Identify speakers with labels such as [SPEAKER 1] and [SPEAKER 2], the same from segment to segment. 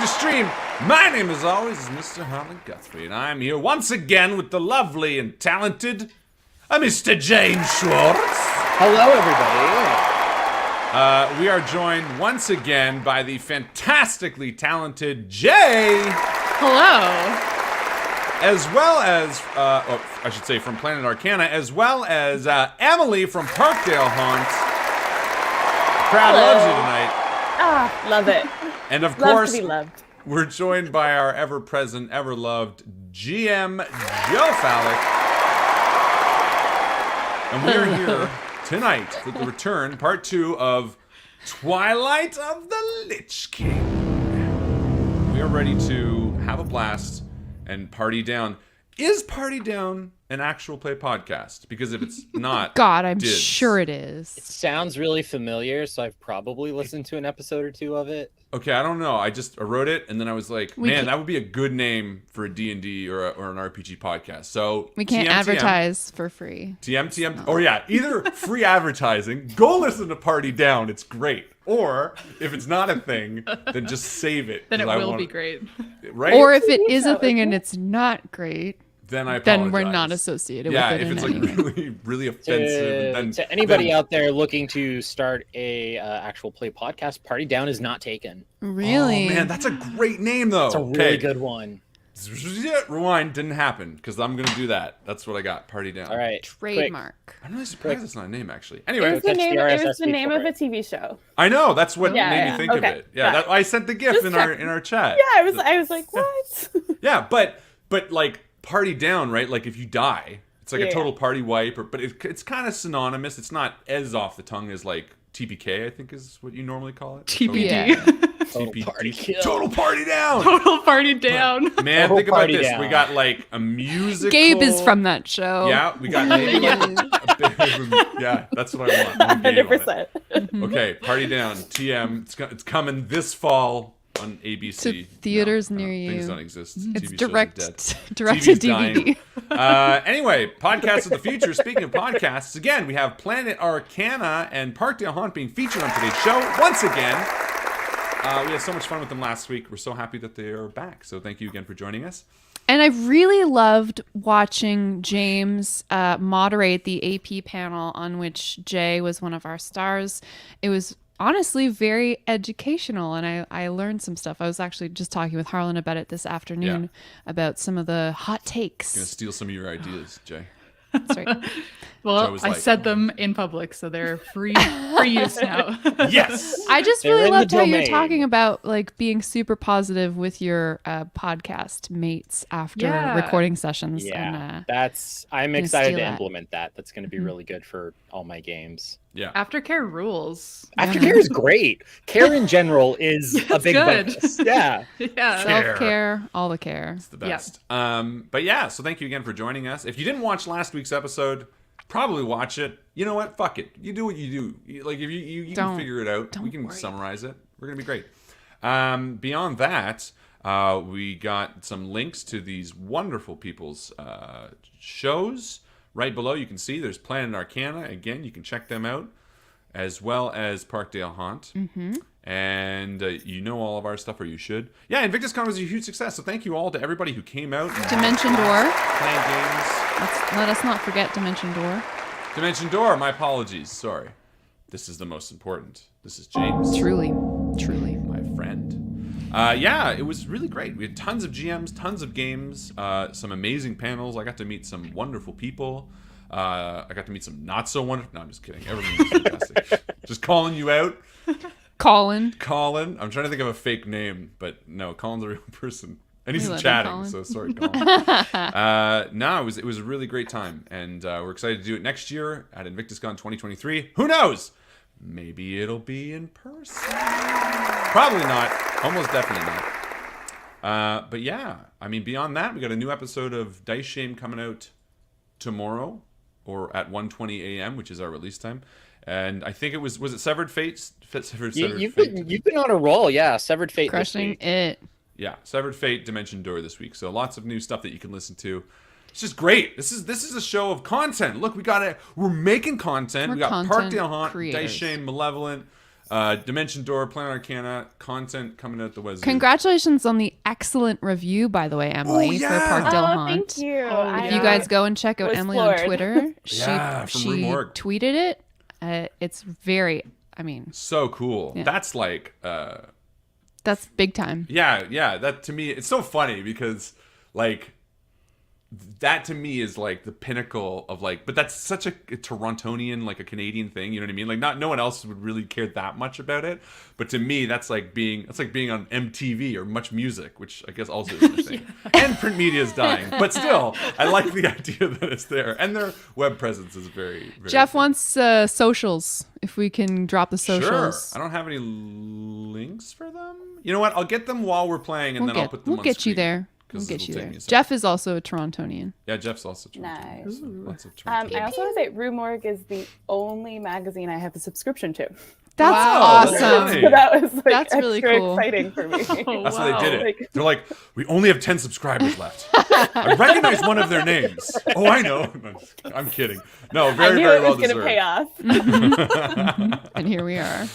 [SPEAKER 1] to stream. My name, as always, is Mr. Harlan Guthrie, and I'm here once again with the lovely and talented Mr. James Schwartz.
[SPEAKER 2] Hello, everybody.
[SPEAKER 1] We are joined once again by the fantastically talented Jay.
[SPEAKER 3] Hello.
[SPEAKER 1] As well as, I should say, from Planet Arcana, as well as Emily from Parkdale Haunt. The crowd loves you tonight.
[SPEAKER 4] Ah, love it.
[SPEAKER 1] And of
[SPEAKER 4] Love
[SPEAKER 1] course,
[SPEAKER 4] to be loved.
[SPEAKER 1] we're joined by our ever-present, ever-loved GM Joe Fallak. And we are here tonight with the return, part 2 of Twilight of the Lich King. We are ready to have a blast and party down. Is Party Down an actual play podcast? Because if it's not,
[SPEAKER 3] God, I'm
[SPEAKER 1] dids.
[SPEAKER 3] sure it is.
[SPEAKER 2] It sounds really familiar, so I've probably listened to an episode or two of it.
[SPEAKER 1] Okay, I don't know. I wrote it, and then I was like, man, that would be a good name for a D&D or an RPG podcast. So
[SPEAKER 3] We can't advertise for free.
[SPEAKER 1] TM. Oh, yeah. Either free advertising, go listen to Party Down. It's great. Or if it's not a thing, then just save it.
[SPEAKER 5] Then it will be great.
[SPEAKER 1] Right?
[SPEAKER 3] Or if it is a thing and it's not great,
[SPEAKER 1] then I apologize.
[SPEAKER 3] then we're not associated
[SPEAKER 1] Yeah,
[SPEAKER 3] with it.
[SPEAKER 1] if it's
[SPEAKER 3] in
[SPEAKER 1] like
[SPEAKER 3] any way.
[SPEAKER 1] really, really offensive. Then,
[SPEAKER 2] to anybody out there looking to start a actual play podcast, Party Down is not taken.
[SPEAKER 3] Really?
[SPEAKER 1] Oh, man, that's a great name, though.
[SPEAKER 2] It's a really good one.
[SPEAKER 1] Rewind didn't happen because I'm going to do that. That's what I got. Party Down.
[SPEAKER 2] All right.
[SPEAKER 3] Trademark.
[SPEAKER 1] I'm really surprised it's not a name, actually.
[SPEAKER 4] It
[SPEAKER 1] Anyway,
[SPEAKER 4] was the
[SPEAKER 2] catch the
[SPEAKER 4] name, it was
[SPEAKER 2] RSS
[SPEAKER 4] the name of
[SPEAKER 2] before
[SPEAKER 4] a TV show.
[SPEAKER 1] I know that's what
[SPEAKER 4] Yeah,
[SPEAKER 1] made me
[SPEAKER 4] yeah.
[SPEAKER 1] think of
[SPEAKER 4] Okay,
[SPEAKER 1] it. Yeah,
[SPEAKER 4] got it.
[SPEAKER 1] I sent the GIF
[SPEAKER 4] Just
[SPEAKER 1] in
[SPEAKER 4] checking.
[SPEAKER 1] our chat.
[SPEAKER 4] Yeah, I was like, what?
[SPEAKER 1] Yeah, but like Party Down, right? Like if you die, it's like a
[SPEAKER 4] Yeah.
[SPEAKER 1] total party wipe. But it's kind of synonymous. It's not as off the tongue as like TPK. I think is what you normally call it.
[SPEAKER 3] TPD.
[SPEAKER 2] Total party kill.
[SPEAKER 1] Total Party Down.
[SPEAKER 5] Total party down.
[SPEAKER 1] Man,
[SPEAKER 2] Total
[SPEAKER 1] think about
[SPEAKER 2] Party
[SPEAKER 1] this.
[SPEAKER 2] Down.
[SPEAKER 1] We got like a musical.
[SPEAKER 3] Gabe is from that show.
[SPEAKER 1] Yeah, we got maybe like a bit of a, yeah, that's what I want. I want Gabe on it.
[SPEAKER 4] 100%.
[SPEAKER 1] Okay, Party Down, TM. It's coming this fall on ABC.
[SPEAKER 3] To theaters near
[SPEAKER 1] Things
[SPEAKER 3] you.
[SPEAKER 1] don't exist.
[SPEAKER 3] It's
[SPEAKER 1] TV shows are dead.
[SPEAKER 3] direct to
[SPEAKER 1] TV's dying.
[SPEAKER 3] DVD.
[SPEAKER 1] Anyway, podcasts of the future. Speaking of podcasts, again, we have Planet Arcana and Parkdale Haunt being featured on today's show once again. We had so much fun with them last week. We're so happy that they are back. So thank you again for joining us.
[SPEAKER 3] And I really loved watching James moderate the AP panel on which Jay was one of our stars. It was honestly very educational, and I learned some stuff. I was actually just talking with Harlan about it this afternoon about some of the hot takes.
[SPEAKER 1] Gonna steal some of your ideas, Jay.
[SPEAKER 3] That's right.
[SPEAKER 1] Joe
[SPEAKER 5] Well,
[SPEAKER 1] was
[SPEAKER 5] I
[SPEAKER 1] like-
[SPEAKER 5] said them in public, so they're free use now.
[SPEAKER 1] Yes.
[SPEAKER 3] I just
[SPEAKER 2] They're
[SPEAKER 3] really
[SPEAKER 2] in the
[SPEAKER 3] loved how you're
[SPEAKER 2] domain.
[SPEAKER 3] talking about like being super positive with your podcast mates after
[SPEAKER 5] Yeah.
[SPEAKER 3] recording sessions.
[SPEAKER 2] Yeah,
[SPEAKER 3] And,
[SPEAKER 2] I'm
[SPEAKER 3] gonna
[SPEAKER 2] excited
[SPEAKER 3] steal
[SPEAKER 2] to
[SPEAKER 3] that.
[SPEAKER 2] implement that. That's going to be really good for all my games.
[SPEAKER 1] Yeah.
[SPEAKER 5] Aftercare rules.
[SPEAKER 2] Aftercare is great. Care in general is a big
[SPEAKER 5] good.
[SPEAKER 2] bonus. Yeah.
[SPEAKER 5] Yeah.
[SPEAKER 3] self-care, all the care.
[SPEAKER 1] It's the best. But yeah, so thank you again for joining us. If you didn't watch last week's episode, probably watch it. You know what? Fuck it. You do what you do. Like if you can
[SPEAKER 3] Don't-
[SPEAKER 1] figure it out. We can
[SPEAKER 3] worry.
[SPEAKER 1] summarize it. We're gonna be great. Beyond that, we got some links to these wonderful people's shows. Right below, you can see there's Planet Arcana. Again, you can check them out, as well as Parkdale Haunt. Mm-hmm. And you know all of our stuff, or you should. Yeah, InvictusCon was a huge success. So thank you all to everybody who came out and
[SPEAKER 3] Dimension Door.
[SPEAKER 1] playing games.
[SPEAKER 3] Let us not forget Dimension Door.
[SPEAKER 1] Dimension Door, my apologies. Sorry. This is the most important. This is James.
[SPEAKER 3] Truly.
[SPEAKER 1] My friend. Yeah, it was really great. We had tons of GMs, tons of games, some amazing panels. I got to meet some wonderful people. I got to meet some not so wonderful. No, I'm just kidding. Everyone was fantastic. Just calling you out.
[SPEAKER 3] Colin.
[SPEAKER 1] I'm trying to think of a fake name, but no, Colin's a real person. And he's
[SPEAKER 3] We love you,
[SPEAKER 1] chatting,
[SPEAKER 3] Colin.
[SPEAKER 1] so sorry, Colin. No, it was a really great time, and we're excited to do it next year at InvictusCon 2023. Who knows? Maybe it'll be in person. Probably not. Almost definitely not. But yeah, I mean, beyond that, we got a new episode of Dice Shame coming out tomorrow, or at 1:20 a.m., which is our release time. And I think it was it Severed Fate?
[SPEAKER 2] You've been on a roll, yeah. Severed Fate
[SPEAKER 3] Crushing
[SPEAKER 2] this week.
[SPEAKER 3] it.
[SPEAKER 1] Yeah, Severed Fate, Dimension Door this week. So lots of new stuff that you can listen to. It's just great. This is a show of content. Look, we're making content.
[SPEAKER 3] We're
[SPEAKER 1] We got
[SPEAKER 3] content
[SPEAKER 1] Parkdale Haunt,
[SPEAKER 3] creators.
[SPEAKER 1] Dice Shame, Malevolent, Dimension Door, Planet Arcana, content coming out the wazoo.
[SPEAKER 3] Congratulations on the excellent review, by the way, Emily,
[SPEAKER 1] Oh, yeah.
[SPEAKER 3] for Parkdale
[SPEAKER 4] Oh,
[SPEAKER 3] Haunt.
[SPEAKER 4] thank you.
[SPEAKER 5] Oh,
[SPEAKER 3] If you guys go and check out
[SPEAKER 4] was
[SPEAKER 3] Emily
[SPEAKER 4] floored.
[SPEAKER 3] on Twitter,
[SPEAKER 1] Yeah, from
[SPEAKER 3] she
[SPEAKER 1] Room Org.
[SPEAKER 3] tweeted it. It's very, I mean,
[SPEAKER 1] So cool.
[SPEAKER 3] Yeah.
[SPEAKER 1] That's like,
[SPEAKER 3] that's big time.
[SPEAKER 1] yeah. That to me, it's so funny because like that to me is like the pinnacle of like, but that's such a Torontonian, like a Canadian thing. You know what I mean? Like no one else would really care that much about it. But to me, that's like being on MTV or Much Music, which I guess also is a thing. And print media is dying, but still, I like the idea that it's there, and their web presence is very, very
[SPEAKER 3] Jeff
[SPEAKER 1] good.
[SPEAKER 3] wants socials. If we can drop the
[SPEAKER 1] Sure.
[SPEAKER 3] socials.
[SPEAKER 1] I don't have any links for them. You know what? I'll get them while we're playing, and then I'll put them
[SPEAKER 3] We'll
[SPEAKER 1] on
[SPEAKER 3] get you
[SPEAKER 1] screen,
[SPEAKER 3] there.
[SPEAKER 1] 'cause
[SPEAKER 3] We'll get
[SPEAKER 1] it'll
[SPEAKER 3] you
[SPEAKER 1] take
[SPEAKER 3] there.
[SPEAKER 1] me a second.
[SPEAKER 3] Jeff is also a Torontonian.
[SPEAKER 1] Yeah, Jeff's also
[SPEAKER 4] Nice.
[SPEAKER 1] Toronto. So lots of
[SPEAKER 4] I
[SPEAKER 1] Toronto.
[SPEAKER 4] also want to say Rue Morgue is the only magazine I have a subscription to.
[SPEAKER 3] That's
[SPEAKER 1] Wow, that's
[SPEAKER 3] awesome.
[SPEAKER 1] funny.
[SPEAKER 4] So that was like
[SPEAKER 3] That's really
[SPEAKER 4] extra
[SPEAKER 3] cool.
[SPEAKER 4] exciting for me.
[SPEAKER 5] Oh,
[SPEAKER 1] That's why they did it.
[SPEAKER 4] Like-
[SPEAKER 1] They're like, we only have 10 subscribers left. I recognize one of their names. Oh, I know. I'm kidding. No,
[SPEAKER 4] I
[SPEAKER 1] very,
[SPEAKER 4] knew
[SPEAKER 1] very
[SPEAKER 4] it
[SPEAKER 1] well
[SPEAKER 4] was going to
[SPEAKER 1] deserved.
[SPEAKER 4] pay off.
[SPEAKER 3] And here we are.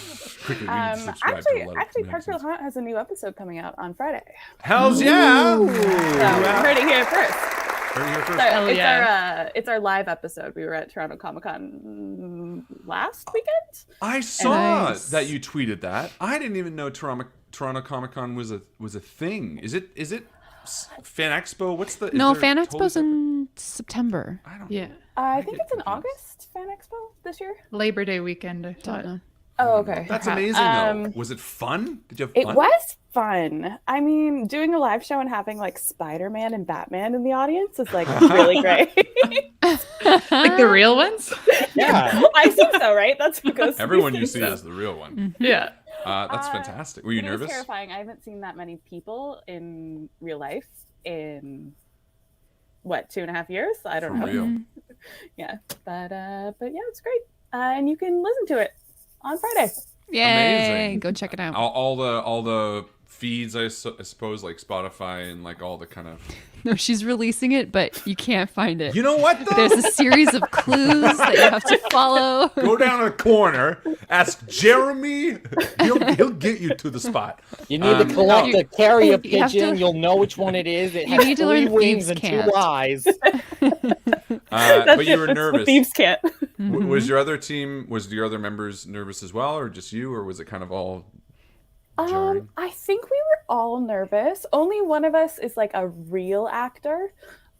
[SPEAKER 1] Quickly, we need to subscribe to a lot of
[SPEAKER 4] Actually,
[SPEAKER 1] magazines.
[SPEAKER 4] Parkdale Haunt has a new episode coming out on Friday.
[SPEAKER 1] Hells yeah!
[SPEAKER 4] So heard it here first.
[SPEAKER 1] Heard it here first.
[SPEAKER 4] So
[SPEAKER 5] Hell
[SPEAKER 4] it's
[SPEAKER 5] yeah.
[SPEAKER 4] it's our live episode. We were at Toronto Comic Con last weekend.
[SPEAKER 1] I saw
[SPEAKER 3] Nice.
[SPEAKER 1] that you tweeted that. I didn't even know Toronto Comic Con was a thing. Is it Fan Expo? What's the? is
[SPEAKER 3] No,
[SPEAKER 1] there
[SPEAKER 3] Fan
[SPEAKER 1] totally
[SPEAKER 3] Expo's
[SPEAKER 1] separate-
[SPEAKER 3] in September.
[SPEAKER 1] I don't.
[SPEAKER 5] Yeah.
[SPEAKER 4] I
[SPEAKER 1] get
[SPEAKER 4] think it's in
[SPEAKER 1] confused.
[SPEAKER 4] August Fan Expo this year.
[SPEAKER 5] Labor Day weekend, I thought.
[SPEAKER 3] Don't know.
[SPEAKER 4] Oh, okay.
[SPEAKER 1] That's
[SPEAKER 4] Crap.
[SPEAKER 1] amazing though. Was it fun? Did you have
[SPEAKER 4] It
[SPEAKER 1] fun?
[SPEAKER 4] was fun. I mean, doing a live show and having like Spider-Man and Batman in the audience is like really great.
[SPEAKER 5] Like the real ones?
[SPEAKER 2] Yeah.
[SPEAKER 4] I think so, right? That's what goes.
[SPEAKER 1] Everyone you see is the real one.
[SPEAKER 5] Yeah.
[SPEAKER 1] That's fantastic. Were you
[SPEAKER 4] It was
[SPEAKER 1] nervous?
[SPEAKER 4] terrifying. I haven't seen that many people in real life in what 2.5 years. I don't
[SPEAKER 1] For
[SPEAKER 4] know.
[SPEAKER 1] real.
[SPEAKER 4] Yeah, but yeah, it's great. And you can listen to it on Friday.
[SPEAKER 3] Yay!
[SPEAKER 1] Amazing.
[SPEAKER 3] Go check it out.
[SPEAKER 1] All the feeds, I suppose, like Spotify and like all the kind of.
[SPEAKER 3] No, she's releasing it, but you can't find it.
[SPEAKER 1] You know what though?
[SPEAKER 3] There's a series of clues that you have to follow.
[SPEAKER 1] Go down a corner, ask Jeremy. He'll get you to the spot.
[SPEAKER 2] You need to collect
[SPEAKER 3] no.
[SPEAKER 2] a carrier
[SPEAKER 3] You have to-
[SPEAKER 2] pigeon. You'll know which one it is. It
[SPEAKER 3] You
[SPEAKER 2] has
[SPEAKER 3] need to
[SPEAKER 2] 3
[SPEAKER 3] learn
[SPEAKER 2] wings
[SPEAKER 3] thieves'
[SPEAKER 2] and
[SPEAKER 3] cant.
[SPEAKER 2] 2 eyes.
[SPEAKER 1] But you were
[SPEAKER 4] That's
[SPEAKER 1] nervous.
[SPEAKER 4] The thieves can't.
[SPEAKER 1] Was your other team? Was your other members nervous as well, or just you, or was it kind of all jarring?
[SPEAKER 4] I think we were all nervous. Only one of us is like a real actor.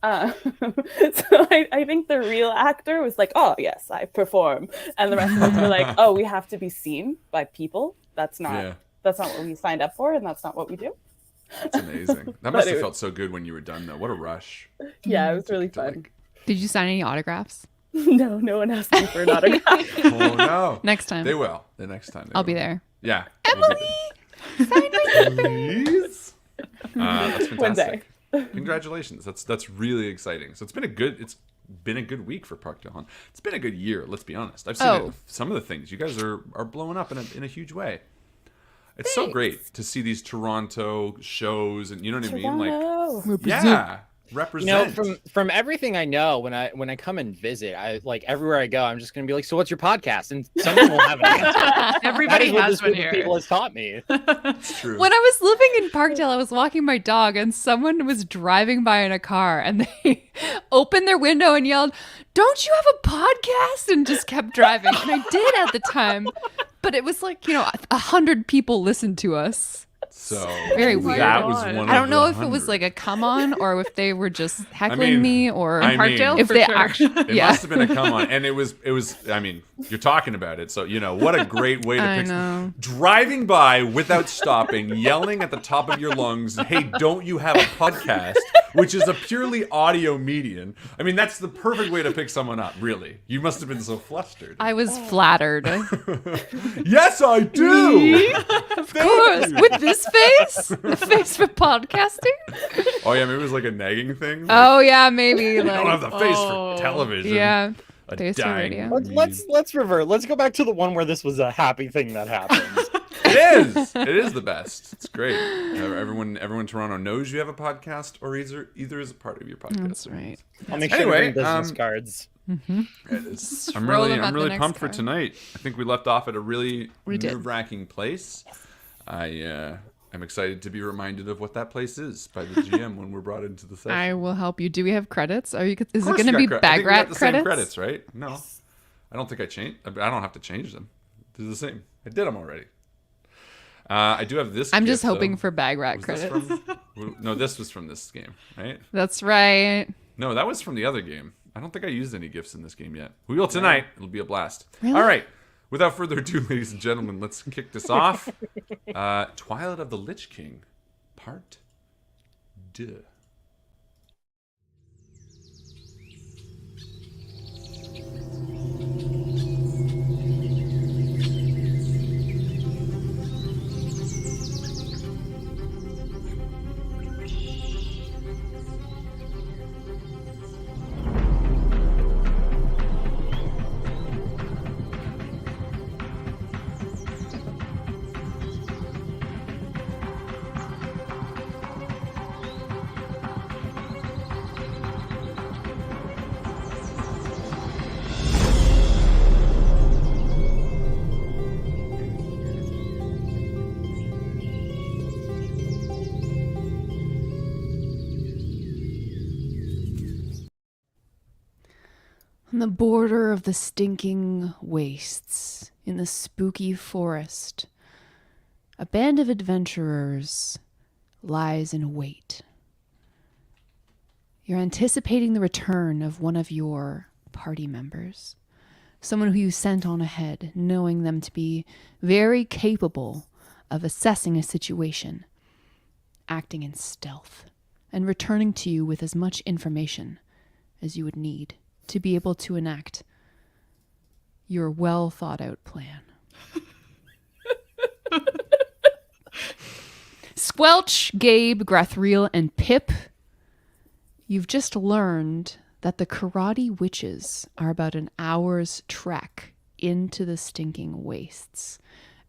[SPEAKER 4] So I think the real actor was like, oh yes, I perform. And the rest of us were like, oh, we have to be seen by people. That's not what we signed up for, and that's not what we do.
[SPEAKER 1] That's amazing. That must have felt so good when you were done, though. What a rush.
[SPEAKER 4] Yeah, it was really
[SPEAKER 1] To,
[SPEAKER 4] fun.
[SPEAKER 1] like,
[SPEAKER 3] Did you sign any autographs?
[SPEAKER 4] No one asked me for an autograph.
[SPEAKER 1] oh no.
[SPEAKER 3] Next time.
[SPEAKER 1] They will. The next time.
[SPEAKER 3] I'll be there.
[SPEAKER 1] Yeah.
[SPEAKER 3] Emily! Sign my
[SPEAKER 1] Please. That's
[SPEAKER 4] One day.
[SPEAKER 1] fantastic. Congratulations. That's really exciting. So it's been a good week for Parkdale Haunt. It's been a good year. Let's be honest. I've seen some of the things you guys are blowing up in a huge way. It's so great to see these Toronto shows, and you know what I mean. Like, yeah, represent.
[SPEAKER 2] You know, from everything I know, when I come and visit, I like everywhere I go, I'm just gonna be like, so what's your podcast? And someone will have an answer.
[SPEAKER 5] Everybody
[SPEAKER 2] That is what
[SPEAKER 5] has
[SPEAKER 2] this
[SPEAKER 5] one
[SPEAKER 2] group of
[SPEAKER 5] here.
[SPEAKER 2] People has taught me.
[SPEAKER 1] It's true.
[SPEAKER 3] When I was living in Parkdale, I was walking my dog and someone was driving by in a car and they opened their window and yelled, "Don't you have a podcast?" and just kept driving. And I did at the time, but it was like, 100 people listened to us.
[SPEAKER 1] So
[SPEAKER 3] Very weird.
[SPEAKER 1] That was
[SPEAKER 5] God.
[SPEAKER 1] one.
[SPEAKER 3] I
[SPEAKER 1] of
[SPEAKER 3] don't know
[SPEAKER 1] the
[SPEAKER 3] if it was
[SPEAKER 1] 100.
[SPEAKER 3] like a come on or if they were just heckling
[SPEAKER 1] mean,
[SPEAKER 3] me or
[SPEAKER 1] I mean,
[SPEAKER 5] Parkdale,
[SPEAKER 3] if
[SPEAKER 5] for
[SPEAKER 3] they
[SPEAKER 5] sure.
[SPEAKER 3] actually.
[SPEAKER 1] It
[SPEAKER 3] Yeah.
[SPEAKER 1] must have been a come on, and it was. I mean, you're talking about it, so what a great way to
[SPEAKER 3] I
[SPEAKER 1] pick.
[SPEAKER 3] know.
[SPEAKER 1] Driving by without stopping, yelling at the top of your lungs, "Hey, don't you have a podcast?" Which is a purely audio medium. I mean, that's the perfect way to pick someone up. Really, you must have been so flustered.
[SPEAKER 3] I was flattered.
[SPEAKER 1] Yes, I do.
[SPEAKER 3] Of course. With this face? The face for podcasting?
[SPEAKER 1] Oh yeah, maybe it was like a nagging thing. Like,
[SPEAKER 3] Oh, yeah, maybe.
[SPEAKER 1] you don't have
[SPEAKER 3] Like,
[SPEAKER 1] the face
[SPEAKER 5] oh.
[SPEAKER 1] for television.
[SPEAKER 3] yeah.
[SPEAKER 1] A
[SPEAKER 3] Face for
[SPEAKER 1] dying
[SPEAKER 3] radio.
[SPEAKER 2] Let's revert. Let's go back to the one where this was a happy thing that happened.
[SPEAKER 1] It is. It is the best. It's great. Everyone in Toronto knows you have a podcast, or either is a part of your podcast.
[SPEAKER 3] That's right.
[SPEAKER 2] I'll make
[SPEAKER 1] Anyway,
[SPEAKER 2] sure to bring business cards.
[SPEAKER 1] It is. I'm
[SPEAKER 3] Throw
[SPEAKER 1] really,
[SPEAKER 3] them at
[SPEAKER 1] I'm
[SPEAKER 3] the
[SPEAKER 1] really
[SPEAKER 3] next
[SPEAKER 1] pumped for
[SPEAKER 3] card.
[SPEAKER 1] tonight. I think we left off at a really
[SPEAKER 3] We did.
[SPEAKER 1] nerve-wracking place. I'm excited to be reminded of what that place is by the GM when we're brought into the session.
[SPEAKER 3] I will help you. Do we have credits? Is it
[SPEAKER 1] Of course
[SPEAKER 3] going to
[SPEAKER 1] we
[SPEAKER 3] be
[SPEAKER 1] got
[SPEAKER 3] bag
[SPEAKER 1] I think we
[SPEAKER 3] rat
[SPEAKER 1] got the
[SPEAKER 3] credits?
[SPEAKER 1] same credits, right? No, I don't think I changed. I don't have to change them. They're the same. I did them already. I do have this.
[SPEAKER 3] I'm
[SPEAKER 1] gift,
[SPEAKER 3] just hoping
[SPEAKER 1] though.
[SPEAKER 3] for bag rat
[SPEAKER 1] Was this
[SPEAKER 3] credits.
[SPEAKER 1] from? No, this was from this game, right?
[SPEAKER 3] That's right.
[SPEAKER 1] No, that was from the other game. I don't think I used any gifts in this game yet. We will tonight. It'll be a blast.
[SPEAKER 3] Really?
[SPEAKER 1] All right. Without further ado, ladies and gentlemen, let's kick this off. Twilight of the Lich King, Part 2.
[SPEAKER 3] On the border of the stinking wastes, in the spooky forest, a band of adventurers lies in wait. You're anticipating the return of one of your party members, someone who you sent on ahead, knowing them to be very capable of assessing a situation, acting in stealth, and returning to you with as much information as you would need to be able to enact your well thought out plan. Squelch, Gabe, Grathriel, and Pip, you've just learned that the karate witches are about an hour's trek into the stinking wastes,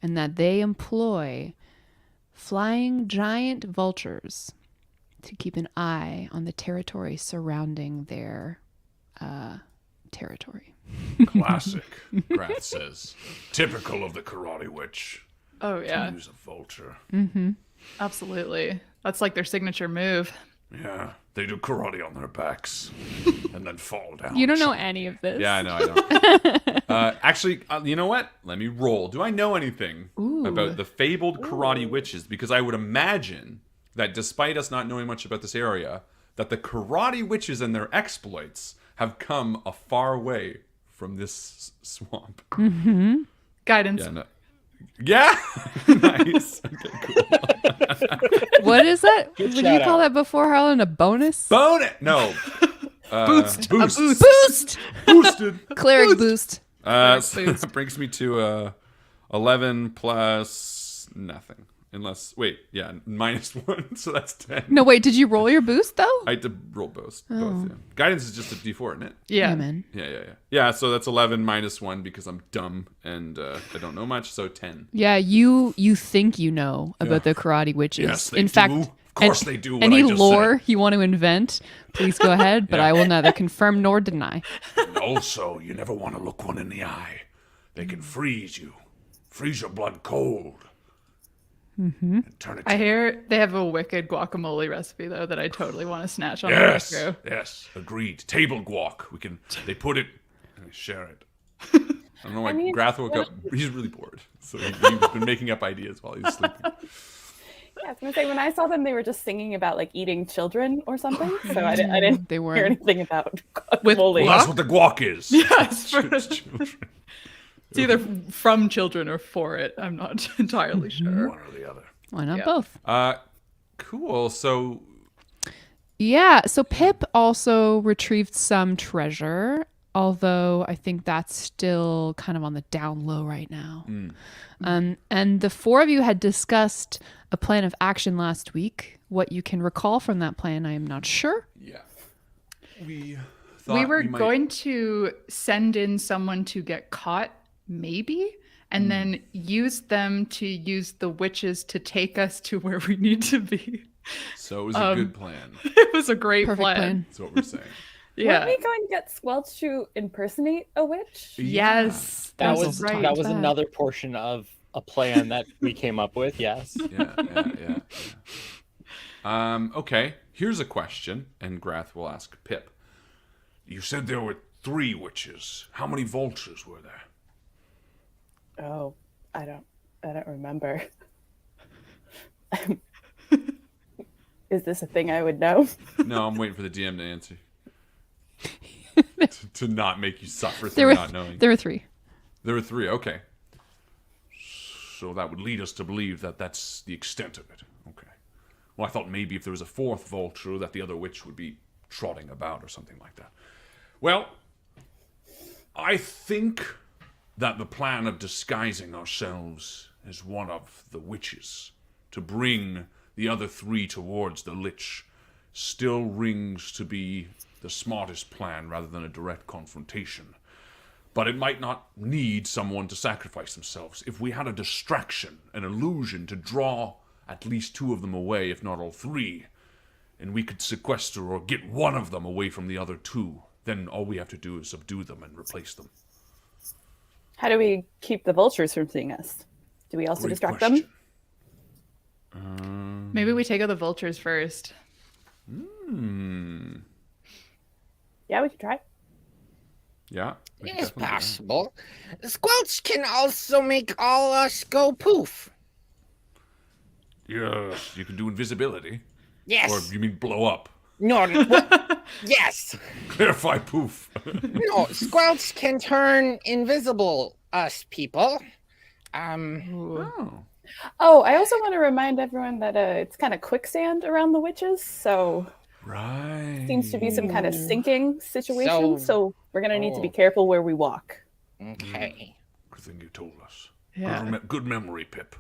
[SPEAKER 3] and that they employ flying giant vultures to keep an eye on the territory surrounding their territory.
[SPEAKER 1] Classic, Grath says. Typical of the karate witch.
[SPEAKER 5] Oh yeah,
[SPEAKER 1] To use a vulture.
[SPEAKER 5] absolutely. That's like their signature move.
[SPEAKER 1] Yeah, they do karate on their backs and then fall down.
[SPEAKER 3] You don't know any of this.
[SPEAKER 1] Yeah, I know, I don't. Actually, you know what? Let me roll. Do I know anything about the fabled karate witches? Because I would imagine that despite us not knowing much about this area, that the karate witches and their exploits have come a far way from this swamp.
[SPEAKER 5] Guidance.
[SPEAKER 1] Yeah, no. Yeah? Nice. Okay, cool.
[SPEAKER 3] What is that?
[SPEAKER 2] Good
[SPEAKER 3] Would you
[SPEAKER 2] shout
[SPEAKER 3] call
[SPEAKER 2] out.
[SPEAKER 3] that before, Harlan, a bonus?
[SPEAKER 1] Bone it! No.
[SPEAKER 5] Boost.
[SPEAKER 1] Boost.
[SPEAKER 3] Boost!
[SPEAKER 1] Boosted.
[SPEAKER 3] Cleric boost.
[SPEAKER 1] So that brings me to 11 plus nothing. Unless, wait, yeah, -1, so that's 10.
[SPEAKER 3] No, wait, did you roll your boost, though?
[SPEAKER 1] I had to roll both. Yeah. Guidance is just a d4, isn't it?
[SPEAKER 5] Yeah.
[SPEAKER 3] man.
[SPEAKER 1] Yeah. Yeah, so that's 11 minus 1 because I'm dumb and I don't know much, so 10.
[SPEAKER 3] Yeah, you think you know about the karate witches.
[SPEAKER 1] Yes, they
[SPEAKER 3] In fact,
[SPEAKER 1] do. Of course they do what
[SPEAKER 3] Any
[SPEAKER 1] I just
[SPEAKER 3] lore you want to invent, please go ahead, but I will neither confirm nor deny.
[SPEAKER 1] And also, you never want to look one in the eye. They can freeze you. Freeze your blood cold. And turn it
[SPEAKER 5] I hear they have a wicked guacamole recipe though that I totally want to snatch on the
[SPEAKER 1] Yes,
[SPEAKER 5] way through.
[SPEAKER 1] yes, agreed. Table guac. They put it and they share it. I don't know why Grath woke up. He's really bored, so he's been making up ideas while he's sleeping.
[SPEAKER 4] Yeah, I was gonna say when I saw them, they were just singing about like eating children or something. So I didn't
[SPEAKER 3] They were.
[SPEAKER 4] hear anything about
[SPEAKER 5] With
[SPEAKER 4] guacamole.
[SPEAKER 1] Well, that's what the guac is.
[SPEAKER 5] Yes,
[SPEAKER 1] It's children.
[SPEAKER 5] it's either from children or for it. I'm not entirely sure.
[SPEAKER 1] One or the other.
[SPEAKER 3] Why not
[SPEAKER 5] Yeah.
[SPEAKER 3] both?
[SPEAKER 1] Cool. So
[SPEAKER 3] Yeah, so Pip also retrieved some treasure, although I think that's still kind of on the down low right now. And the four of you had discussed a plan of action last week. What you can recall from that plan, I am not sure.
[SPEAKER 1] yeah, we
[SPEAKER 5] We
[SPEAKER 1] might...
[SPEAKER 5] going to send in someone to get caught, maybe, and then use them to use the witches to take us to where we need to be.
[SPEAKER 1] So it was a good plan.
[SPEAKER 5] It was a great
[SPEAKER 3] Perfect
[SPEAKER 5] plan.
[SPEAKER 3] plan.
[SPEAKER 1] That's what we're saying.
[SPEAKER 5] Yeah.
[SPEAKER 4] Weren't we going to get Squelch to impersonate a witch?
[SPEAKER 5] Yes.
[SPEAKER 2] That
[SPEAKER 5] that's
[SPEAKER 2] was
[SPEAKER 5] right.
[SPEAKER 2] that was
[SPEAKER 3] That.
[SPEAKER 2] another portion of a plan that we came up with. Yes.
[SPEAKER 1] Yeah. Okay, here's a question, and Grath will ask Pip. You said there were 3 witches. How many vultures were there?
[SPEAKER 4] Oh, I don't remember. Is this a thing I would know?
[SPEAKER 1] No, I'm waiting for the DM to answer. to not make you suffer
[SPEAKER 3] There
[SPEAKER 1] through
[SPEAKER 3] were
[SPEAKER 1] not knowing.
[SPEAKER 3] there were 3.
[SPEAKER 1] There were 3, okay. So that would lead us to believe that that's the extent of it. Okay. Well, I thought maybe if there was a 4th vulture that the other witch would be trotting about or something like that. Well, I think that the plan of disguising ourselves as one of the witches to bring the other 3 towards the Lich still rings to be the smartest plan rather than a direct confrontation. But it might not need someone to sacrifice themselves. If we had a distraction, an illusion to draw at least 2 of them away, if not all 3, and we could sequester or get one of them away from the other 2, then all we have to do is subdue them and replace them.
[SPEAKER 4] How do we keep the vultures from seeing us? Do we also
[SPEAKER 1] Great
[SPEAKER 4] distract
[SPEAKER 1] question.
[SPEAKER 4] them?
[SPEAKER 5] Maybe we take out the vultures first.
[SPEAKER 4] Yeah, we could try.
[SPEAKER 1] Yeah. we can
[SPEAKER 6] It is
[SPEAKER 1] definitely do that.
[SPEAKER 6] possible. Squelch can also make all us go poof.
[SPEAKER 1] Yes, you can do invisibility.
[SPEAKER 6] Yes.
[SPEAKER 1] Or you mean blow up?
[SPEAKER 6] No. Yes.
[SPEAKER 1] Clarify poof.
[SPEAKER 6] No. Squelch can turn invisible. Us people.
[SPEAKER 1] Oh.
[SPEAKER 4] Oh, I also want to remind everyone that it's kind of quicksand around the witches, so
[SPEAKER 1] Right.
[SPEAKER 4] seems to be some kind of sinking situation. So we're gonna need to be
[SPEAKER 6] Oh.
[SPEAKER 4] careful where we walk.
[SPEAKER 6] Okay.
[SPEAKER 1] Good thing you told us.
[SPEAKER 5] Yeah.
[SPEAKER 1] Good memory, Pip.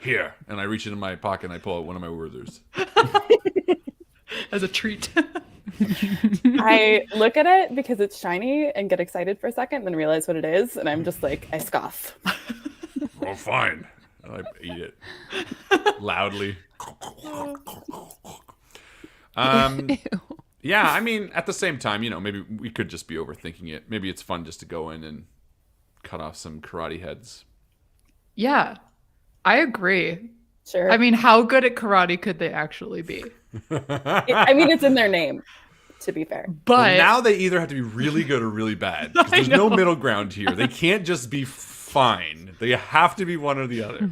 [SPEAKER 1] Here. And I reach into my pocket and I pull out one of my Werthers.
[SPEAKER 5] As a treat.
[SPEAKER 4] I look at it because it's shiny and get excited for a second, then realize what it is, and I'm just like, I scoff.
[SPEAKER 1] Oh, fine. And I eat it loudly. Yeah, I mean, at the same time, maybe we could just be overthinking it. Maybe it's fun just to go in and cut off some karate heads.
[SPEAKER 5] Yeah. I agree.
[SPEAKER 4] Sure.
[SPEAKER 5] I mean, how good at karate could they actually be?
[SPEAKER 4] I mean, it's in their name, to be fair.
[SPEAKER 5] But
[SPEAKER 1] Well, now they either have to be really good or really bad. 'Cause there's no middle ground here. They can't just be fine. They have to be one or the other.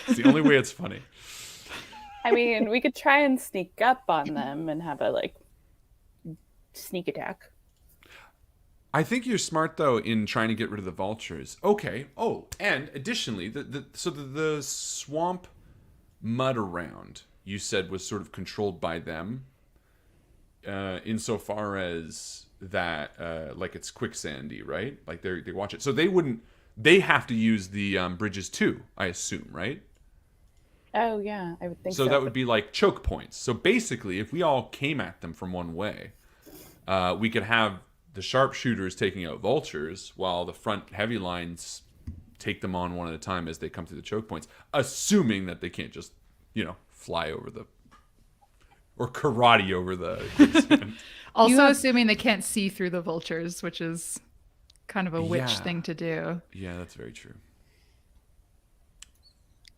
[SPEAKER 1] It's the only way it's funny.
[SPEAKER 4] I mean, we could try and sneak up on them and have a sneak attack.
[SPEAKER 1] I think you're smart though in trying to get rid of the vultures. Okay. Oh, and additionally, the swamp mud around you said was sort of controlled by them, insofar as that, like it's quicksandy, right? Like they watch it, so they have to use the bridges too, I assume, right?
[SPEAKER 4] Oh yeah, I would think so.
[SPEAKER 1] So that would be like choke points. So basically, if we all came at them from one way, we could have the sharpshooters taking out vultures while the front heavy lines take them on one at a time as they come through the choke points, assuming that they can't just, fly over or karate over the
[SPEAKER 5] also assuming they can't see through the vultures, which is kind of a witch
[SPEAKER 1] Yeah.
[SPEAKER 5] thing to do.
[SPEAKER 1] Yeah, that's very true.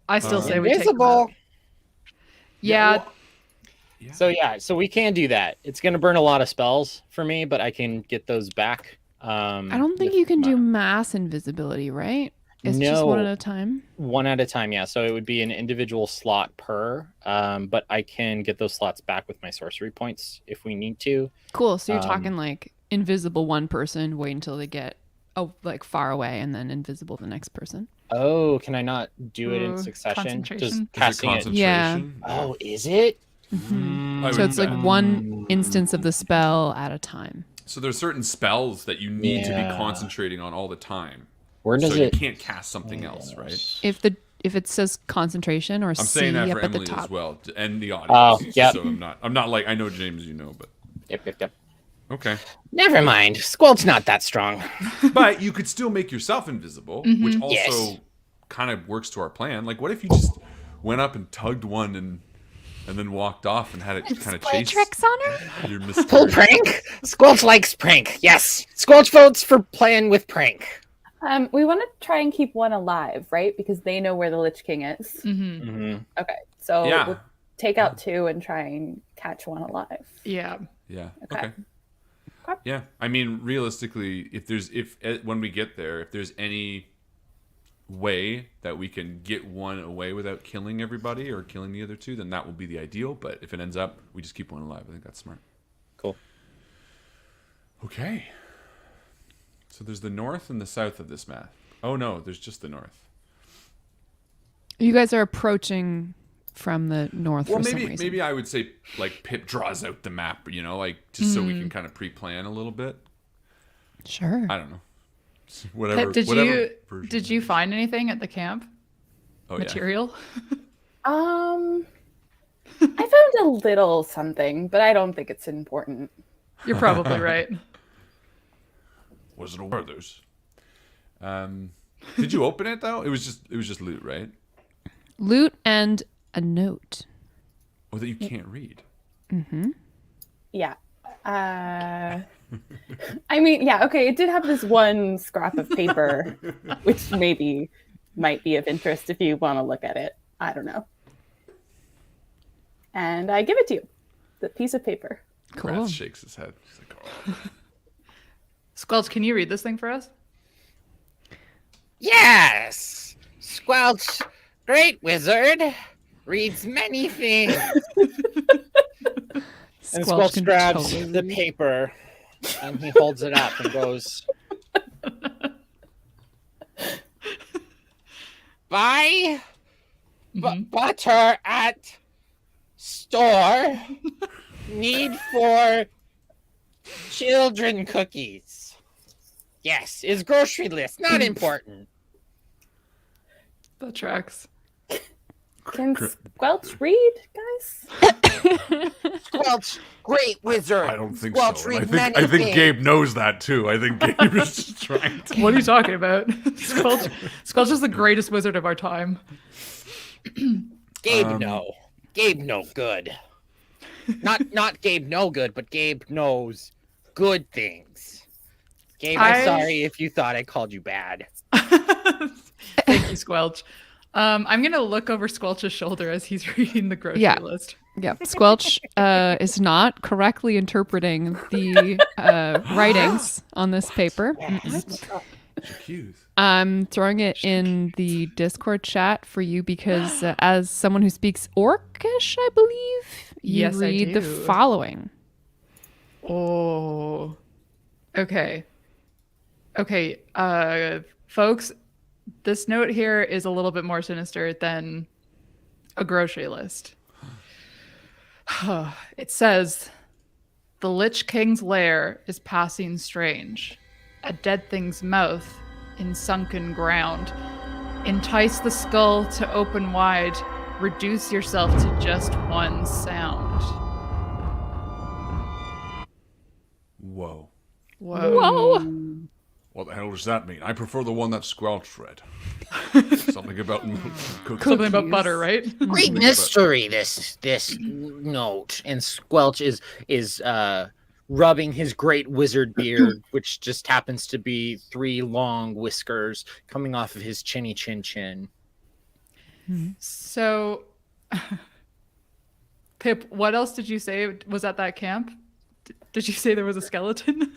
[SPEAKER 5] I still say we take them
[SPEAKER 6] Invisible.
[SPEAKER 5] out. Yeah.
[SPEAKER 2] So we can do that. It's going to burn a lot of spells for me, but I can get those back.
[SPEAKER 3] I don't think you can do mass invisibility, right? It's just one at a time.
[SPEAKER 2] One at a time, yeah. So it would be an individual slot per, but I can get those slots back with my sorcery points if we need to.
[SPEAKER 3] Cool. So you're talking like invisible one person, wait until they get far away, and then invisible the next person.
[SPEAKER 2] Oh, can I not do it in
[SPEAKER 5] Ooh,
[SPEAKER 2] succession?
[SPEAKER 5] concentration.
[SPEAKER 2] Just
[SPEAKER 1] Is it
[SPEAKER 2] casting it.
[SPEAKER 1] concentration?
[SPEAKER 3] Yeah.
[SPEAKER 2] Oh, is it?
[SPEAKER 1] I
[SPEAKER 3] So
[SPEAKER 1] would-
[SPEAKER 3] it's like one instance of the spell at a time.
[SPEAKER 1] So there's certain spells that you need to be
[SPEAKER 2] Yeah.
[SPEAKER 1] concentrating on all the time.
[SPEAKER 2] Where does
[SPEAKER 1] So you
[SPEAKER 2] it?
[SPEAKER 1] can't cast something else, right?
[SPEAKER 3] If it says concentration or
[SPEAKER 1] I'm
[SPEAKER 3] C
[SPEAKER 1] saying that
[SPEAKER 3] up
[SPEAKER 1] for
[SPEAKER 3] at the
[SPEAKER 1] Emily
[SPEAKER 3] top.
[SPEAKER 1] as well, and the audience.
[SPEAKER 2] Oh, yep.
[SPEAKER 1] So I'm not like, I know James, but
[SPEAKER 2] Yep.
[SPEAKER 1] okay.
[SPEAKER 6] Never mind. Squelch's not that strong.
[SPEAKER 1] But you could still make yourself invisible, which also
[SPEAKER 6] Yes.
[SPEAKER 1] kind of works to our plan. Like, what if you just went up and tugged one and and then walked off and had it kind of
[SPEAKER 3] Play
[SPEAKER 1] chase
[SPEAKER 3] tricks on her?
[SPEAKER 1] your
[SPEAKER 6] Full
[SPEAKER 1] mysterious...
[SPEAKER 6] prank? Squelch likes prank. Yes. Squelch votes for playing with prank.
[SPEAKER 4] We want to try and keep one alive, right? Because they know where the Lich King is.
[SPEAKER 5] Mm-hmm.
[SPEAKER 4] Okay, so
[SPEAKER 1] Yeah.
[SPEAKER 4] we'll take out 2 and try and catch one alive.
[SPEAKER 5] Yeah.
[SPEAKER 1] Yeah.
[SPEAKER 4] Okay.
[SPEAKER 1] Okay. Yeah. I mean, realistically, if when we get there, if there's any way that we can get one away without killing everybody or killing the other 2, then that will be the ideal. But if it ends up, we just keep one alive. I think that's smart.
[SPEAKER 2] Cool.
[SPEAKER 1] Okay. So there's the north and the south of this map. Oh no, there's just the north.
[SPEAKER 3] You guys are approaching from the north
[SPEAKER 1] Well,
[SPEAKER 3] for some reason.
[SPEAKER 1] maybe I would say like Pip draws out the map, like just so we can kind of pre-plan a little bit.
[SPEAKER 3] Sure.
[SPEAKER 1] I don't know. Whatever.
[SPEAKER 5] Did
[SPEAKER 1] whatever version.
[SPEAKER 5] did you find anything at the camp?
[SPEAKER 1] Oh,
[SPEAKER 5] Material?
[SPEAKER 4] I found a little something, but I don't think it's important.
[SPEAKER 5] You're probably right.
[SPEAKER 1] Was it a those? Did you open it though? It was just loot, right?
[SPEAKER 3] Loot and a note.
[SPEAKER 1] Oh, that you can't read.
[SPEAKER 4] Yeah. I mean, yeah, okay, it did have this one scrap of paper, which maybe might be of interest if you want to look at it. I don't know. And I give it to you, the piece of paper.
[SPEAKER 3] Cool.
[SPEAKER 1] Rat shakes his head. He's like, oh.
[SPEAKER 5] Squelch, can you read this thing for us?
[SPEAKER 6] Yes. Squelch, great wizard, reads many things.
[SPEAKER 2] And
[SPEAKER 3] Squelch
[SPEAKER 2] Squelch
[SPEAKER 3] can
[SPEAKER 2] grabs
[SPEAKER 3] totally
[SPEAKER 2] the
[SPEAKER 3] read.
[SPEAKER 2] paper and he holds it up and goes,
[SPEAKER 6] Buy butter at store. Need for children cookies. Yes, is grocery list not important.
[SPEAKER 5] That tracks.
[SPEAKER 4] Can Squelch read, guys?
[SPEAKER 6] Squelch, great wizard.
[SPEAKER 1] I don't think
[SPEAKER 6] Squelch
[SPEAKER 1] so.
[SPEAKER 6] read
[SPEAKER 1] I think
[SPEAKER 6] many things.
[SPEAKER 1] Gabe knows that too. I think Gabe is just trying to.
[SPEAKER 5] What are you talking about? Squelch is the greatest wizard of our time.
[SPEAKER 6] Gabe no. Gabe no good. Not Gabe no good, but Gabe knows good things. Gabe, I'm sorry if you thought I called you bad.
[SPEAKER 5] Thank you, Squelch. I'm gonna look over Squelch's shoulder as he's reading the grocery
[SPEAKER 3] Yeah.
[SPEAKER 5] list.
[SPEAKER 3] Yeah, Squelch is not correctly interpreting the writings on this paper.
[SPEAKER 1] Accused.
[SPEAKER 3] I'm throwing it in the Discord chat for you because as someone who speaks Orcish, I believe, you
[SPEAKER 5] Yes, I
[SPEAKER 3] read the
[SPEAKER 5] do.
[SPEAKER 3] following.
[SPEAKER 5] Oh, okay. Okay, folks, this note here is a little bit more sinister than a grocery list. It says, the Lich King's lair is passing strange. A dead thing's mouth in sunken ground. Entice the skull to open wide. Reduce yourself to just one sound.
[SPEAKER 1] Whoa.
[SPEAKER 5] Whoa.
[SPEAKER 3] Whoa!
[SPEAKER 1] What the hell does that mean? I prefer the one that Squelch read. Something about cookies.
[SPEAKER 5] Something about butter, right?
[SPEAKER 6] Great mystery, this note. And Squelch is rubbing his great wizard beard, which just happens to be 3 long whiskers coming off of his chinny chin chin.
[SPEAKER 5] So, Pip, what else did you say was at that camp? Did you say there was a skeleton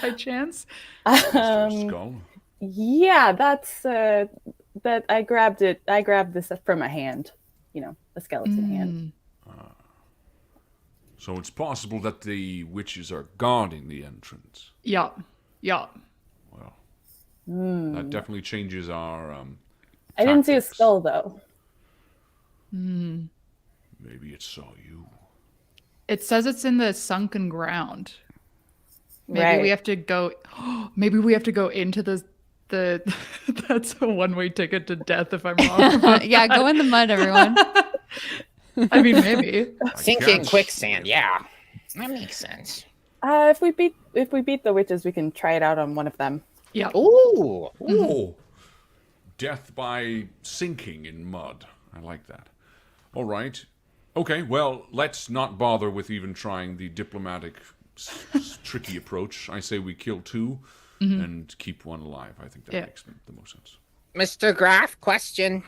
[SPEAKER 5] by chance?
[SPEAKER 1] Skull.
[SPEAKER 4] Yeah, that's that I grabbed it. I grabbed this from a hand, a skeleton hand.
[SPEAKER 1] So it's possible that the witches are guarding the entrance.
[SPEAKER 5] Yeah.
[SPEAKER 1] Well, that definitely changes our
[SPEAKER 4] I didn't see a
[SPEAKER 1] tactics.
[SPEAKER 4] skull though.
[SPEAKER 1] Maybe it saw you.
[SPEAKER 5] It says it's in the sunken ground. Maybe
[SPEAKER 4] Right.
[SPEAKER 5] we have to go. Maybe we have to go into the. That's a one-way ticket to death if I'm wrong.
[SPEAKER 3] Yeah, go in the mud, everyone.
[SPEAKER 5] I mean, maybe.
[SPEAKER 6] Sink in quicksand, yeah. That makes sense.
[SPEAKER 4] If we beat the witches, we can try it out on one of them.
[SPEAKER 5] Yeah.
[SPEAKER 6] Ooh.
[SPEAKER 1] Oh, death by sinking in mud. I like that. All right. Okay, well, let's not bother with even trying the diplomatic, tricky approach. I say we kill 2 and keep 1 alive. I think that makes the most sense.
[SPEAKER 6] Mr. Graff, question.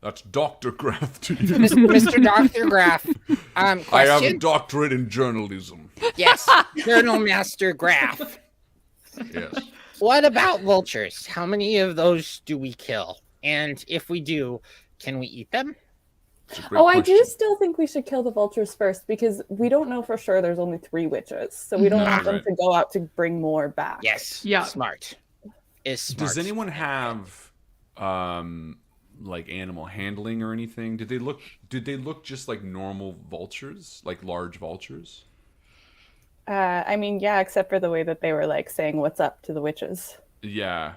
[SPEAKER 1] That's Dr. Graff to you.
[SPEAKER 6] Mr. Dr. Graff, question.
[SPEAKER 1] I have a doctorate in journalism.
[SPEAKER 6] Yes, Journal Master Graff.
[SPEAKER 1] Yes.
[SPEAKER 6] What about vultures? How many of those do we kill? And if we do, can we eat them?
[SPEAKER 4] Oh, I do still think we should kill the vultures first because we don't know for sure there's only 3 witches. So we don't want them to go out to bring more back.
[SPEAKER 6] Yes.
[SPEAKER 5] Yeah.
[SPEAKER 6] Smart. Is smart.
[SPEAKER 1] Does anyone have like animal handling or anything? Did they look just like normal vultures, like large vultures?
[SPEAKER 4] I mean, yeah, except for the way that they were like saying what's up to the witches.
[SPEAKER 1] Yeah.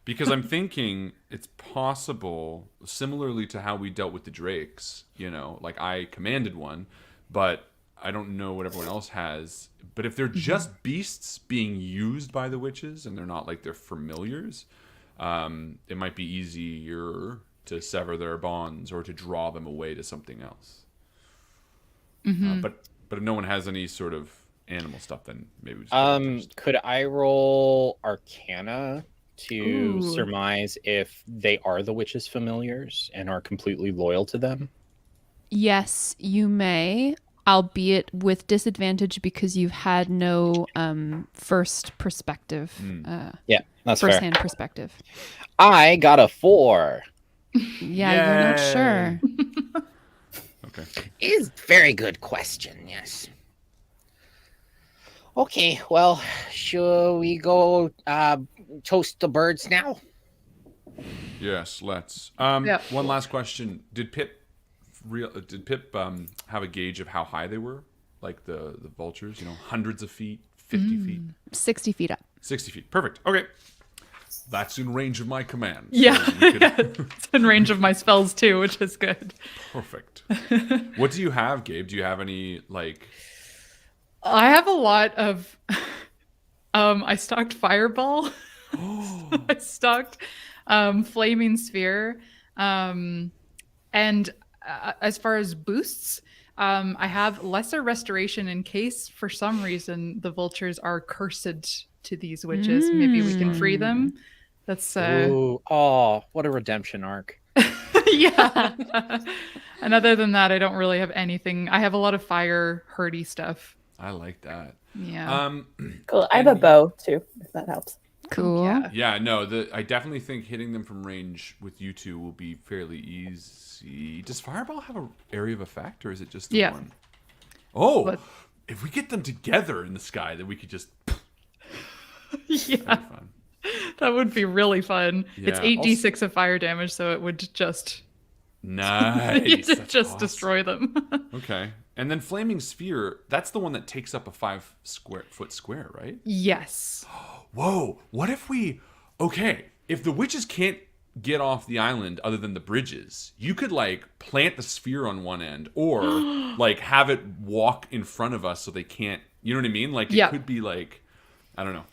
[SPEAKER 1] Because I'm thinking it's possible, similarly to how we dealt with the drakes, like I commanded one, but I don't know what everyone else has. But if they're just beasts being used by the witches and they're not like their familiars, it might be easier to sever their bonds or to draw them away to something else. But if no one has any sort of animal stuff, then maybe we just
[SPEAKER 2] could I roll Arcana to surmise if they are the witches' familiars and are completely loyal to them?
[SPEAKER 3] Yes, you may, albeit with disadvantage because you've had no first perspective.
[SPEAKER 2] Yeah, that's
[SPEAKER 3] first-hand
[SPEAKER 2] fair.
[SPEAKER 3] perspective.
[SPEAKER 2] I got a 4.
[SPEAKER 3] Yeah, you're not sure.
[SPEAKER 1] Okay.
[SPEAKER 6] Is very good question, yes. Okay, well, should we go toast the birds now?
[SPEAKER 1] Yes, let's.
[SPEAKER 5] Yeah.
[SPEAKER 1] One last question: Did Pip have a gauge of how high they were? Like the vultures, hundreds of feet, 50 feet,
[SPEAKER 3] 60 feet up.
[SPEAKER 1] 60 feet. Perfect. Okay, that's in range of my command.
[SPEAKER 5] Yeah.
[SPEAKER 1] So we could...
[SPEAKER 5] It's in range of my spells too, which is good.
[SPEAKER 1] Perfect. What do you have, Gabe? Do you have any like?
[SPEAKER 5] I have a lot of I stocked fireball. I stocked flaming sphere. And as far as boosts, I have lesser restoration in case for some reason the vultures are cursed to these witches. Maybe we can free them. That's
[SPEAKER 2] what a redemption arc.
[SPEAKER 5] yeah. And other than that, I don't really have anything. I have a lot of fire hurdy stuff.
[SPEAKER 1] I like that.
[SPEAKER 5] Yeah.
[SPEAKER 4] Cool. I have a bow too, if that helps.
[SPEAKER 3] Cool.
[SPEAKER 5] Yeah.
[SPEAKER 1] No, I definitely think hitting them from range with you two will be fairly easy. Does Fireball have an area of effect, or is it just the one? Oh,
[SPEAKER 5] But-
[SPEAKER 1] if we get them together in the sky, then we could just...
[SPEAKER 5] Yeah.
[SPEAKER 1] That'd be fun.
[SPEAKER 5] That would be really fun. It's
[SPEAKER 1] Yeah,
[SPEAKER 5] 8d6 of fire damage, so it would just
[SPEAKER 1] Nice. That's
[SPEAKER 5] just
[SPEAKER 1] awesome.
[SPEAKER 5] destroy them.
[SPEAKER 1] Okay. And then Flaming Sphere, that's the one that takes up a 5-foot square, right?
[SPEAKER 5] Yes.
[SPEAKER 1] Whoa, what if we... Okay, if the witches can't get off the island other than the bridges, you could, like, plant the sphere on one end or, like, have it walk in front of us so they can't... You know what I mean? Like, it could be, like... I don't know.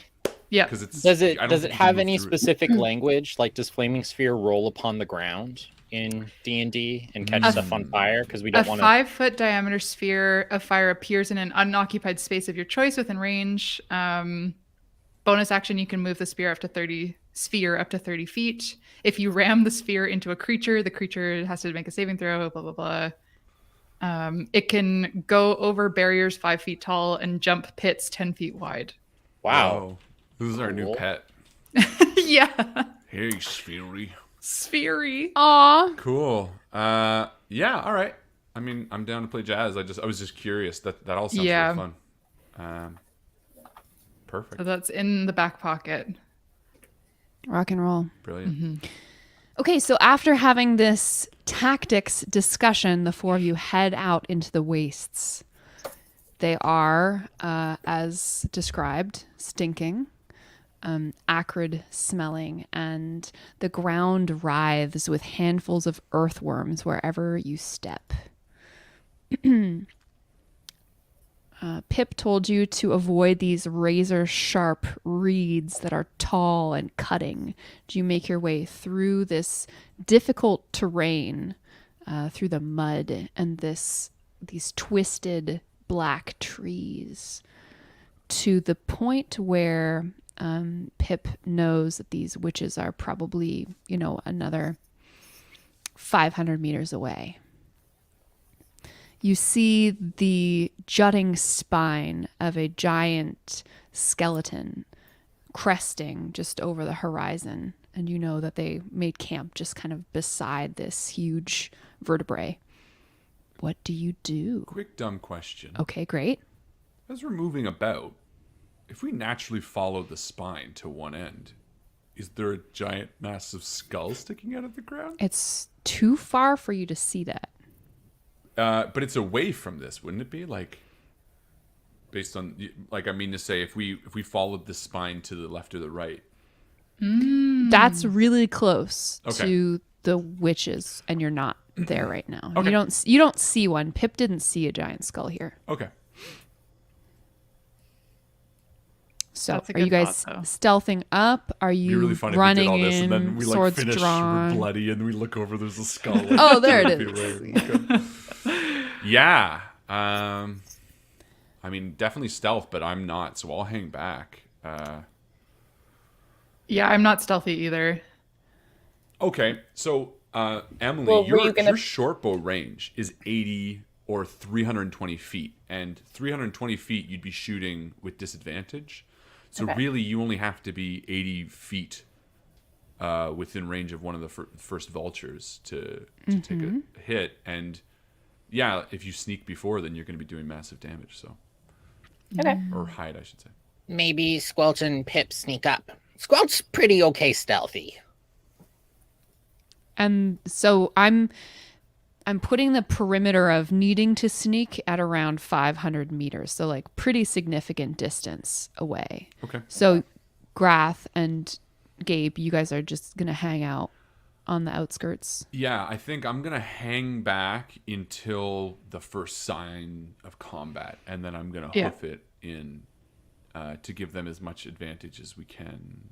[SPEAKER 5] Yeah.
[SPEAKER 1] Because it's...
[SPEAKER 2] Does
[SPEAKER 1] I
[SPEAKER 2] it
[SPEAKER 1] don't
[SPEAKER 2] does
[SPEAKER 1] think
[SPEAKER 2] it
[SPEAKER 1] you can
[SPEAKER 2] have
[SPEAKER 1] move
[SPEAKER 2] any
[SPEAKER 1] through it.
[SPEAKER 2] specific language? Like, does Flaming Sphere roll upon the ground in D&D and catch stuff on fire? Because we
[SPEAKER 5] A
[SPEAKER 2] don't want to...
[SPEAKER 5] 5-foot diameter sphere of fire appears in an unoccupied space of your choice within range. Bonus action, you can move the sphere up to 30 feet. If you ram the sphere into a creature, the creature has to make a saving throw, blah, blah, blah. It can go over barriers 5 feet tall and jump pits 10 feet wide.
[SPEAKER 2] Wow.
[SPEAKER 1] Whoa. This is our new
[SPEAKER 2] Cool.
[SPEAKER 1] pet.
[SPEAKER 5] Yeah.
[SPEAKER 1] Hey, Sphery.
[SPEAKER 5] Sphery.
[SPEAKER 3] Aw.
[SPEAKER 1] Cool. Yeah, all right. I mean, I'm down to play jazz. I was just curious. That all sounds
[SPEAKER 5] Yeah.
[SPEAKER 1] really fun. Perfect.
[SPEAKER 5] So that's in the back pocket.
[SPEAKER 3] Rock and roll.
[SPEAKER 1] Brilliant.
[SPEAKER 3] Okay, so after having this tactics discussion, the four of you head out into the wastes. They are, as described, stinking, acrid smelling, and the ground writhes with handfuls of earthworms wherever you step. Pip told you to avoid these razor-sharp reeds that are tall and cutting. Do you make your way through this difficult terrain through the mud and these twisted black trees to the point where Pip knows that these witches are probably, another 500 meters away. You see the jutting spine of a giant skeleton cresting just over the horizon. And you know that they made camp just kind of beside this huge vertebrae. What do you do?
[SPEAKER 1] Quick dumb question.
[SPEAKER 3] Okay, great.
[SPEAKER 1] As we're moving about, if we naturally follow the spine to one end, is there a giant massive skull sticking out of the ground?
[SPEAKER 3] It's too far for you to see that.
[SPEAKER 1] But it's away from this, wouldn't it be? Like, based on, like, I mean to say, if we followed the spine to the left or the right.
[SPEAKER 3] That's really close
[SPEAKER 1] Okay.
[SPEAKER 3] to the witches, and you're not there right now.
[SPEAKER 1] Okay.
[SPEAKER 3] You don't see one. Pip didn't see a giant skull here.
[SPEAKER 1] Okay.
[SPEAKER 3] So
[SPEAKER 5] That's a
[SPEAKER 3] are you
[SPEAKER 5] good
[SPEAKER 3] guys
[SPEAKER 5] thought, though.
[SPEAKER 3] stealthing up? Are
[SPEAKER 1] It'd be
[SPEAKER 3] you
[SPEAKER 1] really funny if we
[SPEAKER 3] running
[SPEAKER 1] did all this
[SPEAKER 3] in,
[SPEAKER 1] and then we like
[SPEAKER 3] swords
[SPEAKER 1] finish,
[SPEAKER 3] drawn?
[SPEAKER 1] we're bloody, and we look over, there's a skull.
[SPEAKER 3] Oh, there it
[SPEAKER 1] That'd be
[SPEAKER 3] is.
[SPEAKER 1] really good. Yeah. I mean, definitely stealth, but I'm not, so I'll hang back.
[SPEAKER 5] Yeah, I'm not stealthy either.
[SPEAKER 1] Okay, so Emily,
[SPEAKER 4] Well, were
[SPEAKER 1] your
[SPEAKER 4] you gonna-
[SPEAKER 1] short bow range is 80 or 320 feet, and 320 feet you'd be shooting with disadvantage. So
[SPEAKER 4] Okay.
[SPEAKER 1] really, you only have to be 80 feet within range of one of the first vultures to take a hit. And yeah, if you sneak before, then you're going to be doing massive damage. So,
[SPEAKER 4] Okay.
[SPEAKER 1] or hide, I should say.
[SPEAKER 6] Maybe Squelch and Pip sneak up. Squelch's pretty okay stealthy.
[SPEAKER 3] And so I'm putting the perimeter of needing to sneak at around 500 meters. So like pretty significant distance away.
[SPEAKER 1] Okay.
[SPEAKER 3] So Grath and Gabe, you guys are just going to hang out on the outskirts.
[SPEAKER 1] Yeah, I think I'm gonna hang back until the first sign of combat, and then I'm gonna
[SPEAKER 5] Yeah.
[SPEAKER 1] hoof it in to give them as much advantage as we can.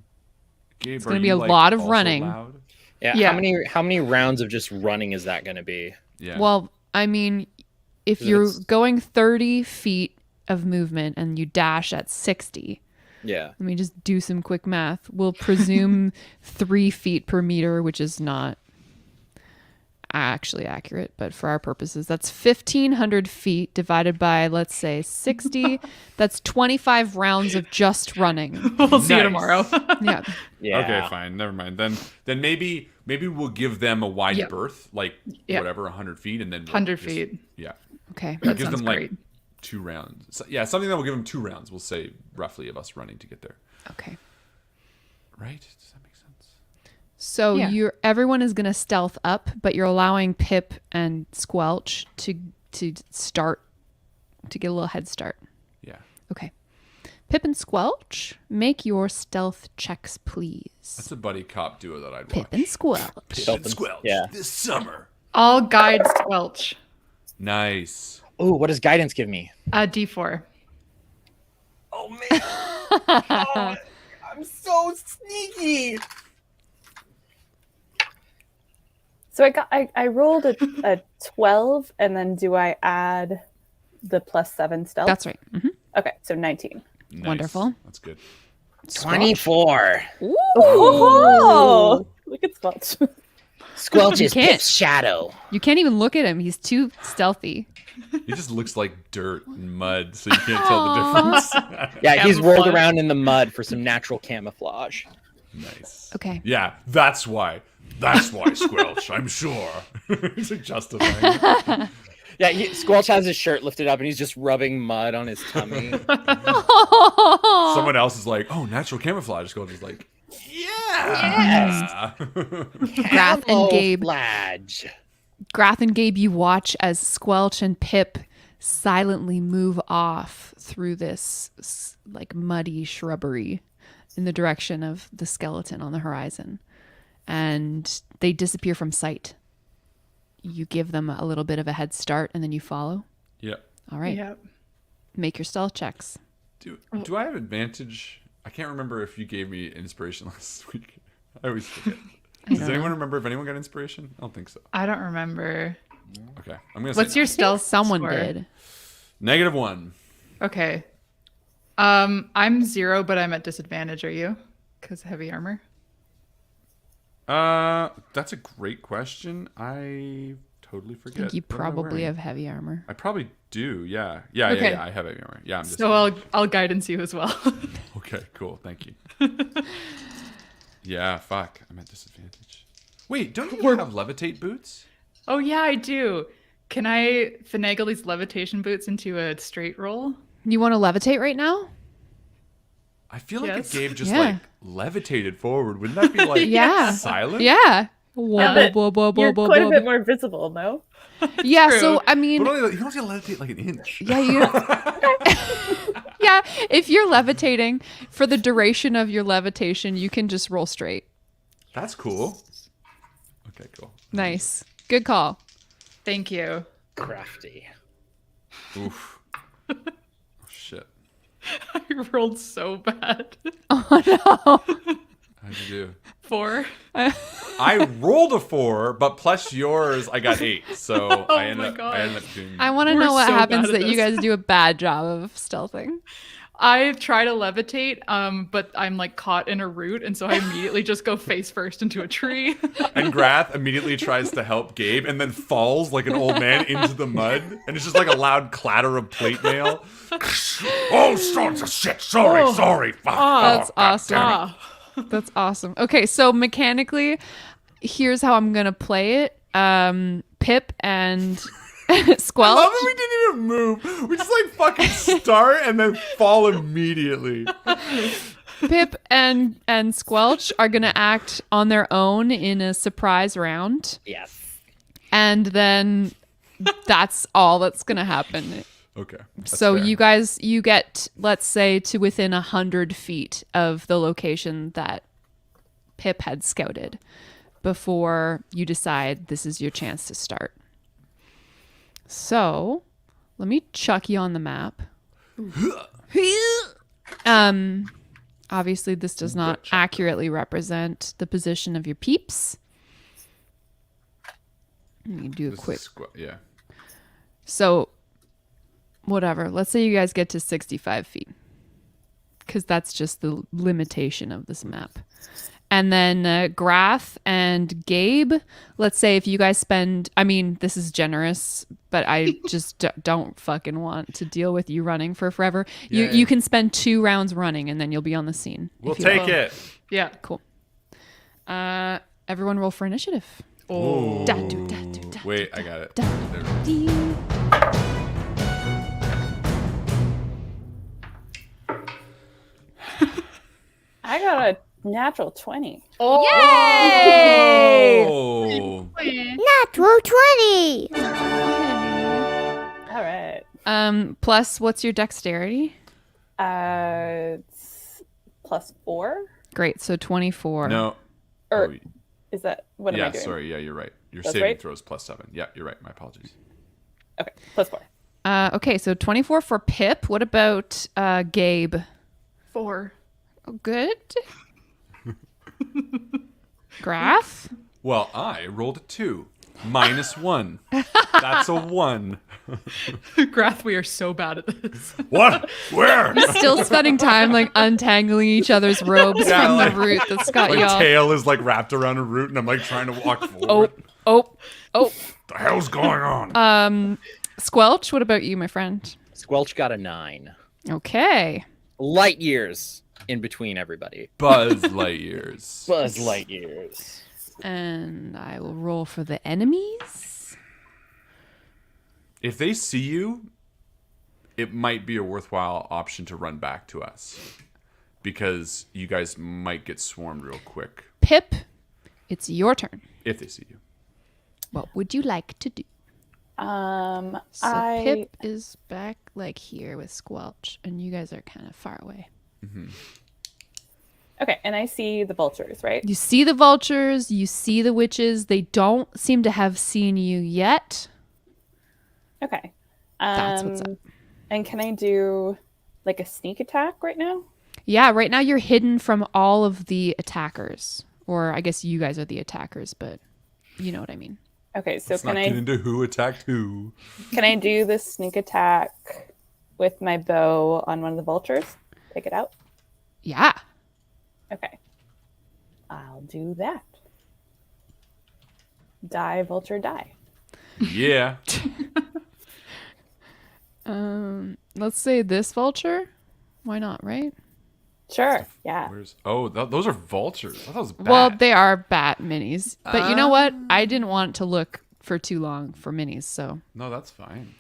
[SPEAKER 1] Gabe,
[SPEAKER 3] It's gonna
[SPEAKER 1] are
[SPEAKER 3] be
[SPEAKER 1] you,
[SPEAKER 3] a
[SPEAKER 1] like,
[SPEAKER 3] lot of
[SPEAKER 1] also
[SPEAKER 3] running.
[SPEAKER 1] loud?
[SPEAKER 2] Yeah.
[SPEAKER 5] Yeah.
[SPEAKER 2] How many rounds of just running is that going to be?
[SPEAKER 1] Yeah.
[SPEAKER 3] Well, I mean, if
[SPEAKER 1] Yeah,
[SPEAKER 3] you're
[SPEAKER 1] it's-
[SPEAKER 3] going 30 feet of movement and you dash at 60,
[SPEAKER 2] Yeah.
[SPEAKER 3] let me just do some quick math. We'll presume 3 feet per meter, which is not actually accurate, but for our purposes, that's 1,500 feet divided by, let's say, 60. That's 25 rounds of just running.
[SPEAKER 5] We'll see you
[SPEAKER 1] Nice.
[SPEAKER 5] tomorrow.
[SPEAKER 3] Yeah.
[SPEAKER 2] Yeah.
[SPEAKER 1] Okay, fine. Never mind. Then maybe we'll give them a wide
[SPEAKER 5] Yeah.
[SPEAKER 1] berth, like
[SPEAKER 5] Yeah.
[SPEAKER 1] whatever, 100 feet, and then we'll
[SPEAKER 5] 100
[SPEAKER 1] just-
[SPEAKER 5] feet.
[SPEAKER 1] Yeah.
[SPEAKER 3] Okay.
[SPEAKER 5] That
[SPEAKER 1] Gives
[SPEAKER 5] sounds
[SPEAKER 1] them like
[SPEAKER 5] great.
[SPEAKER 1] 2 rounds. So, yeah, something that will give them 2 rounds. We'll say roughly of us running to get there.
[SPEAKER 3] Okay.
[SPEAKER 1] Right? Does that make sense?
[SPEAKER 3] So
[SPEAKER 5] Yeah.
[SPEAKER 3] everyone is going to stealth up, but you're allowing Pip and Squelch to start, to get a little head start.
[SPEAKER 1] Yeah.
[SPEAKER 3] Okay. Pip and Squelch, make your stealth checks, please.
[SPEAKER 1] That's a buddy cop duo that I'd
[SPEAKER 3] Pip
[SPEAKER 1] watch.
[SPEAKER 3] and Squelch.
[SPEAKER 1] Pip
[SPEAKER 2] Pip
[SPEAKER 1] and
[SPEAKER 2] and-
[SPEAKER 1] Squelch
[SPEAKER 2] yeah.
[SPEAKER 1] this summer.
[SPEAKER 5] I'll guide Squelch.
[SPEAKER 1] Nice.
[SPEAKER 2] Oh, what does guidance give me?
[SPEAKER 5] D4.
[SPEAKER 2] Oh man. Oh, I'm so sneaky.
[SPEAKER 4] So I rolled a 12, and then do I add the +7 stealth?
[SPEAKER 3] That's right. Mhm.
[SPEAKER 4] Okay, so 19.
[SPEAKER 1] Nice.
[SPEAKER 3] Wonderful.
[SPEAKER 1] That's good.
[SPEAKER 6] 24.
[SPEAKER 4] Oh, look at Squelch.
[SPEAKER 6] Squelch is
[SPEAKER 3] can't.
[SPEAKER 6] Pip's shadow.
[SPEAKER 3] You can't even look at him. He's too stealthy.
[SPEAKER 1] He just looks like dirt and mud, so you can't tell the difference.
[SPEAKER 2] Yeah, he's rolled
[SPEAKER 5] Camouflage.
[SPEAKER 2] around in the mud for some natural camouflage.
[SPEAKER 1] Nice.
[SPEAKER 3] Okay.
[SPEAKER 1] Yeah, that's why. That's why, Squelch, I'm sure. He's like justifying.
[SPEAKER 2] Yeah, Squelch has his shirt lifted up and he's just rubbing mud on his tummy.
[SPEAKER 1] Someone else is like, oh, natural camouflage. Squelch is like, yeah.
[SPEAKER 3] Grath and Gabe.
[SPEAKER 2] Camouflage.
[SPEAKER 3] Grath and Gabe, you watch as Squelch and Pip silently move off through this like muddy shrubbery in the direction of the skeleton on the horizon. And they disappear from sight. You give them a little bit of a head start and then you follow.
[SPEAKER 1] Yeah.
[SPEAKER 3] All right.
[SPEAKER 5] Yep.
[SPEAKER 3] Make your stealth checks.
[SPEAKER 1] Do I have advantage? I can't remember if you gave me inspiration last week. I always forget. Does anyone remember if anyone got inspiration? I don't think so.
[SPEAKER 5] I don't remember.
[SPEAKER 1] Okay, I'm gonna.
[SPEAKER 5] What's
[SPEAKER 1] say
[SPEAKER 5] your
[SPEAKER 3] I think
[SPEAKER 5] stealth?
[SPEAKER 3] someone
[SPEAKER 5] score?
[SPEAKER 3] did.
[SPEAKER 1] -1?
[SPEAKER 5] Okay. I'm 0, but I'm at disadvantage. Are you? Because heavy armor.
[SPEAKER 1] That's a great question. I totally
[SPEAKER 3] I
[SPEAKER 1] forget.
[SPEAKER 3] think you
[SPEAKER 1] What am I
[SPEAKER 3] probably
[SPEAKER 1] wearing?
[SPEAKER 3] have heavy armor.
[SPEAKER 1] I probably do. Yeah. Yeah.
[SPEAKER 5] Okay.
[SPEAKER 1] Yeah. I have heavy armor. Yeah. I'm just.
[SPEAKER 5] So I'll guidance you as well.
[SPEAKER 1] Okay. Cool. Thank you. Yeah. Fuck. I'm at disadvantage. Wait. Don't you have levitate boots?
[SPEAKER 5] Oh yeah, I do. Can I finagle these levitation boots into a straight roll?
[SPEAKER 3] You want to levitate right now?
[SPEAKER 1] I feel like
[SPEAKER 5] Yes.
[SPEAKER 1] if Gabe just
[SPEAKER 3] Yeah.
[SPEAKER 1] like levitated forward, wouldn't that be like
[SPEAKER 3] Yeah.
[SPEAKER 1] silent?
[SPEAKER 3] Yeah. Whoa,
[SPEAKER 4] but
[SPEAKER 3] whoa, whoa, whoa,
[SPEAKER 4] You're
[SPEAKER 3] whoa,
[SPEAKER 4] quite a
[SPEAKER 3] whoa.
[SPEAKER 4] bit more visible, no?
[SPEAKER 3] Yeah,
[SPEAKER 5] True.
[SPEAKER 3] so I mean,
[SPEAKER 1] But only, you don't have to levitate like an inch.
[SPEAKER 3] yeah, you. Yeah, if you're levitating for the duration of your levitation, you can just roll straight.
[SPEAKER 1] That's cool. Okay. Cool.
[SPEAKER 3] Nice, good call.
[SPEAKER 5] Thank you.
[SPEAKER 2] Crafty.
[SPEAKER 1] Oof. Oh shit.
[SPEAKER 5] I rolled so bad.
[SPEAKER 3] Oh no.
[SPEAKER 1] How'd you do?
[SPEAKER 5] 4.
[SPEAKER 1] I rolled a 4, but plus yours, I got 8. So I ended
[SPEAKER 5] my
[SPEAKER 1] up
[SPEAKER 5] God.
[SPEAKER 1] doing.
[SPEAKER 3] I want to
[SPEAKER 5] We're
[SPEAKER 3] know what
[SPEAKER 5] so
[SPEAKER 3] happens
[SPEAKER 5] bad at
[SPEAKER 3] that you
[SPEAKER 5] this.
[SPEAKER 3] guys do a bad job of stealthing.
[SPEAKER 5] I try to levitate, but I'm like caught in a root, and so I immediately just go face first into a tree.
[SPEAKER 1] And Grath immediately tries to help Gabe and then falls like an old man into the mud. And it's just like a loud clatter of plate mail. Oh, sorry, shit. Sorry. Fuck.
[SPEAKER 3] That's
[SPEAKER 1] God
[SPEAKER 3] awesome.
[SPEAKER 1] damn it.
[SPEAKER 5] Ah,
[SPEAKER 3] That's awesome. Okay, so mechanically, here's how I'm gonna play it. Pip and
[SPEAKER 1] I
[SPEAKER 3] Squelch.
[SPEAKER 1] love that we didn't even move. We just like fucking start and then fall immediately.
[SPEAKER 3] Pip and Squelch are gonna act on their own in a surprise round,
[SPEAKER 2] Yes.
[SPEAKER 3] and then that's all that's gonna happen.
[SPEAKER 1] Okay. that's
[SPEAKER 3] So
[SPEAKER 1] fair.
[SPEAKER 3] you guys, you get, let's say, to within 100 feet of the location that Pip had scouted before you decide this is your chance to start. So let me chuck you on the map. Obviously this does not accurately represent the position of your peeps. Let me do a
[SPEAKER 1] This is
[SPEAKER 3] quick.
[SPEAKER 1] yeah.
[SPEAKER 3] So, whatever. Let's say you guys get to 65 feet. Because that's just the limitation of this map. And then Grath and Gabe, let's say if you guys spend, I mean, this is generous, but I just don't fucking want to deal with you running for forever.
[SPEAKER 1] Yeah.
[SPEAKER 3] You can spend 2 rounds running and then you'll be on the scene.
[SPEAKER 1] We'll
[SPEAKER 3] if you
[SPEAKER 1] take
[SPEAKER 3] want.
[SPEAKER 1] it.
[SPEAKER 5] yeah.
[SPEAKER 3] Cool. Everyone roll for initiative.
[SPEAKER 1] Ooh.
[SPEAKER 3] Da, do, da, do, da,
[SPEAKER 1] Wait, I got it.
[SPEAKER 3] da,
[SPEAKER 1] There.
[SPEAKER 3] dee.
[SPEAKER 4] I got a natural 20.
[SPEAKER 3] Yay!
[SPEAKER 1] Oh.
[SPEAKER 7] Natural 20!
[SPEAKER 4] All right.
[SPEAKER 3] Plus, what's your dexterity?
[SPEAKER 4] It's +4.
[SPEAKER 3] Great, so 24.
[SPEAKER 1] No.
[SPEAKER 4] Or
[SPEAKER 1] Oh,
[SPEAKER 4] is that what am
[SPEAKER 1] yeah,
[SPEAKER 4] I doing?
[SPEAKER 1] sorry. Yeah, you're right. Your
[SPEAKER 4] That's
[SPEAKER 1] saving
[SPEAKER 4] right?
[SPEAKER 1] throw is +7. Yeah, you're right. My apologies.
[SPEAKER 4] Okay, +4.
[SPEAKER 3] Okay, so 24 for Pip. What about Gabe?
[SPEAKER 5] 4.
[SPEAKER 3] Oh, good. Graph?
[SPEAKER 1] Well, I rolled a 2. -1. That's a 1.
[SPEAKER 5] Grath, we are so bad at this.
[SPEAKER 1] What? Where?
[SPEAKER 3] Still spending time like untangling each other's robes
[SPEAKER 1] Yeah,
[SPEAKER 3] from
[SPEAKER 1] like-
[SPEAKER 3] the root that's got
[SPEAKER 1] My
[SPEAKER 3] y'all.
[SPEAKER 1] tail is like wrapped around a root, and I'm like trying to walk
[SPEAKER 3] Oh,
[SPEAKER 1] forward.
[SPEAKER 3] oh.
[SPEAKER 1] The hell's going on?
[SPEAKER 3] Squelch, what about you, my friend?
[SPEAKER 2] Squelch got a 9.
[SPEAKER 3] Okay.
[SPEAKER 2] Light years in between everybody.
[SPEAKER 1] Buzz Lightyears.
[SPEAKER 2] Buzz light years.
[SPEAKER 3] And I will roll for the enemies.
[SPEAKER 1] If they see you, it might be a worthwhile option to run back to us, because you guys might get swarmed real quick
[SPEAKER 3] Pip, it's your turn.
[SPEAKER 1] if they see you.
[SPEAKER 3] What would you like to do? So Pip is back like here with Squelch, and you guys are kind of far away.
[SPEAKER 4] Okay, and I see the vultures, right?
[SPEAKER 3] You see the vultures, you see the witches. They don't seem to have seen you yet.
[SPEAKER 4] Okay.
[SPEAKER 3] That's what's up.
[SPEAKER 4] And can I do like a sneak attack right now?
[SPEAKER 3] Yeah, right now you're hidden from all of the attackers. Or I guess you guys are the attackers, but you know what I mean.
[SPEAKER 4] Okay, so
[SPEAKER 1] Let's not get into who attacked who.
[SPEAKER 4] can I do the sneak attack with my bow on one of the vultures? Take it out?
[SPEAKER 3] Yeah.
[SPEAKER 4] Okay. I'll do that. Die, vulture, die.
[SPEAKER 1] Yeah.
[SPEAKER 3] Let's say this vulture. Why not, right?
[SPEAKER 4] Sure. Yeah.
[SPEAKER 1] Those are vultures. I thought that was bats.
[SPEAKER 3] Well, they are bat minis. But you know what? I didn't want to look for too long for minis, so.
[SPEAKER 1] No, that's fine.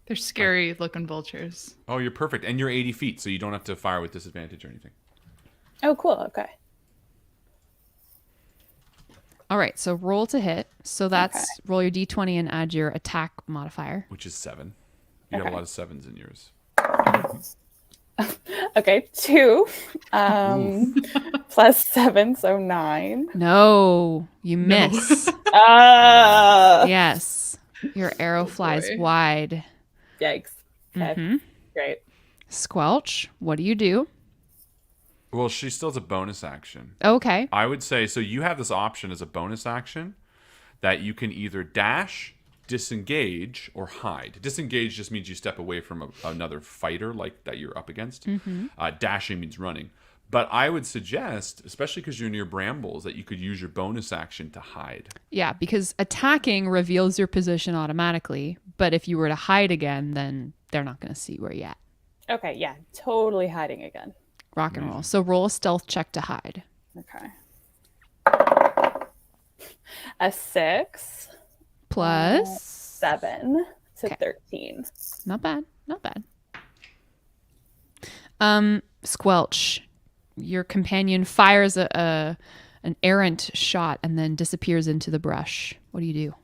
[SPEAKER 5] They're scary looking vultures.
[SPEAKER 1] Oh, you're perfect. And you're 80 feet, so you don't have to fire with disadvantage or anything.
[SPEAKER 4] Oh, cool. Okay.
[SPEAKER 3] All right, so roll to hit. So that's roll your d20 and add your attack modifier.
[SPEAKER 1] Which is 7. You got a lot of 7s in yours.
[SPEAKER 4] Okay, 2 plus 7, so 9.
[SPEAKER 3] No, you miss.
[SPEAKER 4] Ah,
[SPEAKER 3] Yes. Your arrow flies
[SPEAKER 5] boy.
[SPEAKER 3] wide.
[SPEAKER 4] yikes. Okay,
[SPEAKER 3] Mhm.
[SPEAKER 4] great.
[SPEAKER 3] Squelch, what do you do?
[SPEAKER 1] Well, she still has a bonus action.
[SPEAKER 3] Okay.
[SPEAKER 1] I would say, so you have this option as a bonus action that you can either dash, disengage, or hide. Disengage just means you step away from another fighter like that you're up against. Dashing means running. But I would suggest, especially because you're near brambles, that you could use your bonus action to hide.
[SPEAKER 3] Yeah, because attacking reveals your position automatically. But if you were to hide again, then they're not going to see where you're at.
[SPEAKER 4] Okay, yeah, totally hiding again.
[SPEAKER 3] Rock and roll. So roll a stealth check to hide.
[SPEAKER 4] Okay. A 6
[SPEAKER 3] Plus.
[SPEAKER 4] 7 to
[SPEAKER 3] Okay.
[SPEAKER 4] 13.
[SPEAKER 3] Not bad. Not bad. Squelch. Your companion fires an errant shot and then disappears into the brush. What do you do?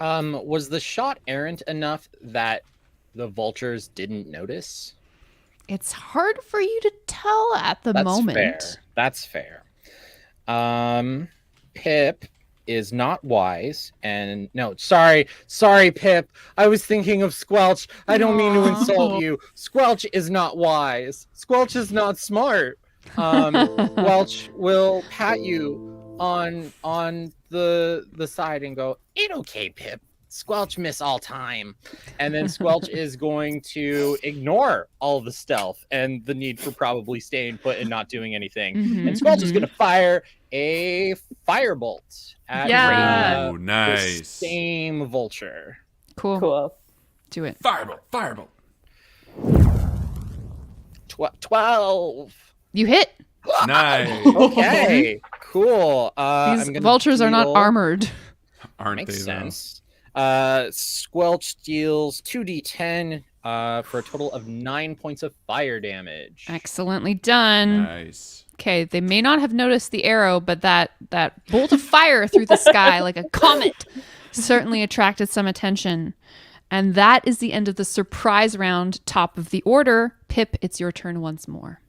[SPEAKER 2] Was the shot errant enough that the vultures didn't notice?
[SPEAKER 3] It's hard for you to tell at the
[SPEAKER 2] That's
[SPEAKER 3] moment.
[SPEAKER 2] fair. That's fair. Pip is not wise, and no, sorry, Pip. I was thinking of Squelch. I don't mean to insult you. Squelch is not wise. Squelch is not smart. Squelch will pat you on the side and go, "Ain't okay, Pip. Squelch miss all time." And then Squelch is going to ignore all the stealth and the need for probably staying put and not doing anything.
[SPEAKER 3] Mhm,
[SPEAKER 2] And Squelch is
[SPEAKER 3] mhm.
[SPEAKER 2] going to fire a firebolt at
[SPEAKER 5] Yeah.
[SPEAKER 1] Oh,
[SPEAKER 2] the
[SPEAKER 1] nice.
[SPEAKER 2] same vulture.
[SPEAKER 3] Cool.
[SPEAKER 4] Cool.
[SPEAKER 3] Do it.
[SPEAKER 1] Firebolt, firebolt.
[SPEAKER 2] 12.
[SPEAKER 3] You hit.
[SPEAKER 1] Nice.
[SPEAKER 2] Okay, cool.
[SPEAKER 3] These
[SPEAKER 2] I'm gonna
[SPEAKER 3] vultures are not
[SPEAKER 2] deal-
[SPEAKER 3] armored.
[SPEAKER 1] Aren't
[SPEAKER 2] Makes
[SPEAKER 1] they, though?
[SPEAKER 2] sense. Squelch deals 2d10 for a total of 9 points of fire damage.
[SPEAKER 3] Excellently done.
[SPEAKER 1] Nice.
[SPEAKER 3] Okay, they may not have noticed the arrow, but that bolt of fire through the sky like a comet certainly attracted some attention. And that is the end of the surprise round, top of the order. Pip, it's your turn once more.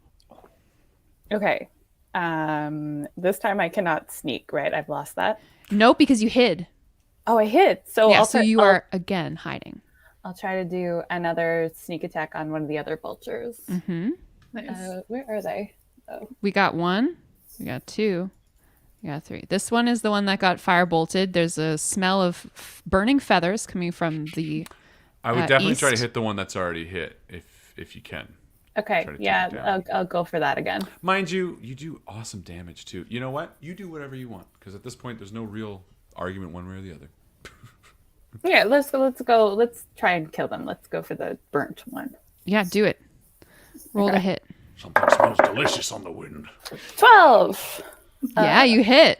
[SPEAKER 4] Okay. This time I cannot sneak, right? I've lost that.
[SPEAKER 3] Nope, because you hid.
[SPEAKER 4] Oh, I hid. So
[SPEAKER 3] Yeah,
[SPEAKER 4] I'll
[SPEAKER 3] so
[SPEAKER 4] try-
[SPEAKER 3] you
[SPEAKER 4] I'll-
[SPEAKER 3] are again hiding.
[SPEAKER 4] I'll try to do another sneak attack on one of the other vultures.
[SPEAKER 3] Hmm.
[SPEAKER 5] Nice.
[SPEAKER 4] Where are they?
[SPEAKER 3] We got 1. We got 2. We got 3. This one is the one that got fire bolted. There's a smell of burning feathers coming from the.
[SPEAKER 1] I would definitely try to
[SPEAKER 3] east.
[SPEAKER 1] hit the one that's already hit, if you can.
[SPEAKER 4] Okay,
[SPEAKER 1] Try to take
[SPEAKER 4] yeah,
[SPEAKER 1] it down.
[SPEAKER 4] I'll go for that again.
[SPEAKER 1] Mind you, you do awesome damage, too. You know what? You do whatever you want, because at this point, there's no real argument one way or the other.
[SPEAKER 4] Yeah, let's go. Let's try and kill them. Let's go for the burnt one.
[SPEAKER 3] Yeah, do it. Roll to
[SPEAKER 4] Okay.
[SPEAKER 3] hit.
[SPEAKER 1] Something smells delicious on the wind.
[SPEAKER 4] 12.
[SPEAKER 3] Yeah, you hit.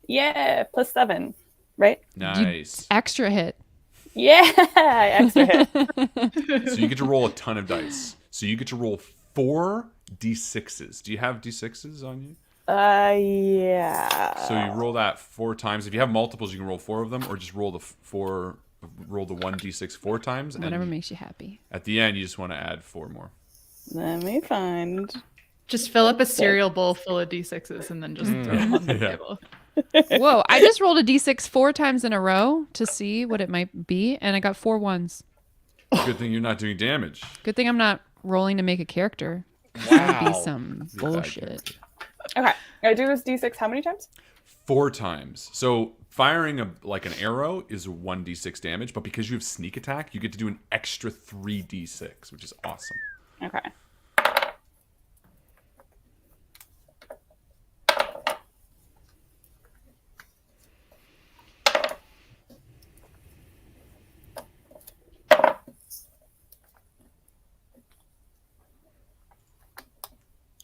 [SPEAKER 4] Yeah, plus 7, right?
[SPEAKER 1] Nice.
[SPEAKER 3] Extra hit.
[SPEAKER 4] Yeah, extra hit.
[SPEAKER 1] So you get to roll a ton of dice. So you get to roll 4 d6s. Do you have d6s on you?
[SPEAKER 4] Yeah.
[SPEAKER 1] So you roll that 4 times. If you have multiples, you can roll 4 of them, or just roll the 1 d6 4 times.
[SPEAKER 3] Whatever
[SPEAKER 1] And
[SPEAKER 3] makes you happy.
[SPEAKER 1] at the end, you just want to add 4 more.
[SPEAKER 4] Let me find.
[SPEAKER 5] Just fill up a cereal bowl full of D6s and then just throw them on the
[SPEAKER 1] Yeah.
[SPEAKER 5] table.
[SPEAKER 3] Whoa, I just rolled a d6 4 times in a row to see what it might be, and I got 4 1s.
[SPEAKER 1] Good thing you're not doing damage.
[SPEAKER 3] Good thing I'm not rolling to make a character. That would be
[SPEAKER 2] Wow.
[SPEAKER 3] some
[SPEAKER 1] Bad
[SPEAKER 3] bullshit.
[SPEAKER 1] character.
[SPEAKER 4] Okay, I do this d6 how many times?
[SPEAKER 1] 4 times. So firing like an arrow is 1d6 damage, but because you have sneak attack, you get to do an extra 3d6, which is awesome.
[SPEAKER 4] Okay.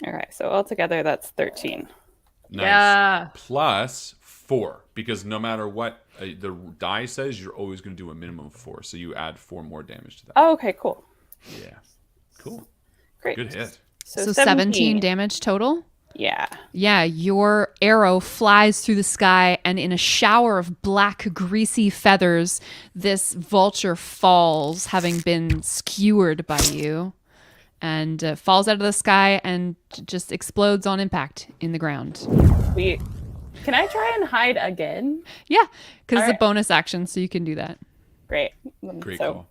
[SPEAKER 4] Okay, so altogether that's 13.
[SPEAKER 1] Nice.
[SPEAKER 5] Yeah.
[SPEAKER 1] Plus 4, because no matter what the die says, you're always going to do a minimum of 4. So you add 4 more damage to that.
[SPEAKER 4] Oh, okay, cool.
[SPEAKER 1] Yeah. Cool.
[SPEAKER 4] Great.
[SPEAKER 1] Good hit.
[SPEAKER 3] So 17 damage total?
[SPEAKER 4] Yeah.
[SPEAKER 3] Yeah, your arrow flies through the sky, and in a shower of black, greasy feathers, this vulture falls, having been skewered by you, and falls out of the sky and just explodes on impact in the ground.
[SPEAKER 4] Can I try and hide again?
[SPEAKER 3] Yeah, because it's
[SPEAKER 4] All
[SPEAKER 3] a
[SPEAKER 4] right.
[SPEAKER 3] bonus action, so you can do that.
[SPEAKER 4] Great.
[SPEAKER 1] Great
[SPEAKER 4] so,
[SPEAKER 1] call.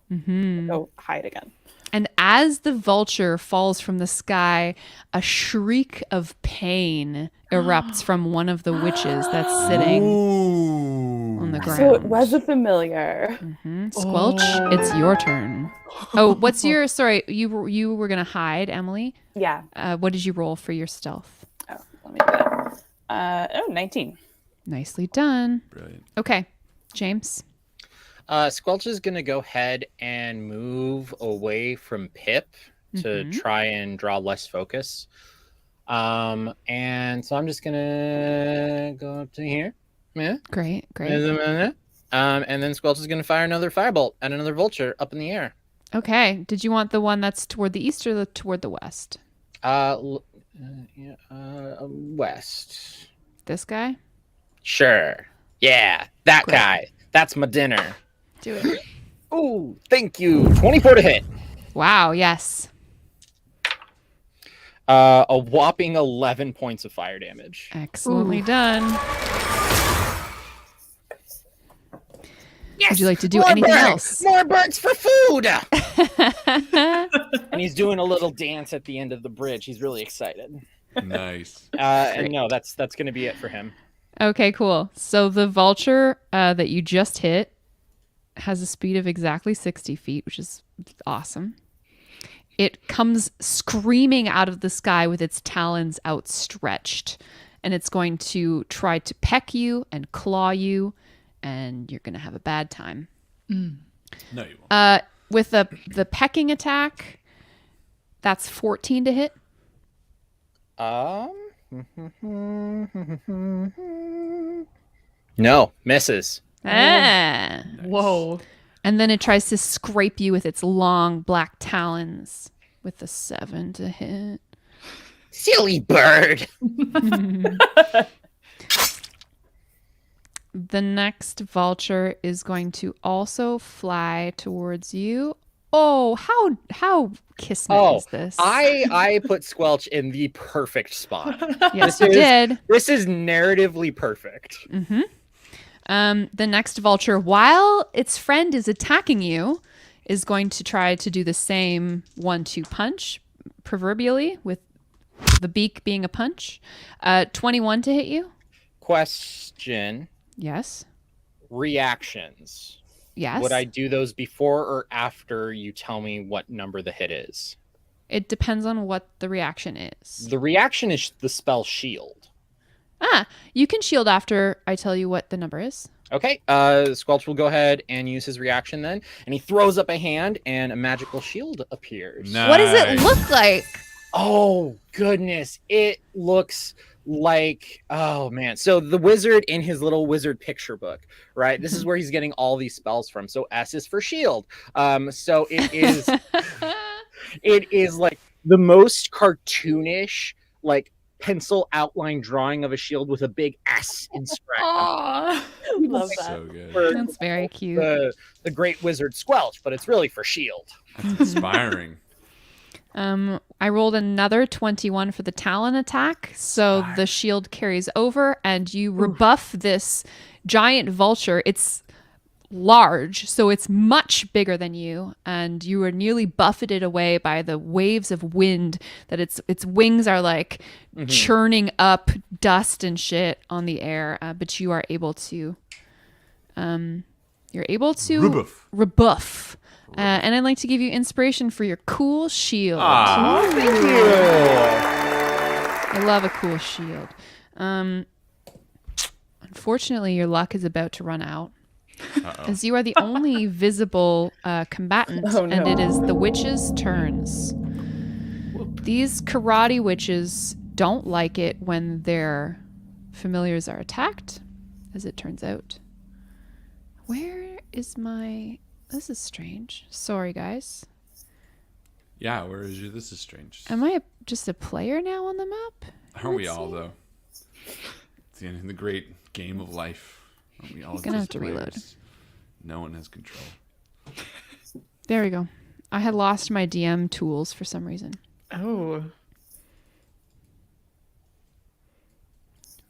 [SPEAKER 4] Go hide again.
[SPEAKER 3] And as the vulture falls from the sky, a shriek of pain erupts from one of the witches that's sitting on the ground.
[SPEAKER 4] So it was a familiar.
[SPEAKER 3] Squelch, it's your turn. Oh, what's your... Sorry, you were going to hide, Emily.
[SPEAKER 4] Yeah.
[SPEAKER 3] What did you roll for your stealth?
[SPEAKER 4] Oh, let me do that. 19.
[SPEAKER 3] Nicely done.
[SPEAKER 1] Brilliant.
[SPEAKER 3] Okay, James.
[SPEAKER 2] Squelch is going to go ahead and move away from Pip to try and draw less focus. And so I'm just going to go up to here. Yeah.
[SPEAKER 3] Great.
[SPEAKER 2] And then Squelch is going to fire another firebolt at another vulture up in the air.
[SPEAKER 3] Okay. Did you want the one that's toward the east or toward the west?
[SPEAKER 2] West.
[SPEAKER 3] This guy?
[SPEAKER 2] Sure. Yeah, that
[SPEAKER 3] Great.
[SPEAKER 2] guy. That's my dinner.
[SPEAKER 3] Do it.
[SPEAKER 2] Ooh, thank you. 24 to hit.
[SPEAKER 3] Wow, yes.
[SPEAKER 2] A whopping 11 points of fire damage.
[SPEAKER 3] Excellently done.
[SPEAKER 2] Yes!
[SPEAKER 3] Would you like to do
[SPEAKER 2] More
[SPEAKER 3] anything
[SPEAKER 2] birds!
[SPEAKER 3] else?
[SPEAKER 2] More birds for food! And he's doing a little dance at the end of the bridge. He's really excited.
[SPEAKER 1] Nice.
[SPEAKER 2] And no, that's going to be it for him.
[SPEAKER 3] Okay, cool. So the vulture that you just hit has a speed of exactly 60 feet, which is awesome. It comes screaming out of the sky with its talons outstretched, and it's going to try to peck you and claw you, and you're going to have a bad time.
[SPEAKER 1] No, you won't.
[SPEAKER 3] With the pecking attack, that's 14 to hit.
[SPEAKER 2] No, misses.
[SPEAKER 3] Ah.
[SPEAKER 5] Whoa.
[SPEAKER 3] And then it tries to scrape you with its long black talons with the 7 to hit.
[SPEAKER 2] Silly bird.
[SPEAKER 3] The next vulture is going to also fly towards you. Oh, how kismet is this?
[SPEAKER 2] I put Squelch in the perfect spot.
[SPEAKER 3] Yes, you did.
[SPEAKER 2] This is narratively perfect.
[SPEAKER 3] The next vulture, while its friend is attacking you, is going to try to do the same 1-2 punch, proverbially, with the beak being a punch. 21 to hit you.
[SPEAKER 2] Question.
[SPEAKER 3] Yes.
[SPEAKER 2] Reactions.
[SPEAKER 3] Yes.
[SPEAKER 2] Would I do those before or after you tell me what number the hit is?
[SPEAKER 3] It depends on what the reaction is.
[SPEAKER 2] The reaction is the spell shield.
[SPEAKER 3] You can shield after I tell you what the number is.
[SPEAKER 2] Okay, Squelch will go ahead and use his reaction then, and he throws up a hand, and a magical shield appears.
[SPEAKER 1] Nice.
[SPEAKER 3] What does it look like?
[SPEAKER 2] Oh, goodness. It looks like, oh, man. So the wizard in his little wizard picture book, right? This is where he's getting all these spells from. So S is for shield. So it is, it is like the most cartoonish, like, pencil outline drawing of a shield with a big S inscribed.
[SPEAKER 5] Aw.
[SPEAKER 4] Love that.
[SPEAKER 1] So good.
[SPEAKER 2] For
[SPEAKER 3] That's very cute.
[SPEAKER 2] the great wizard Squelch, but it's really for shield.
[SPEAKER 1] That's inspiring.
[SPEAKER 3] I rolled another 21 for the talon attack, so the shield carries over, and you rebuff this giant vulture. It's large, so it's much bigger than you, and you are nearly buffeted away by the waves of wind that its wings are like churning up dust and shit on the air, but you are able to you're able to rebuff. And I'd like to give you inspiration for your cool shield.
[SPEAKER 2] Thank you.
[SPEAKER 3] I love a cool shield. Unfortunately, your luck is about to run out. As you are the only visible combatant, and it is the witches' turns. These karate witches don't like it when their familiars are attacked, as it turns out. Where is my... This is strange. Sorry, guys.
[SPEAKER 1] Yeah, where is you? This is strange.
[SPEAKER 3] Am I just a player now on the map?
[SPEAKER 1] Aren't we all, though? It's the end of the great game of life. Aren't we all
[SPEAKER 3] You're gonna have
[SPEAKER 1] just
[SPEAKER 3] to reload.
[SPEAKER 1] players? No one has control.
[SPEAKER 3] There we go. I had lost my DM tools for some reason.
[SPEAKER 5] Oh.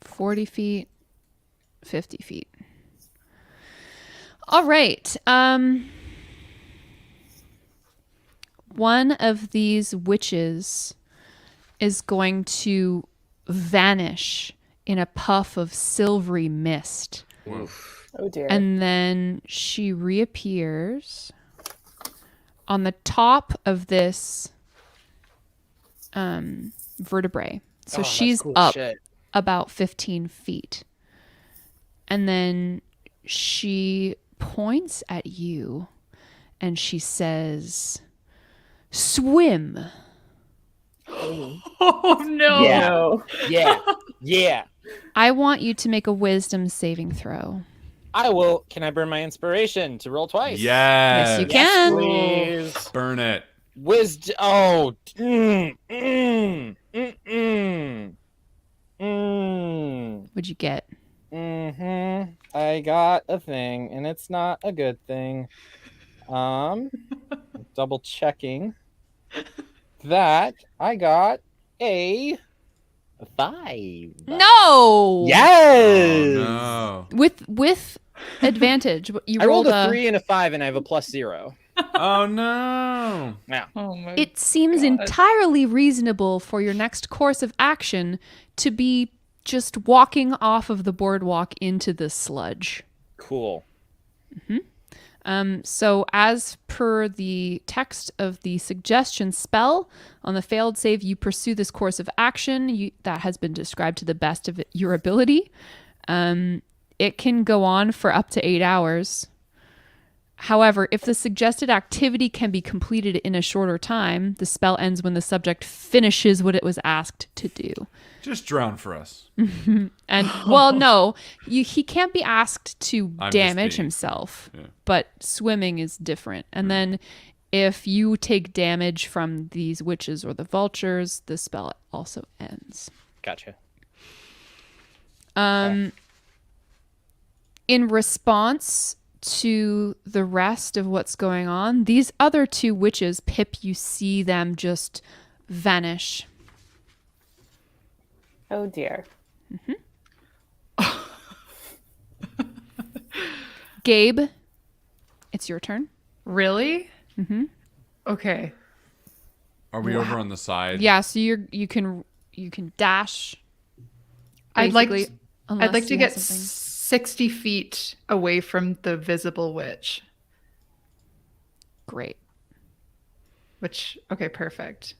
[SPEAKER 3] 40 feet, 50 feet. All right. One of these witches is going to vanish in a puff of silvery mist.
[SPEAKER 4] Oh dear.
[SPEAKER 3] And then she reappears on the top of this vertebrae. So she's
[SPEAKER 6] cool
[SPEAKER 3] up
[SPEAKER 6] shit.
[SPEAKER 3] about 15 feet. And then she points at you and she says, "Swim."
[SPEAKER 5] Oh no.
[SPEAKER 6] Yeah.
[SPEAKER 4] No.
[SPEAKER 6] Yeah.
[SPEAKER 3] I want you to make a wisdom saving throw.
[SPEAKER 6] I will. Can I burn my inspiration to roll twice?
[SPEAKER 3] Yes, you
[SPEAKER 6] Yes,
[SPEAKER 3] can.
[SPEAKER 6] please.
[SPEAKER 1] Burn it.
[SPEAKER 6] Wisdom. Oh.
[SPEAKER 3] What'd you get?
[SPEAKER 2] I got a thing, and it's not a good thing. Double checking that I got a 5.
[SPEAKER 3] No.
[SPEAKER 2] Yes.
[SPEAKER 1] Oh,
[SPEAKER 3] With advantage. You
[SPEAKER 2] I rolled a
[SPEAKER 3] a
[SPEAKER 2] 3 and a 5, and I have a +0.
[SPEAKER 1] no. Oh, no.
[SPEAKER 5] Oh my.
[SPEAKER 3] It seems entirely reasonable for your next course of action to be just walking off of the boardwalk into the sludge.
[SPEAKER 2] Cool.
[SPEAKER 3] So as per the text of the suggestion spell, on the failed save, you pursue this course of action that has been described to the best of your ability. It can go on for up to 8 hours. However, if the suggested activity can be completed in a shorter time, the spell ends when the subject finishes what it was asked to do.
[SPEAKER 1] Just drown for us.
[SPEAKER 3] And, well, no, he can't be asked to
[SPEAKER 1] I'm just
[SPEAKER 3] damage
[SPEAKER 1] being-
[SPEAKER 3] himself,
[SPEAKER 1] yeah.
[SPEAKER 3] but swimming is different. And then if you take damage from these witches or the vultures, the spell also ends.
[SPEAKER 2] Gotcha.
[SPEAKER 3] In response to the rest of what's going on, these other two witches, Pip, you see them just vanish.
[SPEAKER 4] Oh dear.
[SPEAKER 3] Gabe, it's your turn.
[SPEAKER 5] Really?
[SPEAKER 3] Mm-hmm.
[SPEAKER 5] Okay.
[SPEAKER 1] Are we over on the side?
[SPEAKER 3] Yeah, so you can dash.
[SPEAKER 5] I'd like
[SPEAKER 3] basically,
[SPEAKER 5] to
[SPEAKER 3] unless you
[SPEAKER 5] get
[SPEAKER 3] have something.
[SPEAKER 5] 60 feet away from the visible witch.
[SPEAKER 3] Great.
[SPEAKER 5] Okay, perfect.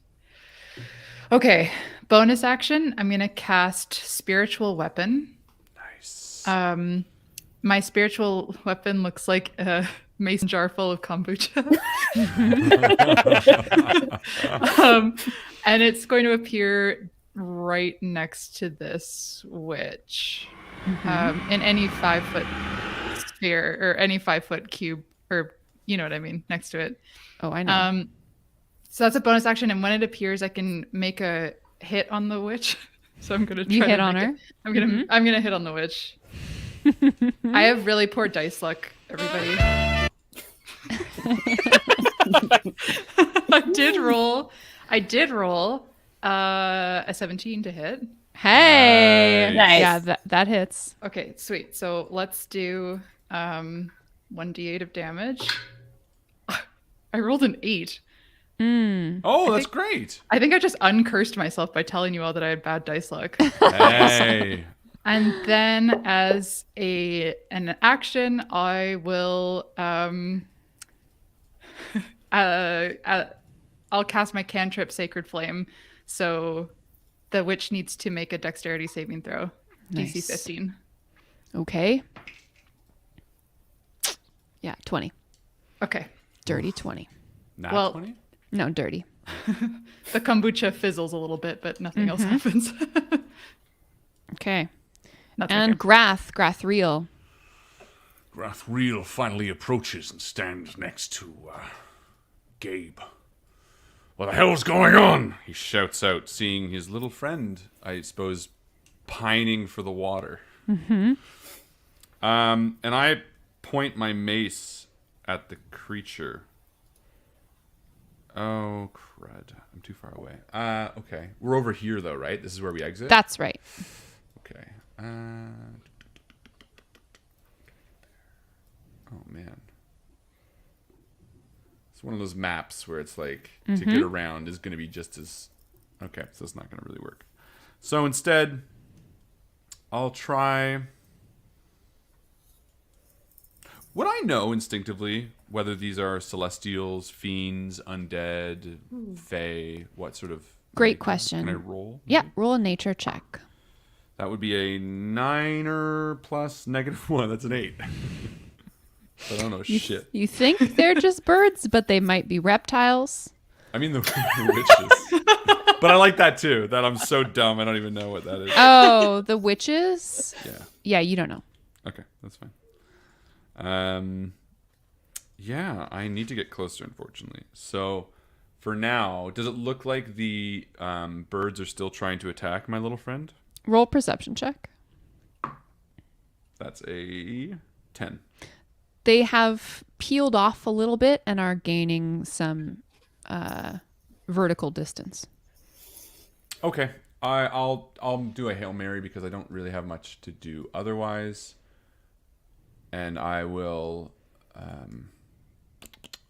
[SPEAKER 5] Okay, bonus action. I'm going to cast Spiritual Weapon.
[SPEAKER 1] Nice.
[SPEAKER 5] My spiritual weapon looks like a mason jar full of kombucha. And it's going to appear right next to this witch. In any 5-foot sphere or any 5-foot cube, or you know what I mean, next to it.
[SPEAKER 3] Oh, I know.
[SPEAKER 5] So that's a bonus action, and when it appears, I can make a hit on the witch. So I'm gonna try
[SPEAKER 3] You
[SPEAKER 5] to
[SPEAKER 3] hit on
[SPEAKER 5] make
[SPEAKER 3] her?
[SPEAKER 5] it- I'm gonna hit on the witch. I have really poor dice luck, everybody. I did roll a 17 to hit.
[SPEAKER 3] Hey.
[SPEAKER 4] Nice.
[SPEAKER 3] Yeah, that hits.
[SPEAKER 5] Okay, sweet. So let's do 1d8 of damage. I rolled an 8.
[SPEAKER 1] Oh, that's great.
[SPEAKER 5] I think I just uncursed myself by telling you all that I had bad dice luck.
[SPEAKER 1] Hey.
[SPEAKER 5] And then as an action, I will I'll cast my cantrip Sacred Flame. So the witch needs to make a dexterity saving throw. DC
[SPEAKER 3] Nice.
[SPEAKER 5] 15.
[SPEAKER 3] Okay. Yeah, 20.
[SPEAKER 5] Okay.
[SPEAKER 3] Dirty 20.
[SPEAKER 1] Nat
[SPEAKER 5] Well-
[SPEAKER 1] 20?
[SPEAKER 3] No, dirty.
[SPEAKER 5] The kombucha fizzles a little bit, but nothing else happens.
[SPEAKER 3] Okay.
[SPEAKER 5] That's
[SPEAKER 3] And
[SPEAKER 5] okay.
[SPEAKER 3] Grathriel.
[SPEAKER 1] Grathriel finally approaches and stands next to Gabe. What the hell's going on? He shouts out, seeing his little friend, I suppose, pining for the water. Mm-hmm. And I point my mace at the creature. Oh, crud. I'm too far away. Okay. We're over here, though, right? This is where we exit?
[SPEAKER 3] That's right.
[SPEAKER 1] Okay. Oh, man. It's one of those maps where it's like to get around is going to be just as... Okay, so it's not going to really work. So instead, I'll try... Would I know instinctively whether these are celestials, fiends, undead, fae? What sort of...
[SPEAKER 3] Great question.
[SPEAKER 1] Can I roll?
[SPEAKER 3] Yeah, roll a nature check.
[SPEAKER 1] That would be a 9 plus -1. That's an 8. I don't know shit.
[SPEAKER 3] You think they're just birds, but they might be reptiles.
[SPEAKER 1] I mean the witches. But I like that too. That I'm so dumb I don't even know what that is.
[SPEAKER 3] Oh, the witches?
[SPEAKER 1] Yeah.
[SPEAKER 3] Yeah, you don't know.
[SPEAKER 1] Okay, that's fine. Yeah, I need to get closer, unfortunately. So, for now, does it look like the birds are still trying to attack my little friend?
[SPEAKER 3] Roll perception check.
[SPEAKER 1] That's a 10.
[SPEAKER 3] They have peeled off a little bit and are gaining some vertical distance.
[SPEAKER 1] Okay, I'll do a Hail Mary because I don't really have much to do otherwise. And I will... I'm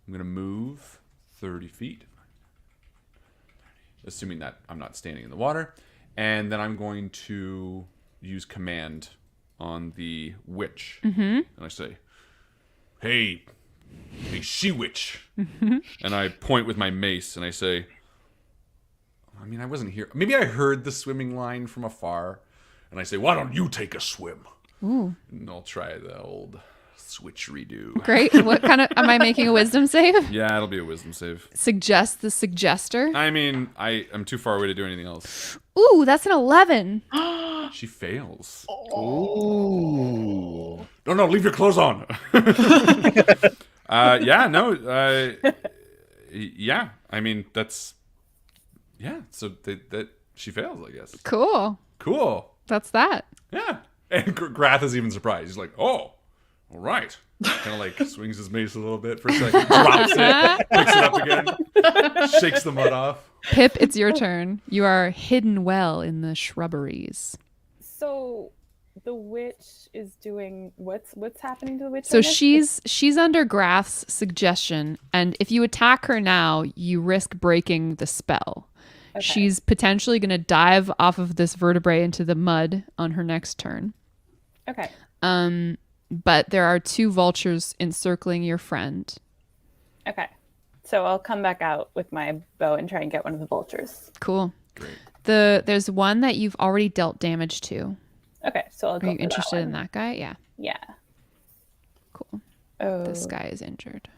[SPEAKER 1] going to move 30 feet. Assuming that I'm not standing in the water. And then I'm going to use command on the witch. And I say, hey she-witch. And I point with my mace and I say... I mean, I wasn't here. Maybe I heard the swimming line from afar. And I say, why don't you take a swim?
[SPEAKER 3] Ooh.
[SPEAKER 1] And I'll try the old switchery-do.
[SPEAKER 3] Great. What kind of... Am I making a wisdom save?
[SPEAKER 1] Yeah, it'll be a wisdom save.
[SPEAKER 3] Suggest the suggester.
[SPEAKER 1] I mean, I'm too far away to do anything else.
[SPEAKER 3] Ooh, that's an 11.
[SPEAKER 1] She fails.
[SPEAKER 6] Ooh.
[SPEAKER 1] No, leave your clothes on. Yeah, no. Yeah, I mean, that's... Yeah, so that she fails, I guess.
[SPEAKER 3] Cool.
[SPEAKER 1] Cool.
[SPEAKER 3] That's that.
[SPEAKER 1] Yeah. And Grath is even surprised. He's like, oh, all right. Kind of like swings his mace a little bit for a second, drops it, picks it up again, shakes the mud off.
[SPEAKER 3] Pip, it's your turn. You are hidden well in the shrubberies.
[SPEAKER 4] So the witch is doing what's happening to the witch?
[SPEAKER 3] So
[SPEAKER 4] right now?
[SPEAKER 3] she's under Grath's suggestion, and if you attack her now, you risk breaking the spell.
[SPEAKER 4] Okay.
[SPEAKER 3] She's potentially going to dive off of this vertebrae into the mud on her next turn.
[SPEAKER 4] Okay.
[SPEAKER 3] But there are 2 vultures encircling your friend.
[SPEAKER 4] Okay. So I'll come back out with my bow and try and get one of the vultures.
[SPEAKER 3] Cool.
[SPEAKER 1] Great.
[SPEAKER 3] There's one that you've already dealt damage to.
[SPEAKER 4] Okay, so I'll go
[SPEAKER 3] Are you
[SPEAKER 4] for
[SPEAKER 3] interested
[SPEAKER 4] that
[SPEAKER 3] in
[SPEAKER 4] one.
[SPEAKER 3] that guy? Yeah.
[SPEAKER 4] Yeah.
[SPEAKER 3] Cool.
[SPEAKER 4] Oh.
[SPEAKER 3] This guy is injured.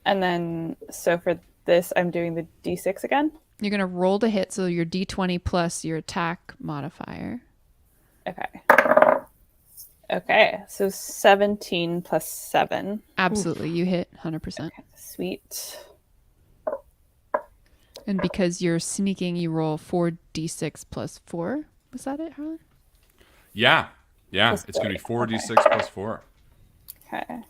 [SPEAKER 4] And then, so for this, I'm doing the D6 again.
[SPEAKER 3] You're going to roll to hit, so your D20 plus your attack modifier.
[SPEAKER 4] Okay. Okay, so 17 plus 7.
[SPEAKER 3] Absolutely. You hit 100%.
[SPEAKER 4] Okay, sweet.
[SPEAKER 3] And because you're sneaking, you roll 4d6 plus 4. Was that it, Harlan?
[SPEAKER 1] Yeah.
[SPEAKER 4] Plus
[SPEAKER 1] It's going to be
[SPEAKER 4] 4.
[SPEAKER 1] 4d6 plus 4.
[SPEAKER 4] Okay.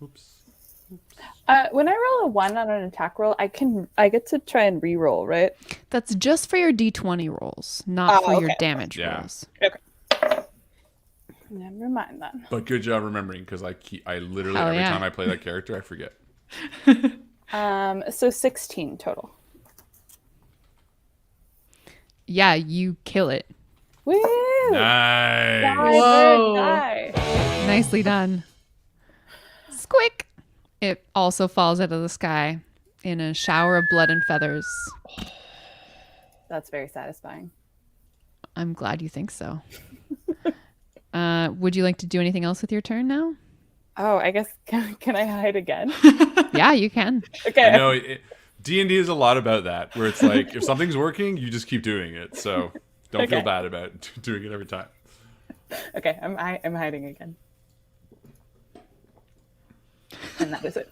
[SPEAKER 1] Oops.
[SPEAKER 4] When I roll a 1 on an attack roll, I get to try and re-roll, right?
[SPEAKER 3] That's just for your d20 rolls, not for your
[SPEAKER 4] okay.
[SPEAKER 3] damage
[SPEAKER 1] Yeah.
[SPEAKER 3] rolls.
[SPEAKER 4] Never mind then.
[SPEAKER 1] But good job remembering, because I literally,
[SPEAKER 3] Hell
[SPEAKER 1] every
[SPEAKER 3] yeah.
[SPEAKER 1] time I play that character, I forget.
[SPEAKER 4] So 16 total.
[SPEAKER 3] Yeah, you kill it.
[SPEAKER 4] Woo!
[SPEAKER 1] Nice.
[SPEAKER 5] Whoa.
[SPEAKER 4] Die.
[SPEAKER 3] Nicely done. Squick. It also falls out of the sky in a shower of blood and feathers.
[SPEAKER 4] That's very satisfying.
[SPEAKER 3] I'm glad you think so. Would you like to do anything else with your turn now?
[SPEAKER 4] Oh, I guess can I hide again?
[SPEAKER 3] Yeah, you can.
[SPEAKER 4] Okay.
[SPEAKER 1] I know D&D is a lot about that, where it's like if something's working, you just keep doing it. So don't feel
[SPEAKER 4] Okay.
[SPEAKER 1] bad about doing it every time.
[SPEAKER 4] Okay, I'm hiding again. And that is it.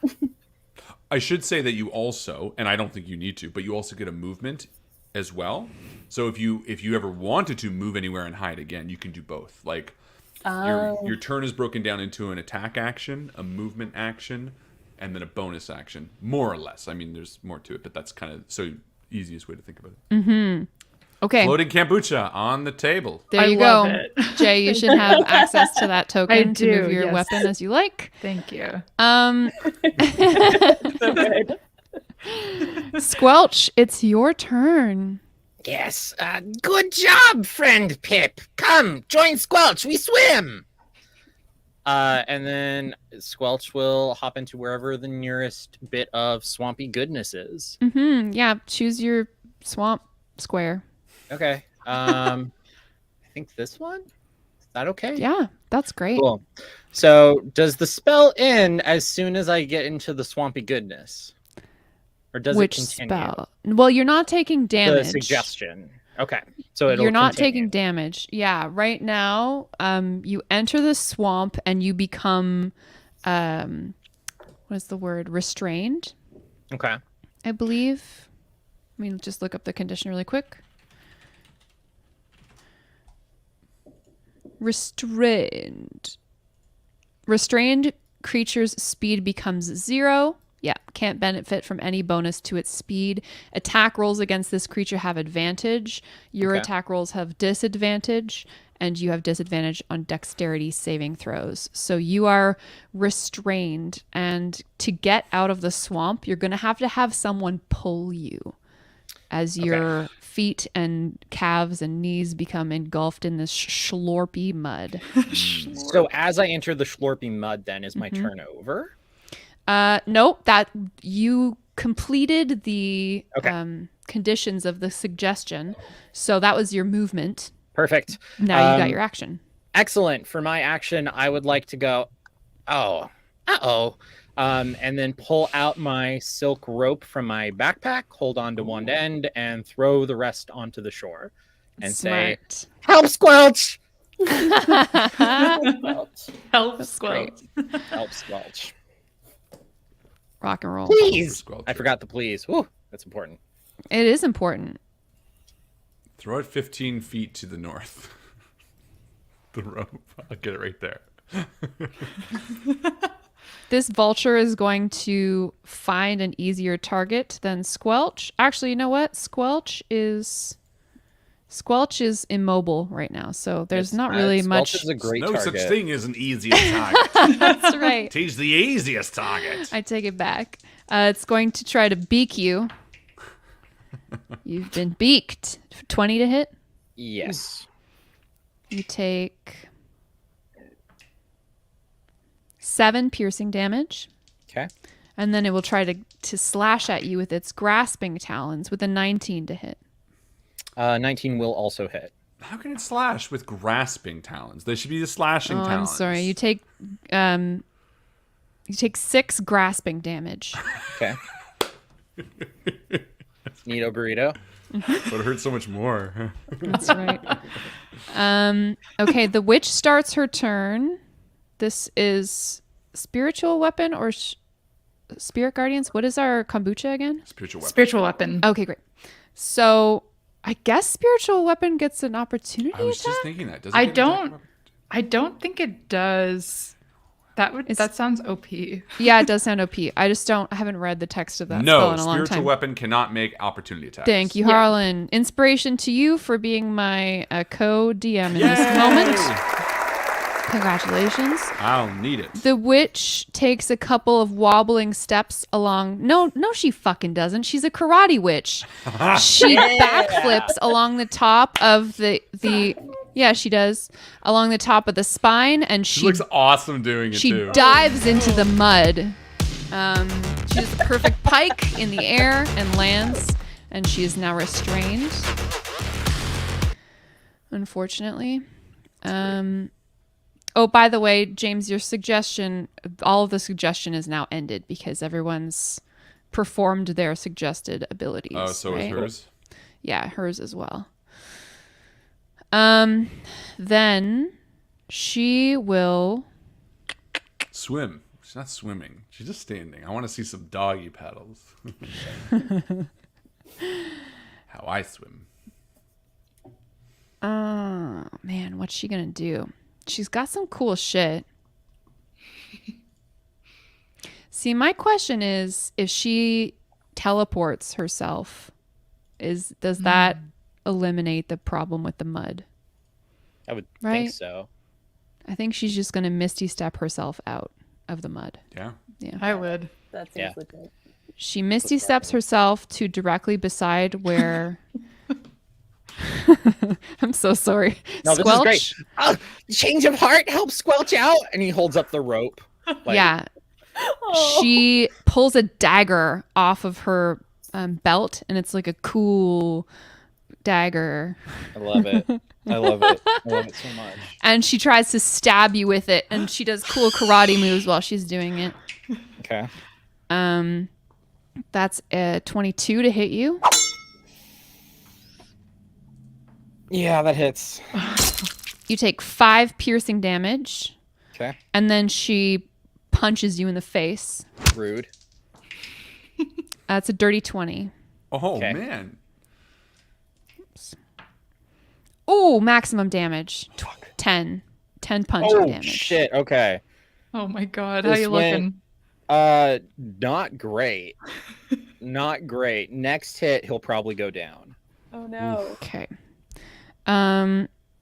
[SPEAKER 1] I should say that you also, and I don't think you need to, but you also get a movement as well. So if you ever wanted to move anywhere and hide again, you can do both. Like your turn is broken down into an attack action, a movement action, and then a bonus action, more or less. I mean, there's more to it, but that's kind of so easiest way to think about it.
[SPEAKER 3] Okay.
[SPEAKER 1] Floating kombucha on the table.
[SPEAKER 3] There
[SPEAKER 5] I
[SPEAKER 3] you
[SPEAKER 5] love
[SPEAKER 3] go.
[SPEAKER 5] it.
[SPEAKER 3] Jay, you should have access to that token
[SPEAKER 5] I
[SPEAKER 3] to
[SPEAKER 5] do,
[SPEAKER 3] move your
[SPEAKER 5] yes.
[SPEAKER 3] weapon as you like.
[SPEAKER 5] Thank you.
[SPEAKER 4] So good.
[SPEAKER 3] Squelch, it's your turn.
[SPEAKER 6] Yes. Good job, friend Pip. Come, join Squelch. We swim. And then Squelch will hop into wherever the nearest bit of swampy goodness is.
[SPEAKER 3] Yeah, choose your swamp square.
[SPEAKER 6] Okay. I think this one? Is that okay?
[SPEAKER 3] Yeah, that's great.
[SPEAKER 6] Cool. So does the spell end as soon as I get into the swampy goodness? Or does
[SPEAKER 3] Which
[SPEAKER 6] it continue?
[SPEAKER 3] spell? Well, you're not taking damage.
[SPEAKER 6] The suggestion. Okay. So it'll
[SPEAKER 3] You're not
[SPEAKER 6] continue.
[SPEAKER 3] taking damage. Yeah, right now, you enter the swamp and you become, what is the word? Restrained,
[SPEAKER 6] Okay.
[SPEAKER 3] I believe. Let me just look up the condition really quick. Restrained. Restrained creature's speed becomes 0. Yeah, can't benefit from any bonus to its speed. Attack rolls against this creature have advantage. Your
[SPEAKER 6] Okay.
[SPEAKER 3] attack rolls have disadvantage, and you have disadvantage on dexterity saving throws. So you are restrained, and to get out of the swamp, you're going to have someone pull you as your feet and calves and knees become engulfed in this schlorpy mud.
[SPEAKER 6] So as I enter the schlorpy mud, then is my
[SPEAKER 3] Mm-hmm.
[SPEAKER 6] turn over?
[SPEAKER 3] Nope, that you completed the
[SPEAKER 6] Okay.
[SPEAKER 3] conditions of the suggestion. So that was your movement.
[SPEAKER 6] Perfect.
[SPEAKER 3] Now you got your action.
[SPEAKER 6] Excellent. For my action, I would like to go, and then pull out my silk rope from my backpack, hold on to one end, and throw the rest onto the shore, and say,
[SPEAKER 3] Smart.
[SPEAKER 6] "Help, Squelch!
[SPEAKER 5] Help
[SPEAKER 3] That's
[SPEAKER 5] Squelch.
[SPEAKER 6] Help, Squelch!
[SPEAKER 3] Rock and roll.
[SPEAKER 6] Please!"
[SPEAKER 1] Squelch.
[SPEAKER 6] I forgot the please. Whew, that's important.
[SPEAKER 3] It is important.
[SPEAKER 1] Throw it 15 feet to the north. The rope. I'll get it right there.
[SPEAKER 3] This vulture is going to find an easier target than Squelch. Actually, you know what? Squelch is immobile right now, so there's not really
[SPEAKER 6] Squelch
[SPEAKER 3] much.
[SPEAKER 6] is a great
[SPEAKER 1] No
[SPEAKER 6] target.
[SPEAKER 1] such thing as an easiest target.
[SPEAKER 3] That's right.
[SPEAKER 1] He's the easiest target.
[SPEAKER 3] I take it back. It's going to try to beak you. You've been beaked. 20 to hit.
[SPEAKER 6] Yes.
[SPEAKER 3] You take 7 piercing damage,
[SPEAKER 6] Okay.
[SPEAKER 3] and then it will try to slash at you with its grasping talons with a 19 to hit.
[SPEAKER 6] 19 will also hit.
[SPEAKER 1] How can it slash with grasping talons? They should be the slashing
[SPEAKER 3] Oh,
[SPEAKER 1] talons.
[SPEAKER 3] I'm sorry. You take 6 grasping damage.
[SPEAKER 6] Okay. Neato burrito.
[SPEAKER 1] But it hurts so much more.
[SPEAKER 3] That's right. Okay, the witch starts her turn. This is spiritual weapon or spirit guardians. What is our kombucha again?
[SPEAKER 1] Spiritual weapon.
[SPEAKER 5] Spiritual weapon.
[SPEAKER 3] Okay, great. So I guess spiritual weapon gets an opportunity
[SPEAKER 1] I was
[SPEAKER 3] attack.
[SPEAKER 1] just thinking that. Does it
[SPEAKER 5] I
[SPEAKER 1] get an attack
[SPEAKER 5] don't-
[SPEAKER 1] weapon?
[SPEAKER 5] I don't think it does. That sounds OP.
[SPEAKER 3] Yeah, it does sound OP. I haven't read the text of that spell
[SPEAKER 1] No,
[SPEAKER 3] in a long
[SPEAKER 1] spiritual
[SPEAKER 3] time.
[SPEAKER 1] weapon cannot make opportunity attacks.
[SPEAKER 3] Thank you,
[SPEAKER 5] Yeah.
[SPEAKER 3] Harlan. Inspiration to you for being my co-DM in this moment. Congratulations.
[SPEAKER 1] I'll need it.
[SPEAKER 3] The witch takes a couple of wobbling steps along. No, she fucking doesn't. She's a karate witch. She backflips along the top of the. Yeah, she does. Along the top of the spine, and
[SPEAKER 1] She looks awesome doing it
[SPEAKER 3] she
[SPEAKER 1] too.
[SPEAKER 3] dives into the mud. She does a perfect pike in the air and lands, and she is now restrained. Unfortunately. Oh, by the way, James, your suggestion, all of the suggestion is now ended because everyone's performed their suggested abilities.
[SPEAKER 1] Oh, so
[SPEAKER 3] right?
[SPEAKER 1] is hers?
[SPEAKER 3] Yeah, hers as well. Then she will
[SPEAKER 1] Swim. She's not swimming. She's just standing. I want to see some doggy paddles. How I swim.
[SPEAKER 3] Oh, man, what's she gonna do? She's got some cool shit. See, my question is, if she teleports herself, does that eliminate the problem with the mud?
[SPEAKER 2] I would
[SPEAKER 3] Right?
[SPEAKER 2] think so.
[SPEAKER 3] I think she's just gonna misty step herself out of the mud.
[SPEAKER 1] Yeah.
[SPEAKER 3] Yeah.
[SPEAKER 5] I would.
[SPEAKER 4] That seems
[SPEAKER 2] Yeah.
[SPEAKER 4] legit.
[SPEAKER 3] She misty steps herself to directly beside where. I'm so sorry.
[SPEAKER 2] No, this is great. Oh, change of heart, help Squelch out, and he holds up the rope. Like,
[SPEAKER 3] Yeah.
[SPEAKER 4] Oh.
[SPEAKER 3] She pulls a dagger off of her belt, and it's like a cool dagger.
[SPEAKER 2] I love it. I love it. I love it so much.
[SPEAKER 3] And she tries to stab you with it, and she does cool karate moves while she's doing it.
[SPEAKER 2] Okay.
[SPEAKER 3] That's a 22 to hit you.
[SPEAKER 2] Yeah, that hits.
[SPEAKER 3] You take 5 piercing damage,
[SPEAKER 2] Okay.
[SPEAKER 3] and then she punches you in the face.
[SPEAKER 2] Rude.
[SPEAKER 3] That's a dirty 20.
[SPEAKER 1] Oh,
[SPEAKER 2] Okay.
[SPEAKER 1] man.
[SPEAKER 3] Ooh, maximum damage. 10. 10 punching
[SPEAKER 2] Oh
[SPEAKER 3] damage.
[SPEAKER 2] shit. Okay.
[SPEAKER 5] Oh my god, how
[SPEAKER 2] This
[SPEAKER 5] you
[SPEAKER 2] went-
[SPEAKER 5] looking?
[SPEAKER 2] Not great. Not great. Next hit, he'll probably go down.
[SPEAKER 4] Oh no.
[SPEAKER 3] Okay.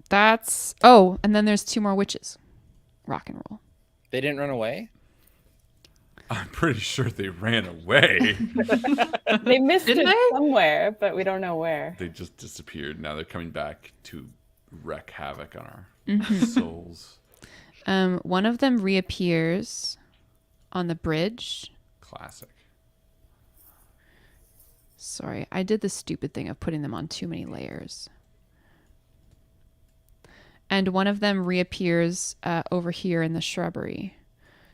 [SPEAKER 3] That's... Oh, and then there's 2 more witches. Rock and roll.
[SPEAKER 2] They didn't run away.
[SPEAKER 1] I'm pretty sure they ran away.
[SPEAKER 4] They missed
[SPEAKER 5] Did
[SPEAKER 4] it
[SPEAKER 5] they?
[SPEAKER 4] somewhere, but we don't know where.
[SPEAKER 1] They just disappeared. Now they're coming back to wreak havoc on our
[SPEAKER 3] Mm-hmm.
[SPEAKER 1] souls.
[SPEAKER 3] One of them reappears on the bridge.
[SPEAKER 1] Classic.
[SPEAKER 3] Sorry, I did the stupid thing of putting them on too many layers. And one of them reappears over here in the shrubbery.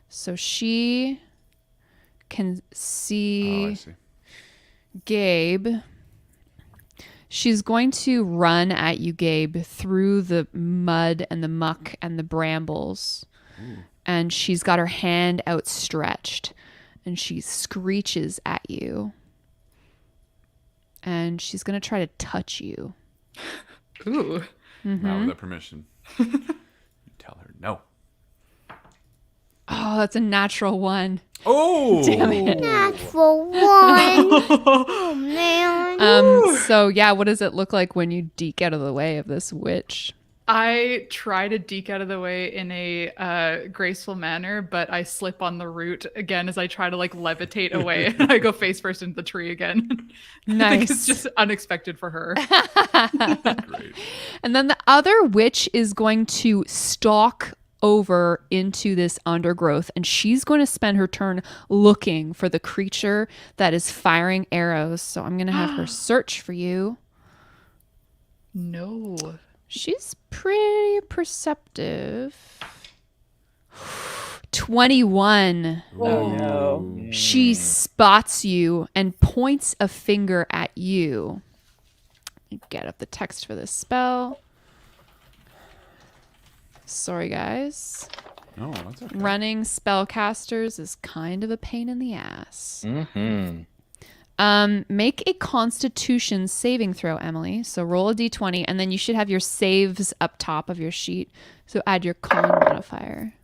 [SPEAKER 3] So she can
[SPEAKER 1] Oh,
[SPEAKER 3] see
[SPEAKER 1] I see.
[SPEAKER 3] Gabe. She's going to run at you, Gabe, through the mud and the muck and the brambles. And she's got her hand outstretched. And she screeches at you. And she's going to try to touch you.
[SPEAKER 5] Ooh.
[SPEAKER 1] Not with that permission. You tell her no.
[SPEAKER 3] Oh, that's a natural 1.
[SPEAKER 1] Oh!
[SPEAKER 3] Damn it.
[SPEAKER 7] Natural one. Oh man.
[SPEAKER 3] So yeah, what does it look like when you deke out of the way of this witch?
[SPEAKER 5] I try to deke out of the way in a graceful manner, but I slip on the root again as I try to like levitate away. And I go face first into the tree again. I think it's
[SPEAKER 3] Nice.
[SPEAKER 5] just unexpected for her.
[SPEAKER 1] Great.
[SPEAKER 3] And then the other witch is going to stalk over into this undergrowth, and she's going to spend her turn looking for the creature that is firing arrows. So I'm going to have her search for you.
[SPEAKER 5] No.
[SPEAKER 3] She's pretty perceptive. 21.
[SPEAKER 4] Oh no.
[SPEAKER 3] She spots you and points a finger at you. Get up the text for this spell. Sorry, guys.
[SPEAKER 1] No, that's okay.
[SPEAKER 3] Running spellcasters is kind of a pain in the ass.
[SPEAKER 2] Mm-hmm.
[SPEAKER 3] Make a Constitution saving throw, Emily. So roll a d20, and then you should have your saves up top of your sheet. So add your con modifier.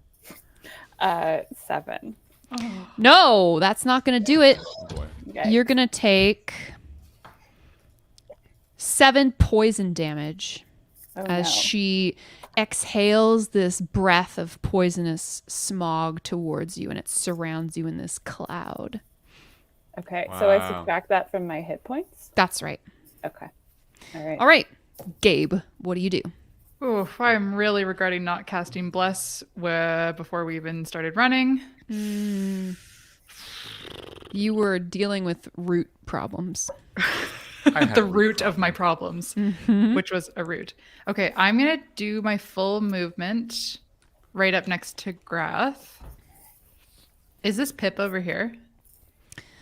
[SPEAKER 4] 7.
[SPEAKER 3] No, that's not going to do it.
[SPEAKER 1] Oh, boy.
[SPEAKER 4] Okay.
[SPEAKER 3] You're going to take 7 poison damage. as
[SPEAKER 4] no.
[SPEAKER 3] she exhales this breath of poisonous smog towards you, and it surrounds you in this cloud.
[SPEAKER 4] Okay, so I
[SPEAKER 1] Wow.
[SPEAKER 4] subtract that from my hit points.
[SPEAKER 3] That's right.
[SPEAKER 4] Okay. All right.
[SPEAKER 3] All right, Gabe, what do you do?
[SPEAKER 5] Oof, I'm really regretting not casting Bless before we even started running.
[SPEAKER 3] You were dealing with root problems.
[SPEAKER 1] I had
[SPEAKER 5] The
[SPEAKER 1] a
[SPEAKER 5] root of my problems, which was a root. Okay, I'm going to do my full movement right up next to Grath. Is this Pip over here?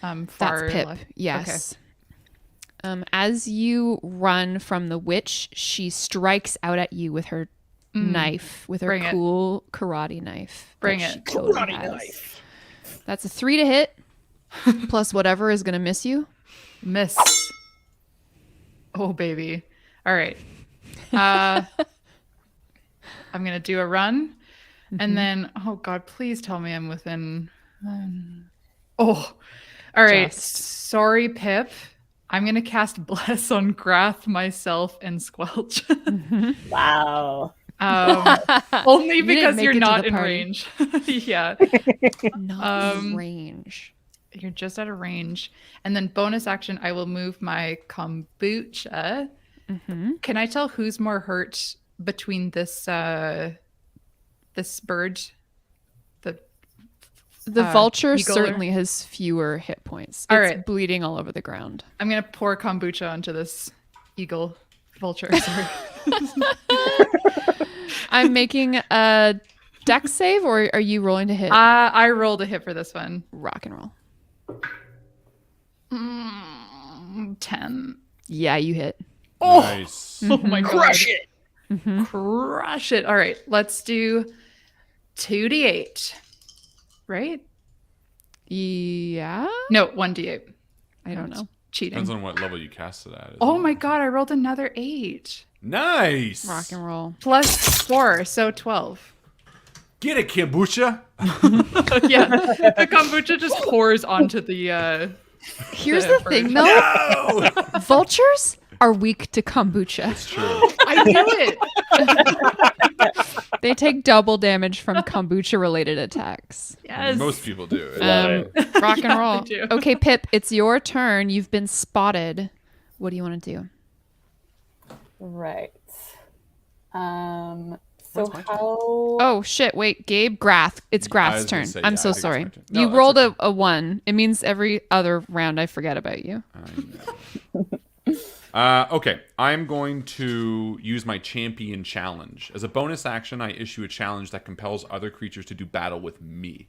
[SPEAKER 5] Far
[SPEAKER 3] That's Pip.
[SPEAKER 5] left.
[SPEAKER 3] Yes. As you run from the witch, she strikes out at you with her knife, with her
[SPEAKER 5] Bring it.
[SPEAKER 3] cool karate knife.
[SPEAKER 5] Bring
[SPEAKER 3] that
[SPEAKER 5] it.
[SPEAKER 3] she totally has. That's a 3 to hit, plus whatever is going to miss you.
[SPEAKER 5] Miss. Oh, baby. All right. I'm going to do a run. And then, oh, God, please tell me I'm within. Oh, all right.
[SPEAKER 3] Just.
[SPEAKER 5] Sorry, Pip. I'm going to cast Bless on Grath, myself, and Squelch.
[SPEAKER 4] Wow.
[SPEAKER 5] Only
[SPEAKER 3] You didn't
[SPEAKER 5] because
[SPEAKER 3] make
[SPEAKER 5] you're
[SPEAKER 3] it to
[SPEAKER 5] not
[SPEAKER 3] the
[SPEAKER 5] in
[SPEAKER 3] party.
[SPEAKER 5] range. Yeah.
[SPEAKER 3] Not in range.
[SPEAKER 5] You're just out of range. And then bonus action, I will move my kombucha. Can I tell who's more hurt between this this bird?
[SPEAKER 3] The vulture
[SPEAKER 5] eagle
[SPEAKER 3] certainly has fewer hit points.
[SPEAKER 5] All
[SPEAKER 3] It's
[SPEAKER 5] right.
[SPEAKER 3] bleeding all over the ground.
[SPEAKER 5] I'm gonna pour kombucha onto this eagle vulture. Sorry.
[SPEAKER 3] I'm making a dex save, or are you rolling to hit?
[SPEAKER 5] I rolled a hit for this one.
[SPEAKER 3] Rock and roll.
[SPEAKER 5] 10.
[SPEAKER 3] Yeah, you hit.
[SPEAKER 1] Nice.
[SPEAKER 5] Oh my god.
[SPEAKER 6] Crush it.
[SPEAKER 5] Crush it. All right, let's do 2d8. Right?
[SPEAKER 3] Yeah?
[SPEAKER 5] No, 1d8.
[SPEAKER 3] I don't know.
[SPEAKER 5] Cheating.
[SPEAKER 1] Depends on what level you cast it at. isn't
[SPEAKER 5] Oh
[SPEAKER 1] it?
[SPEAKER 5] my god, I rolled another 8.
[SPEAKER 1] Nice.
[SPEAKER 3] Rock and roll.
[SPEAKER 5] Plus 4, so 12.
[SPEAKER 1] Get it, kombucha.
[SPEAKER 5] Yeah, the kombucha just pours onto the.
[SPEAKER 3] Here's
[SPEAKER 5] the
[SPEAKER 3] the thing,
[SPEAKER 5] bird.
[SPEAKER 3] though. Vultures are weak to kombucha.
[SPEAKER 1] It's true.
[SPEAKER 5] I knew it.
[SPEAKER 3] They take double damage from kombucha-related attacks.
[SPEAKER 5] Yes.
[SPEAKER 1] Most people do.
[SPEAKER 3] Rock and
[SPEAKER 5] Yeah,
[SPEAKER 3] roll.
[SPEAKER 5] they do.
[SPEAKER 3] Okay, Pip, it's your turn. You've been spotted. What do you want to do?
[SPEAKER 4] Right. So
[SPEAKER 1] What's my turn?
[SPEAKER 4] how?
[SPEAKER 3] Oh, shit. Wait, Gabe, Grath. It's
[SPEAKER 1] I
[SPEAKER 3] Grath's
[SPEAKER 1] was gonna
[SPEAKER 3] turn.
[SPEAKER 1] say,
[SPEAKER 3] I'm
[SPEAKER 1] yeah,
[SPEAKER 3] so
[SPEAKER 1] I think it's
[SPEAKER 3] sorry.
[SPEAKER 1] my turn. No,
[SPEAKER 3] You
[SPEAKER 1] that's
[SPEAKER 3] rolled
[SPEAKER 1] okay.
[SPEAKER 3] a 1. It means every other round I forget about you.
[SPEAKER 1] Okay, I'm going to use my champion challenge. As a bonus action, I issue a challenge that compels other creatures to do battle with me.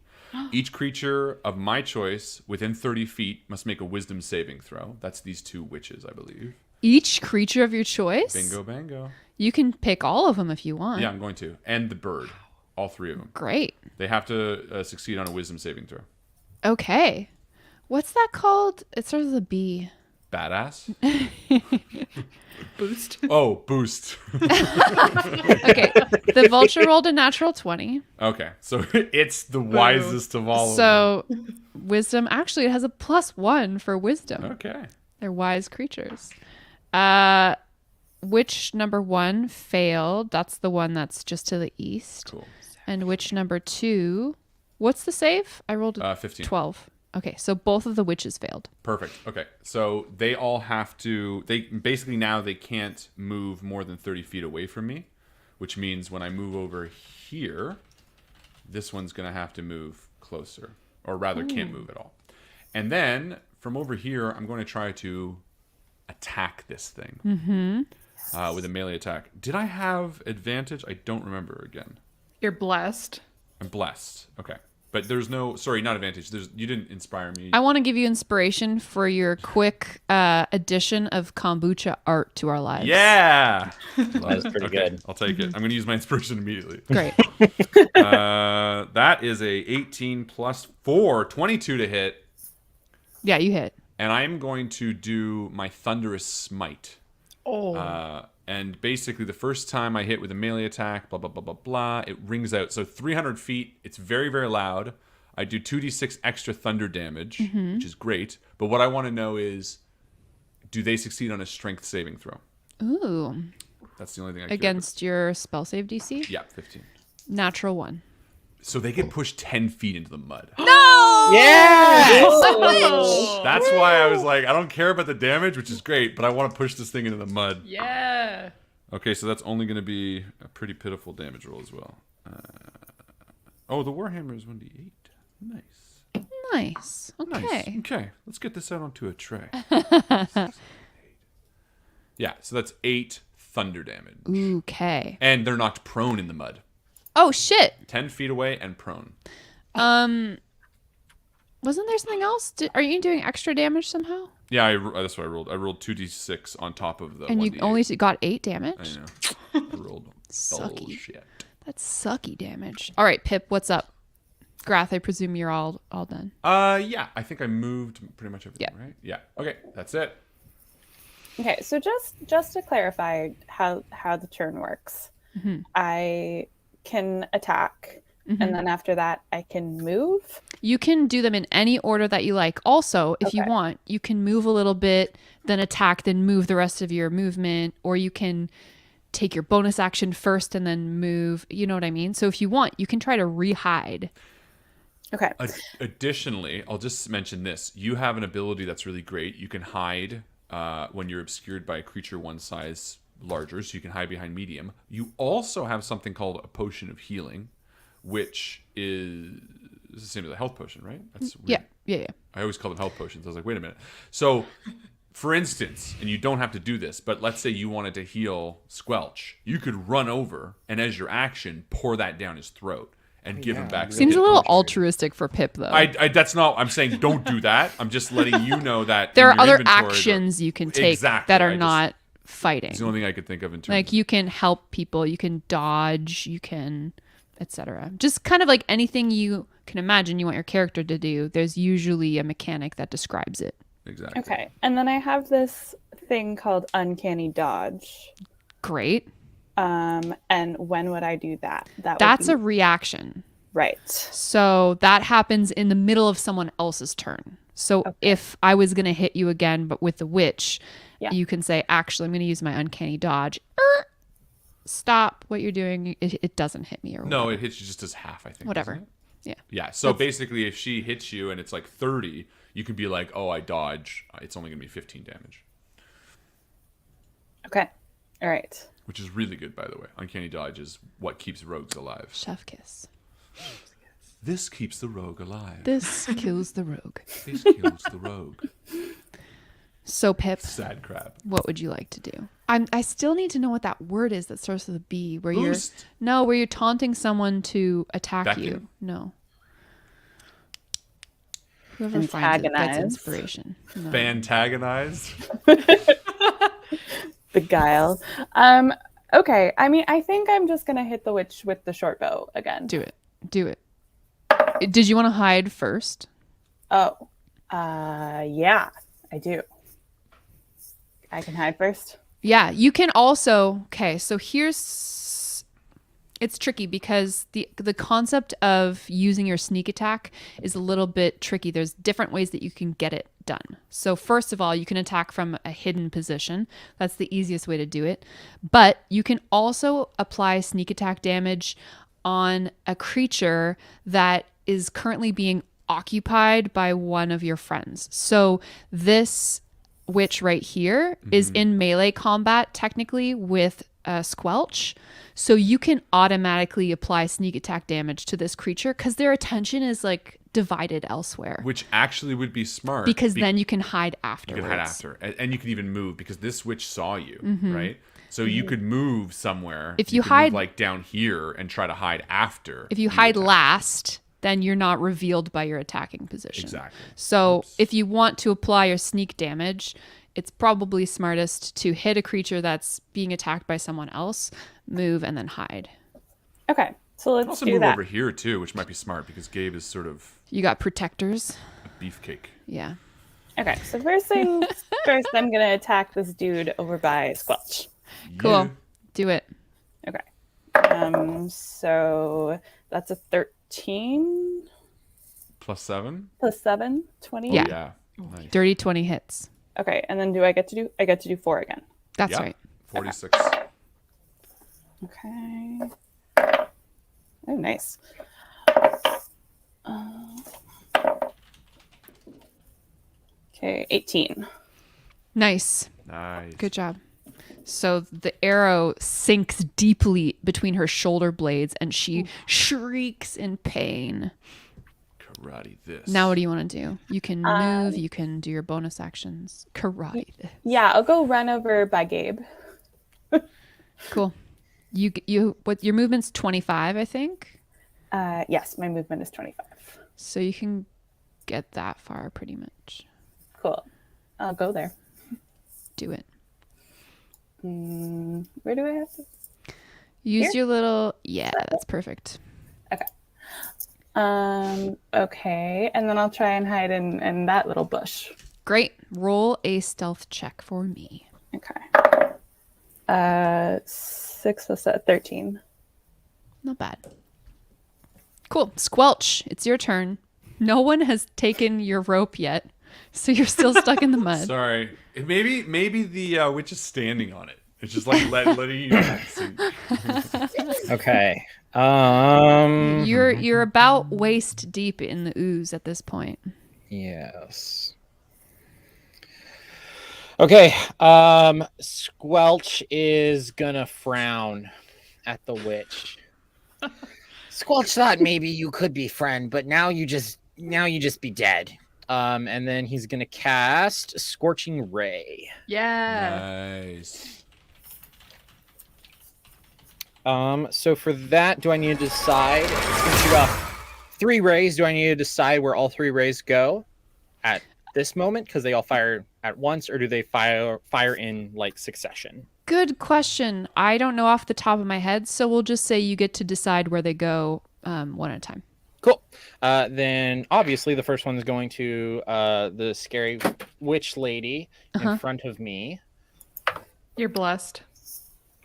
[SPEAKER 1] Each creature of my choice within 30 feet must make a wisdom saving throw. That's these 2 witches, I believe.
[SPEAKER 3] Each creature of your choice?
[SPEAKER 1] Bingo, bango.
[SPEAKER 3] You can pick all of them if you want.
[SPEAKER 1] Yeah, I'm going to. And the bird. All 3 of them.
[SPEAKER 3] Great.
[SPEAKER 1] They have to succeed on a wisdom saving throw.
[SPEAKER 3] Okay. What's that called? It starts with a B.
[SPEAKER 1] Badass?
[SPEAKER 5] Boost.
[SPEAKER 1] Oh, boost.
[SPEAKER 3] Okay. The vulture rolled a natural 20.
[SPEAKER 1] Okay, so it's the wisest of all of
[SPEAKER 3] So wisdom, actually, it has a +1 for wisdom.
[SPEAKER 1] them. Okay.
[SPEAKER 3] They're wise creatures. Which number 1 failed? That's the one that's just to the east.
[SPEAKER 1] Cool.
[SPEAKER 3] And which number 2? What's the save? I rolled a
[SPEAKER 1] 15.
[SPEAKER 3] 12. Okay, so both of the witches failed.
[SPEAKER 1] Perfect. Okay, so they all have to. They basically now they can't move more than 30 feet away from me, which means when I move over here, this one's gonna have to move closer, or rather, can't move at all. And then from over here, I'm going to try to attack this thing with a melee attack. Did I have advantage? I don't remember again.
[SPEAKER 5] You're blessed.
[SPEAKER 1] I'm blessed. Okay. But there's no, sorry, not advantage. You didn't inspire me.
[SPEAKER 3] I want to give you inspiration for your quick addition of kombucha art to our lives.
[SPEAKER 1] Yeah.
[SPEAKER 6] That was pretty good.
[SPEAKER 1] I'll take it. I'm going to use my inspiration immediately.
[SPEAKER 3] Great.
[SPEAKER 1] That is a 18 plus 4, 22 to hit.
[SPEAKER 3] Yeah, you hit.
[SPEAKER 1] And I'm going to do my Thunderous Smite.
[SPEAKER 5] Oh.
[SPEAKER 1] And basically, the first time I hit with a melee attack, blah, blah, blah, blah, blah, it rings out. So 300 feet, it's very, very loud. I do 2d6 extra thunder damage, which is great. But what I want to know is, do they succeed on a strength saving throw?
[SPEAKER 3] Ooh.
[SPEAKER 1] That's the only thing I care
[SPEAKER 3] Against your spell save DC?
[SPEAKER 1] about. Yeah, 15.
[SPEAKER 3] Natural 1.
[SPEAKER 1] So they get pushed 10 feet into the mud.
[SPEAKER 3] No!
[SPEAKER 2] Yeah.
[SPEAKER 1] That's why I was like, I don't care about the damage, which is great, but I want to push this thing into the mud.
[SPEAKER 5] Yeah.
[SPEAKER 1] Okay, so that's only going to be a pretty pitiful damage roll as well. The Warhammer is 1d8. Nice.
[SPEAKER 3] Nice. Okay.
[SPEAKER 1] Nice. Okay, let's get this out onto a tray. Yeah, so that's 8 thunder damage.
[SPEAKER 3] Okay.
[SPEAKER 1] And they're knocked prone in the mud.
[SPEAKER 3] Oh shit.
[SPEAKER 1] 10 feet away and prone.
[SPEAKER 3] Wasn't there something else? Are you doing extra damage somehow?
[SPEAKER 1] Yeah, that's what I rolled. I rolled 2d6 on top of the
[SPEAKER 3] And
[SPEAKER 1] 1d8.
[SPEAKER 3] you only got 8 damage?
[SPEAKER 1] I know. I rolled
[SPEAKER 3] Sucky.
[SPEAKER 1] bullshit.
[SPEAKER 3] That's sucky damage. All right, Pip, what's up? Grath, I presume you're all done.
[SPEAKER 1] Yeah, I think I moved pretty much everything,
[SPEAKER 3] Yeah.
[SPEAKER 1] right? Yeah. Okay, that's it.
[SPEAKER 4] Okay, so just to clarify how the turn works, I can attack, and then after that I can move.
[SPEAKER 3] You can do them in any order that you like. Also, if you
[SPEAKER 4] Okay.
[SPEAKER 3] want, you can move a little bit, then attack, then move the rest of your movement, or you can take your bonus action first and then move. You know what I mean? So if you want, you can try to re-hide.
[SPEAKER 4] Okay.
[SPEAKER 1] Additionally, I'll just mention this. You have an ability that's really great. You can hide when you're obscured by a creature one size larger, so you can hide behind medium. You also have something called a potion of healing, which is the same as a health potion, right? That's weird.
[SPEAKER 3] Yeah.
[SPEAKER 1] I always call them health potions. I was like, wait a minute. So, for instance, and you don't have to do this, but let's say you wanted to heal Squelch. You could run over and as your action, pour that down his throat and give him back. some
[SPEAKER 3] Seems a
[SPEAKER 1] hit
[SPEAKER 3] little
[SPEAKER 1] points.
[SPEAKER 3] altruistic for Pip, though.
[SPEAKER 1] That's not. I'm saying don't do that. I'm just letting you know that
[SPEAKER 3] there
[SPEAKER 1] in
[SPEAKER 3] are
[SPEAKER 1] your
[SPEAKER 3] other
[SPEAKER 1] inventory,
[SPEAKER 3] actions you can take
[SPEAKER 1] Exactly.
[SPEAKER 3] that
[SPEAKER 1] I
[SPEAKER 3] are
[SPEAKER 1] just-
[SPEAKER 3] not fighting.
[SPEAKER 1] It's the only thing I could think of in terms.
[SPEAKER 3] Like you can help people, you can dodge, you can, etc. Just kind of like anything you can imagine you want your character to do. There's usually a mechanic that describes it.
[SPEAKER 1] Exactly.
[SPEAKER 4] Okay, and then I have this thing called uncanny dodge.
[SPEAKER 3] Great.
[SPEAKER 4] And when would I do that?
[SPEAKER 3] That's a reaction.
[SPEAKER 4] right.
[SPEAKER 3] So that happens in the middle of someone else's turn. So if I was going to hit you again, but with the witch, you can say, actually, I'm going to use my uncanny dodge. Stop what you're doing. It doesn't hit me or
[SPEAKER 1] No,
[SPEAKER 3] whatever.
[SPEAKER 1] it hits you just as half. I think.
[SPEAKER 3] Whatever.
[SPEAKER 1] doesn't it?
[SPEAKER 3] Yeah.
[SPEAKER 1] Yeah. So basically, if she hits you and it's like 30, you could be like, "Oh, I dodge. It's only going to be 15 damage,"
[SPEAKER 4] Okay. All right.
[SPEAKER 1] which is really good, by the way. Uncanny dodge is what keeps rogues alive.
[SPEAKER 3] Chef kiss.
[SPEAKER 1] This keeps the rogue alive.
[SPEAKER 3] This kills the rogue.
[SPEAKER 1] This kills the rogue.
[SPEAKER 3] So Pip,
[SPEAKER 1] Sad crab.
[SPEAKER 3] what would you like to do? I still need to know what that word is that starts with a B. Where
[SPEAKER 1] Boost.
[SPEAKER 3] where you're taunting someone to attack
[SPEAKER 1] Beckon.
[SPEAKER 3] you. No. Whoever finds it gets
[SPEAKER 4] Antagonize.
[SPEAKER 3] inspiration. No.
[SPEAKER 1] Fantagonized.
[SPEAKER 4] Beguile. Okay. I mean, I think I'm just gonna hit the witch with the short bow again.
[SPEAKER 3] Do it. Do it. Did you want to hide first?
[SPEAKER 4] Oh. Yeah, I do. I can hide first.
[SPEAKER 3] Yeah, you can also. Okay, so it's tricky because the concept of using your sneak attack is a little bit tricky. There's different ways that you can get it done. So first of all, you can attack from a hidden position. That's the easiest way to do it. But you can also apply sneak attack damage on a creature that is currently being occupied by one of your friends. So this witch right here is in melee combat technically with Squelch. So you can automatically apply sneak attack damage to this creature because their attention is like divided elsewhere.
[SPEAKER 1] Which actually would be smart.
[SPEAKER 3] Because then you can hide
[SPEAKER 1] you
[SPEAKER 3] afterwards.
[SPEAKER 1] can hide after. And you can even move because this witch saw you, right? So you could move somewhere.
[SPEAKER 3] If you
[SPEAKER 1] could
[SPEAKER 3] hide-
[SPEAKER 1] move, like down here and try to hide after.
[SPEAKER 3] If you hide last, then you're not revealed by your attacking position.
[SPEAKER 1] Exactly.
[SPEAKER 3] So if you want to apply your sneak damage, it's probably smartest to hit a creature that's being attacked by someone else, move, and then hide.
[SPEAKER 4] Okay. So let's
[SPEAKER 1] Also
[SPEAKER 4] do
[SPEAKER 1] move
[SPEAKER 4] that.
[SPEAKER 1] over here too, which might be smart because Gabe is sort of
[SPEAKER 3] You got protectors.
[SPEAKER 1] a beefcake.
[SPEAKER 3] Yeah.
[SPEAKER 4] Okay. So first things first, I'm gonna attack this dude over by Squelch.
[SPEAKER 3] Cool.
[SPEAKER 1] Yeah.
[SPEAKER 3] Do it.
[SPEAKER 4] Okay. So that's a 13
[SPEAKER 1] Plus 7.
[SPEAKER 4] plus 7, 20.
[SPEAKER 3] Yeah.
[SPEAKER 1] Yeah. Nice.
[SPEAKER 3] Dirty 20 hits.
[SPEAKER 4] Okay. And then I get to do 4 again.
[SPEAKER 3] That's
[SPEAKER 1] Yeah.
[SPEAKER 3] right.
[SPEAKER 1] 46.
[SPEAKER 4] Okay. Oh, nice. Okay, 18.
[SPEAKER 3] Nice.
[SPEAKER 1] Nice.
[SPEAKER 3] Good job. So the arrow sinks deeply between her shoulder blades and she shrieks in pain.
[SPEAKER 1] Karate this.
[SPEAKER 3] Now what do you want to do? You can move, you can do your bonus actions. Karate this.
[SPEAKER 4] Yeah, I'll go run over by Gabe.
[SPEAKER 3] Cool. What your movement's 25, I think.
[SPEAKER 4] Yes, my movement is 25.
[SPEAKER 3] So you can get that far pretty much.
[SPEAKER 4] Cool. I'll go there.
[SPEAKER 3] Do it.
[SPEAKER 4] Where do I have to?
[SPEAKER 3] Use
[SPEAKER 4] Here?
[SPEAKER 3] your little that's perfect.
[SPEAKER 4] Okay, and then I'll try and hide in that little bush.
[SPEAKER 3] Great. Roll a stealth check for me.
[SPEAKER 4] Okay. 6 plus 13.
[SPEAKER 3] Not bad. Cool. Squelch, it's your turn. No one has taken your rope yet, so you're still stuck in the mud.
[SPEAKER 1] Sorry. Maybe the witch is standing on it. It's just like letting you sink.
[SPEAKER 2] Okay.
[SPEAKER 3] You're about waist deep in the ooze at this point.
[SPEAKER 2] Yes. Okay. Squelch is gonna frown at the witch.
[SPEAKER 6] Squelch thought maybe you could be friend, but now you just be dead.
[SPEAKER 2] And then he's gonna cast Scorching Ray.
[SPEAKER 5] Yeah.
[SPEAKER 1] Nice.
[SPEAKER 2] So for that, do I need to decide? It's gonna shoot off 3 rays. Do I need to decide where all 3 rays go at this moment because they all fire at once, or do they fire in like succession?
[SPEAKER 3] Good question. I don't know off the top of my head, so we'll just say you get to decide where they go one at a time.
[SPEAKER 2] Cool. Then obviously the first one is going to the scary witch lady in front of me.
[SPEAKER 5] You're blessed.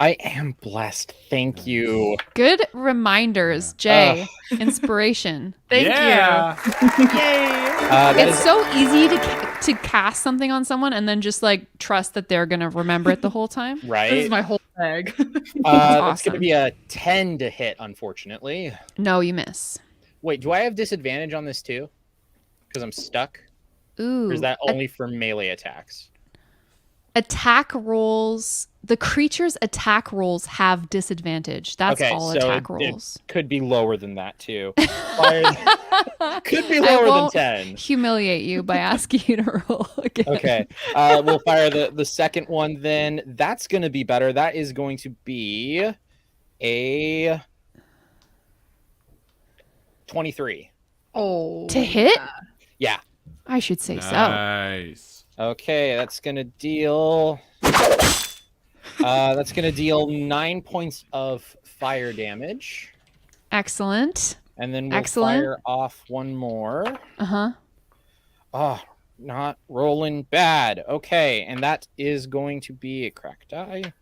[SPEAKER 2] I am blessed. Thank you.
[SPEAKER 3] Good reminders, Jay. Inspiration.
[SPEAKER 5] Thank you. Yay.
[SPEAKER 3] It's so easy to cast something on someone and then just like trust that they're gonna remember it the whole time.
[SPEAKER 2] Right.
[SPEAKER 5] This is my whole bag.
[SPEAKER 2] That's
[SPEAKER 3] awesome.
[SPEAKER 2] going to be a 10 to hit, unfortunately.
[SPEAKER 3] No, you miss.
[SPEAKER 2] Wait, do I have disadvantage on this too? Because I'm stuck?
[SPEAKER 3] Ooh.
[SPEAKER 2] Or is that only for melee attacks?
[SPEAKER 3] Attack rolls. The creature's attack rolls have disadvantage. That's
[SPEAKER 2] Okay,
[SPEAKER 3] all
[SPEAKER 2] so
[SPEAKER 3] attack
[SPEAKER 2] it
[SPEAKER 3] rolls.
[SPEAKER 2] could be lower than that too. Could be
[SPEAKER 3] I
[SPEAKER 2] lower than
[SPEAKER 3] won't
[SPEAKER 2] 10.
[SPEAKER 3] humiliate you by asking you to roll again.
[SPEAKER 2] Okay. We'll fire the second one then. That's going to be better. That is going to be a 23.
[SPEAKER 5] Oh.
[SPEAKER 3] To hit?
[SPEAKER 2] Yeah.
[SPEAKER 3] I should say so.
[SPEAKER 1] Nice.
[SPEAKER 2] Okay, that's going to deal 9 points of fire damage.
[SPEAKER 3] Excellent.
[SPEAKER 2] And then we'll
[SPEAKER 3] Excellent.
[SPEAKER 2] fire off one more.
[SPEAKER 3] Uh-huh.
[SPEAKER 2] Oh, not rolling bad. Okay, and that is going to be a crack die.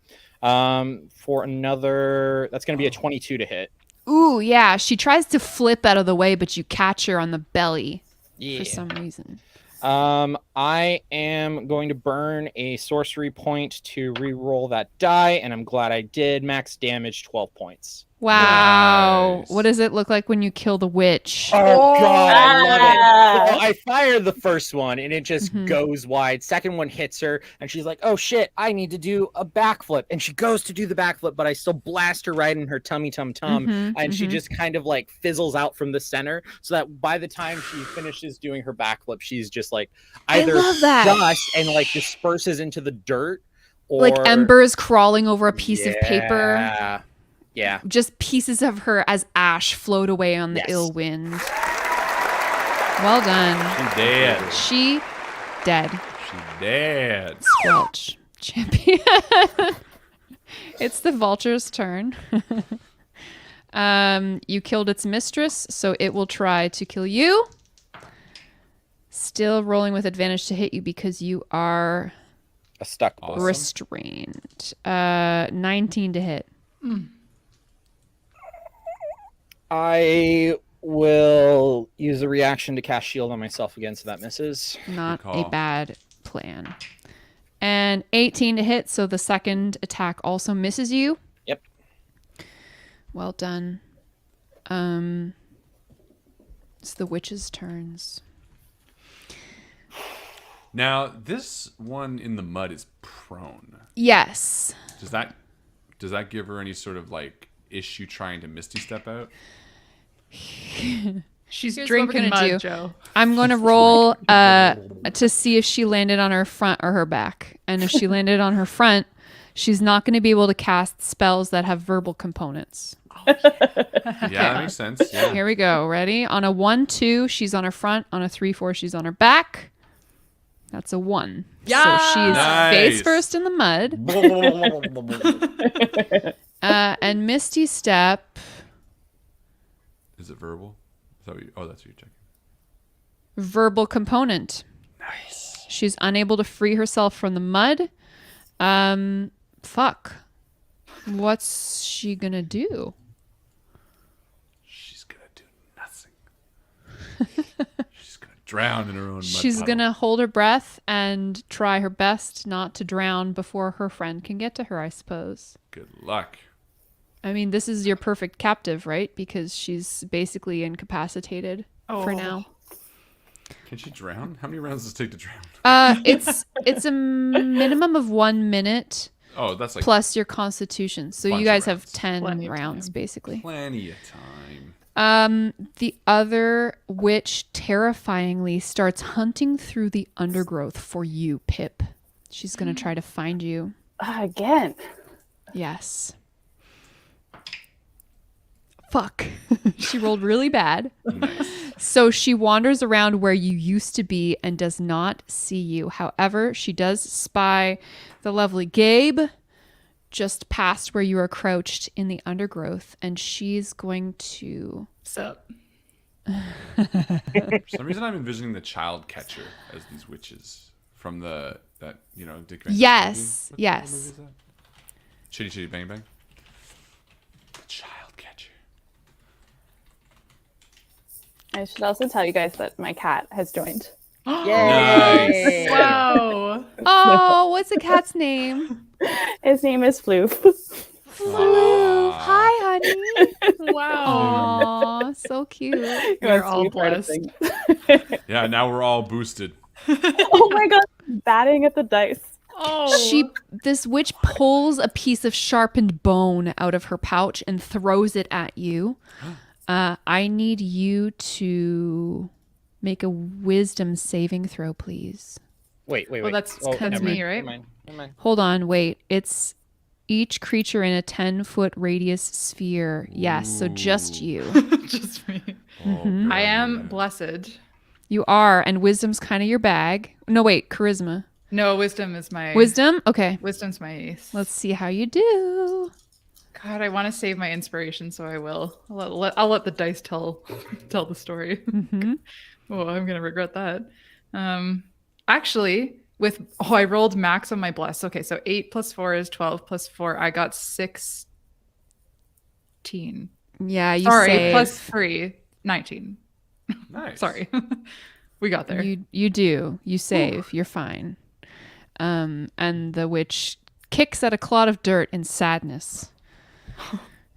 [SPEAKER 2] For another, that's going to be a 22 to hit.
[SPEAKER 3] Ooh, yeah. She tries to flip out of the way, but you catch her on the belly
[SPEAKER 2] Yeah.
[SPEAKER 3] for some reason.
[SPEAKER 2] I am going to burn a sorcery point to re-roll that die, and I'm glad I did. Max damage, 12 points.
[SPEAKER 3] Wow.
[SPEAKER 1] Nice.
[SPEAKER 3] What does it look like when you kill the witch?
[SPEAKER 2] Oh god, I love it.
[SPEAKER 4] Ah.
[SPEAKER 2] Well, I fired the first one and it just
[SPEAKER 3] Mhm.
[SPEAKER 2] goes wide. Second one hits her and she's like, "Oh shit, I need to do a backflip." And she goes to do the backflip, but I still blast her right in her tummy tum
[SPEAKER 3] Mhm,
[SPEAKER 2] and she
[SPEAKER 3] mhm.
[SPEAKER 2] just kind of like fizzles out from the center so that by the time she finishes doing her backflip, she's just like
[SPEAKER 3] I
[SPEAKER 2] either
[SPEAKER 3] love that.
[SPEAKER 2] dust and like disperses into the dirt or
[SPEAKER 3] Like embers crawling over a piece of paper.
[SPEAKER 2] Yeah.
[SPEAKER 3] Just pieces of her as ash float away on the
[SPEAKER 2] Yes.
[SPEAKER 3] ill wind. Well done.
[SPEAKER 1] She's dead.
[SPEAKER 3] She dead.
[SPEAKER 1] She's dead.
[SPEAKER 3] Squelch. Champion. It's the vulture's turn. You killed its mistress, so it will try to kill you. Still rolling with advantage to hit you because you are
[SPEAKER 2] A stuck
[SPEAKER 1] Awesome.
[SPEAKER 3] restrained. 19 to hit.
[SPEAKER 2] I will use a reaction to cast shield on myself again, so that misses.
[SPEAKER 3] Not
[SPEAKER 1] Good call.
[SPEAKER 3] a bad plan. And 18 to hit, so the second attack also misses you.
[SPEAKER 2] Yep.
[SPEAKER 3] Well done. It's the witch's turns.
[SPEAKER 1] Now, this one in the mud is prone.
[SPEAKER 3] Yes.
[SPEAKER 1] Does that give her any sort of like issue trying to Misty step out?
[SPEAKER 5] She's
[SPEAKER 3] Here's what we're
[SPEAKER 5] drinking
[SPEAKER 3] gonna
[SPEAKER 5] mud,
[SPEAKER 3] do.
[SPEAKER 5] Joe.
[SPEAKER 3] I'm going to roll to see if she landed on her front or her back. And if she landed on her front, she's not going to be able to cast spells that have verbal components.
[SPEAKER 1] Yeah, that makes sense. Yeah.
[SPEAKER 3] Here we go. Ready? On a 1-2, she's on her front. On a 3-4, she's on her back. That's a 1.
[SPEAKER 5] Yeah!
[SPEAKER 3] So she's
[SPEAKER 1] Nice.
[SPEAKER 3] face first in the mud. And Misty Step.
[SPEAKER 1] Is it verbal? Is that what you, that's what you're checking.
[SPEAKER 3] Verbal component.
[SPEAKER 1] Nice.
[SPEAKER 3] She's unable to free herself from the mud. Fuck. What's she gonna do?
[SPEAKER 1] She's gonna do nothing. She's gonna drown in her own mud
[SPEAKER 3] She's
[SPEAKER 1] puddle.
[SPEAKER 3] gonna hold her breath and try her best not to drown before her friend can get to her, I suppose.
[SPEAKER 1] Good luck.
[SPEAKER 3] I mean, this is your perfect captive, right? Because she's basically incapacitated for now.
[SPEAKER 1] Can she drown? How many rounds does it take to drown?
[SPEAKER 3] It's a minimum of 1 minute
[SPEAKER 1] Oh, that's like
[SPEAKER 3] plus your constitution. So
[SPEAKER 1] Bunch
[SPEAKER 3] you
[SPEAKER 1] of
[SPEAKER 3] guys have
[SPEAKER 1] rounds.
[SPEAKER 3] 10
[SPEAKER 5] Plenty of
[SPEAKER 3] rounds,
[SPEAKER 5] time.
[SPEAKER 3] basically.
[SPEAKER 1] plenty of time.
[SPEAKER 3] The other witch terrifyingly starts hunting through the undergrowth for you, Pip. She's going to try to find you.
[SPEAKER 4] Again.
[SPEAKER 3] Yes. Fuck. She rolled really bad. So she wanders around where you used to be and does not see you. However, she does spy the lovely Gabe just past where you are crouched in the undergrowth, and she's going to...
[SPEAKER 5] Sup?
[SPEAKER 1] For some reason, I'm envisioning the child catcher as these witches from that Dick Van Dyke
[SPEAKER 3] Yes,
[SPEAKER 1] movie.
[SPEAKER 3] yes.
[SPEAKER 1] What movie is that? Chitty Chitty Bang Bang. The child catcher.
[SPEAKER 4] I should also tell you guys that my cat has joined.
[SPEAKER 1] Nice.
[SPEAKER 5] Wow.
[SPEAKER 3] Oh, what's the cat's name?
[SPEAKER 4] His name is Floof.
[SPEAKER 3] Floof. Hi, honey.
[SPEAKER 5] Wow.
[SPEAKER 3] Aw, so cute.
[SPEAKER 4] He
[SPEAKER 5] We're
[SPEAKER 4] wants to
[SPEAKER 5] all
[SPEAKER 4] be part of
[SPEAKER 5] blessed.
[SPEAKER 4] things.
[SPEAKER 1] Yeah, now we're all boosted.
[SPEAKER 4] Oh my god, batting at the dice.
[SPEAKER 5] Oh.
[SPEAKER 3] This witch pulls a piece of sharpened bone out of her pouch and throws it at you. I need you to make a wisdom saving throw, please.
[SPEAKER 2] Wait.
[SPEAKER 5] Well, that's
[SPEAKER 2] Oh,
[SPEAKER 5] kind of
[SPEAKER 2] never
[SPEAKER 5] me,
[SPEAKER 2] mind,
[SPEAKER 5] right?
[SPEAKER 2] Never mind.
[SPEAKER 3] Hold on, wait. It's each creature in a 10-foot radius sphere. Yes, so just you.
[SPEAKER 5] Just me.
[SPEAKER 1] Oh,
[SPEAKER 5] I am
[SPEAKER 1] God.
[SPEAKER 5] blessed.
[SPEAKER 3] You are, and wisdom's kind of your bag. No, wait, charisma.
[SPEAKER 5] No, wisdom is my
[SPEAKER 3] Wisdom? Okay.
[SPEAKER 5] Wisdom's my ace.
[SPEAKER 3] Let's see how you do.
[SPEAKER 5] God, I want to save my inspiration, so I will. I'll let the dice tell the story. Oh, I'm gonna regret that. Actually, I rolled max on my bless. Okay, so 8 plus 4 is 12 plus 4. I got 16.
[SPEAKER 3] Yeah, you
[SPEAKER 5] Sorry,
[SPEAKER 3] save.
[SPEAKER 5] plus 3, 19.
[SPEAKER 1] Nice.
[SPEAKER 5] Sorry, we got there.
[SPEAKER 3] You do. You save. You're fine. And the witch kicks at a clod of dirt in sadness.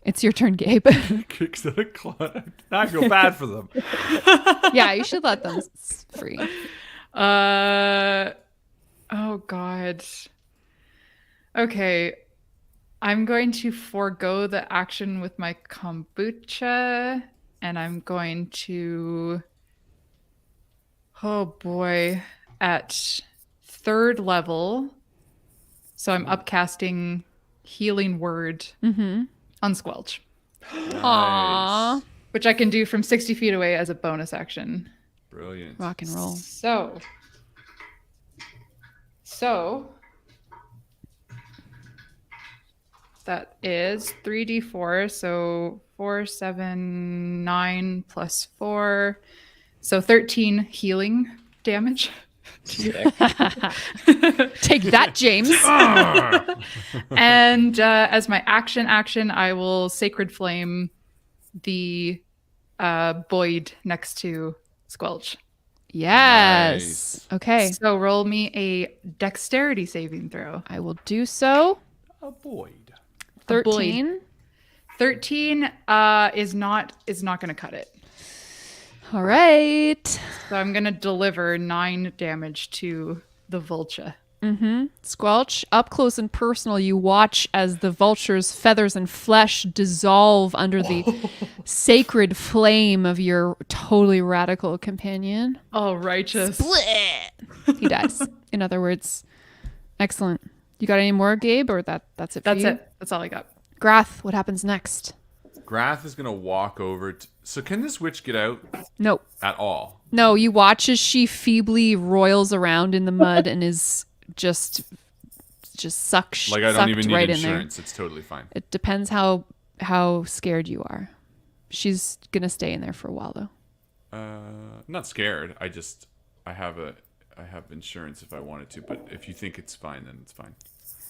[SPEAKER 3] It's your turn, Gabe.
[SPEAKER 1] Kicks at a clock. I feel bad for them.
[SPEAKER 3] Yeah, you should let them free.
[SPEAKER 5] Oh God. Okay. I'm going to forego the action with my kombucha, and I'm going to, oh boy, at 3rd level. So I'm upcasting Healing Word on Squelch,
[SPEAKER 3] Aww.
[SPEAKER 5] which I can do from 60 feet away as a bonus action.
[SPEAKER 1] Brilliant.
[SPEAKER 3] Rock and roll.
[SPEAKER 5] So that is 3d4. So 4, 7, 9 plus 4. So 13 healing damage.
[SPEAKER 3] Take that, James.
[SPEAKER 5] And as my action, I will Sacred Flame the Boyd next to Squelch.
[SPEAKER 3] Yes.
[SPEAKER 1] Nice.
[SPEAKER 3] Okay.
[SPEAKER 5] So roll me a dexterity saving throw.
[SPEAKER 3] I will do so.
[SPEAKER 1] A Boyd.
[SPEAKER 3] 13.
[SPEAKER 5] 13 is not going to cut it.
[SPEAKER 3] All right.
[SPEAKER 5] So I'm going to deliver 9 damage to the vulture.
[SPEAKER 3] Squelch, up close and personal, you watch as the vulture's feathers and flesh dissolve under the sacred flame of your totally radical companion.
[SPEAKER 5] Oh, righteous.
[SPEAKER 3] Split. He dies. In other words, excellent. You got any more, Gabe, or that's it for
[SPEAKER 5] That's
[SPEAKER 3] you?
[SPEAKER 5] it. That's all I got.
[SPEAKER 3] Grath, what happens next?
[SPEAKER 1] Grath is gonna walk over. So can this witch get out
[SPEAKER 3] Nope.
[SPEAKER 1] at all?
[SPEAKER 3] No, you watch as she feebly roils around in the mud and is just sucked
[SPEAKER 1] Like I don't even need
[SPEAKER 3] right
[SPEAKER 1] insurance.
[SPEAKER 3] in there.
[SPEAKER 1] It's totally fine.
[SPEAKER 3] It depends how scared you are. She's gonna stay in there for a while though.
[SPEAKER 1] I'm not scared. I have insurance if I wanted to, but if you think it's fine, then it's fine.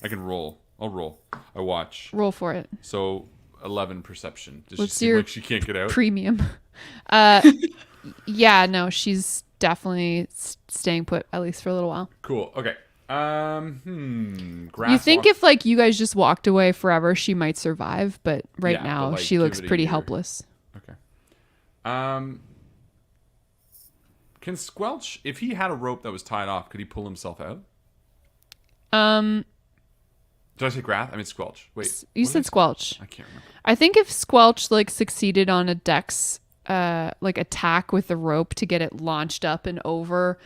[SPEAKER 1] I can roll. I'll roll. I watch.
[SPEAKER 3] Roll for it.
[SPEAKER 1] So 11 perception. Does
[SPEAKER 3] What's
[SPEAKER 1] she seem
[SPEAKER 3] your
[SPEAKER 1] like she can't get out?
[SPEAKER 3] Premium. Yeah, no, she's definitely staying put at least for a little while.
[SPEAKER 1] Cool. Okay.
[SPEAKER 3] You think if like you guys just walked away forever, she might survive, but right
[SPEAKER 1] Yeah,
[SPEAKER 3] now
[SPEAKER 1] but, like,
[SPEAKER 3] she
[SPEAKER 1] give
[SPEAKER 3] looks
[SPEAKER 1] it a
[SPEAKER 3] pretty
[SPEAKER 1] year.
[SPEAKER 3] helpless.
[SPEAKER 1] Okay. Can Squelch, if he had a rope that was tied off, could he pull himself out? Did I say Grath? I mean Squelch. Wait.
[SPEAKER 3] You
[SPEAKER 1] what
[SPEAKER 3] said
[SPEAKER 1] did
[SPEAKER 3] Squelch.
[SPEAKER 1] I can't remember.
[SPEAKER 3] I think if Squelch like succeeded on a dex like attack with the rope to get it launched up and over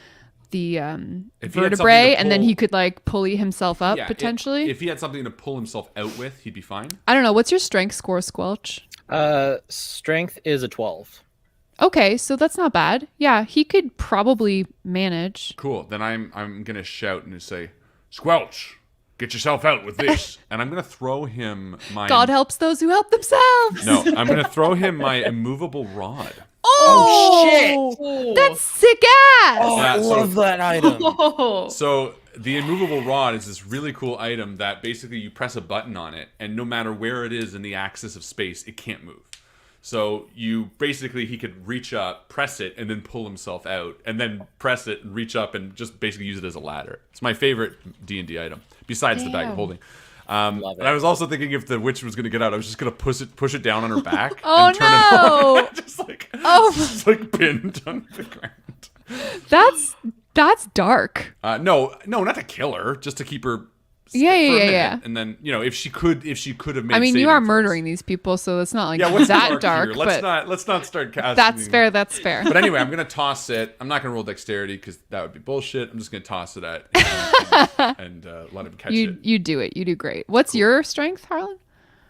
[SPEAKER 3] the
[SPEAKER 1] If he had something
[SPEAKER 3] vertebrae,
[SPEAKER 1] to
[SPEAKER 3] and then
[SPEAKER 1] pull-
[SPEAKER 3] he could like pulley himself up
[SPEAKER 1] Yeah,
[SPEAKER 3] potentially.
[SPEAKER 1] If he had something to pull himself out with, he'd be fine.
[SPEAKER 3] I don't know. What's your strength score, Squelch?
[SPEAKER 2] Strength is a 12.
[SPEAKER 3] Okay, so that's not bad. Yeah, he could probably manage.
[SPEAKER 1] Cool. Then I'm gonna shout and say, Squelch, get yourself out with this. And I'm gonna throw him my
[SPEAKER 3] God helps those who help themselves.
[SPEAKER 1] No, I'm gonna throw him my immovable rod.
[SPEAKER 3] Oh, that's sick ass.
[SPEAKER 2] Oh, I
[SPEAKER 1] Yeah, so-
[SPEAKER 2] love that item.
[SPEAKER 5] Oh.
[SPEAKER 1] So the immovable rod is this really cool item that basically you press a button on it, and no matter where it is in the axis of space, it can't move. So he could reach up, press it, and then pull himself out, and then press it and reach up and just basically use it as a ladder. It's my favorite D&D item, besides the bag of
[SPEAKER 3] Damn.
[SPEAKER 1] holding.
[SPEAKER 2] Love
[SPEAKER 1] And I was also thinking if the witch was going to get out, I was just going to push it down on her back.
[SPEAKER 3] Oh,
[SPEAKER 1] and turn
[SPEAKER 3] no.
[SPEAKER 1] it on. just like pinned on the ground.
[SPEAKER 3] That's dark.
[SPEAKER 1] No, not to kill her, just to keep her.
[SPEAKER 3] Yeah,
[SPEAKER 1] for a
[SPEAKER 3] yeah,
[SPEAKER 1] minute.
[SPEAKER 3] yeah.
[SPEAKER 1] And then if she could have made.
[SPEAKER 3] I mean, you
[SPEAKER 1] saving
[SPEAKER 3] are
[SPEAKER 1] throws.
[SPEAKER 3] murdering these people, so it's not like
[SPEAKER 1] Yeah, what's
[SPEAKER 3] that dark.
[SPEAKER 1] Here?
[SPEAKER 3] But
[SPEAKER 1] Let's not start casting.
[SPEAKER 3] that's fair. That's fair.
[SPEAKER 1] But anyway, I'm gonna toss it. I'm not gonna roll dexterity because that would be bullshit. I'm just gonna toss it at him and let him catch it.
[SPEAKER 3] You do it. You do great. What's your strength, Harlan?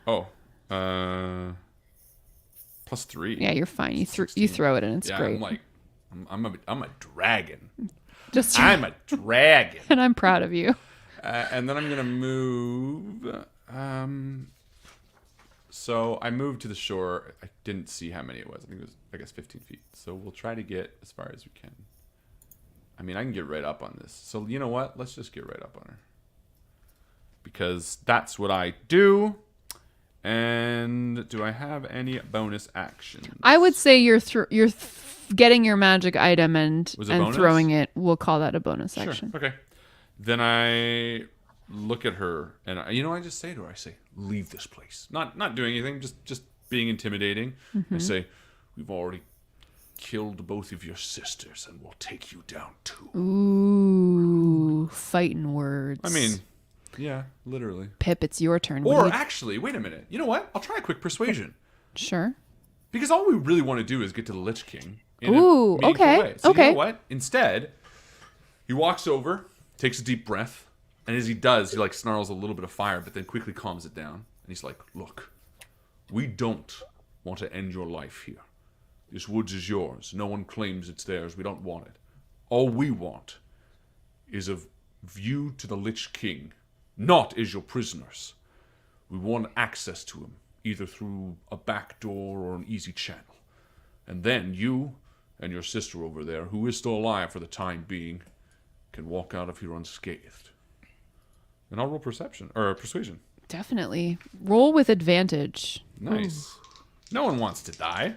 [SPEAKER 1] Oh, +3.
[SPEAKER 3] Yeah, you're fine. You
[SPEAKER 1] 16.
[SPEAKER 3] throw it and it's
[SPEAKER 1] Yeah,
[SPEAKER 3] great.
[SPEAKER 1] I'm like, I'm a dragon.
[SPEAKER 3] Just
[SPEAKER 1] I'm a dragon.
[SPEAKER 3] and I'm proud of you.
[SPEAKER 1] And then I'm gonna move. So I moved to the shore. I didn't see how many it was. I think it was 15 feet. So we'll try to get as far as we can. I mean, I can get right up on this. So you know what? Let's just get right up on her. Because that's what I do. And do I have any bonus actions?
[SPEAKER 3] I would say you're getting your magic item and
[SPEAKER 1] Was it bonus?
[SPEAKER 3] throwing it. We'll call that a bonus
[SPEAKER 1] Sure.
[SPEAKER 3] action.
[SPEAKER 1] Okay. Then I look at her and I just say to her, I say, leave this place. Not doing anything, just being intimidating. I say, we've already killed both of your sisters and we'll take you down too.
[SPEAKER 3] Ooh, fighting words.
[SPEAKER 1] I mean, yeah, literally.
[SPEAKER 3] Pip, it's your turn. What
[SPEAKER 1] Or
[SPEAKER 3] do you-
[SPEAKER 1] actually, wait a minute. You know what? I'll try a quick persuasion.
[SPEAKER 3] Sure.
[SPEAKER 1] Because all we really want to do is get to the Lich King. In
[SPEAKER 3] Ooh,
[SPEAKER 1] a meaningful
[SPEAKER 3] okay,
[SPEAKER 1] way. So
[SPEAKER 3] okay.
[SPEAKER 1] you know what? Instead, he walks over, takes a deep breath, and as he does, he like snarls a little bit of fire, but then quickly calms it down. And he's like, look, we don't want to end your life here. This woods is yours. No one claims it's theirs. We don't want it. All we want is a view to the Lich King, not as your prisoners. We want access to him, either through a back door or an easy channel. And then you and your sister over there, who is still alive for the time being, can walk out of here unscathed. And I'll roll persuasion.
[SPEAKER 3] Definitely. Roll with advantage.
[SPEAKER 1] Nice. No one wants to die.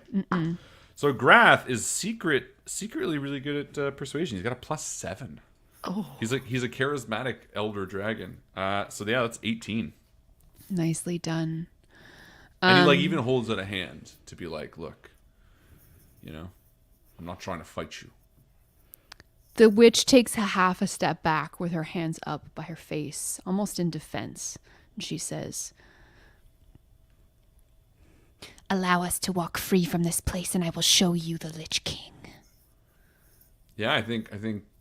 [SPEAKER 1] So Grath is secretly really good at persuasion. He's got a +7. Oh. He's a charismatic elder dragon. So yeah, that's 18.
[SPEAKER 3] Nicely done.
[SPEAKER 1] And he like even holds out a hand to be like, look, you know, I'm not trying to fight you.
[SPEAKER 3] The witch takes a half a step back with her hands up by her face, almost in defense. And she says, "Allow us to walk free from this place and I will show you the Lich King."
[SPEAKER 1] Yeah, I think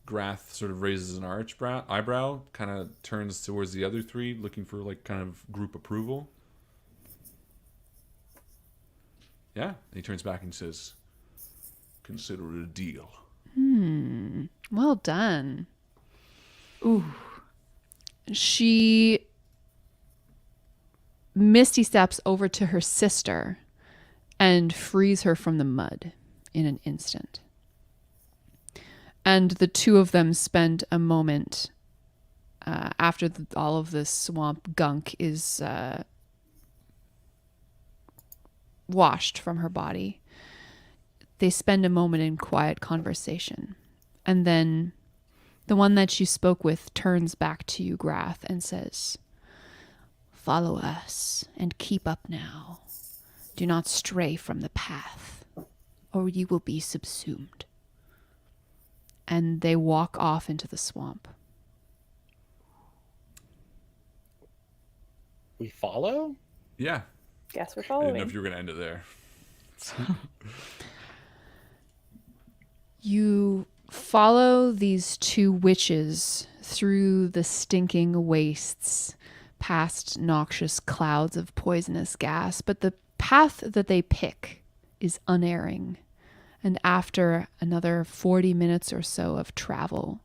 [SPEAKER 1] Grath sort of raises an eyebrow, kind of turns towards the other three, looking for like kind of group approval. Yeah, and he turns back and says, "Consider it a deal."
[SPEAKER 3] Well done.
[SPEAKER 5] Ooh.
[SPEAKER 3] She misty steps over to her sister and frees her from the mud in an instant. And the two of them spend a moment after all of this swamp gunk is washed from her body. They spend a moment in quiet conversation. And then the one that you spoke with turns back to you, Grath, and says, "Follow us and keep up now. Do not stray from the path, or you will be subsumed." And they walk off into the swamp.
[SPEAKER 2] We follow?
[SPEAKER 1] Yeah.
[SPEAKER 4] Guess we're
[SPEAKER 1] I didn't know
[SPEAKER 4] following.
[SPEAKER 1] if you were going to end it there.
[SPEAKER 3] You follow these two witches through the stinking wastes, past noxious clouds of poisonous gas, but the path that they pick is unerring. And after another 40 minutes or so of travel,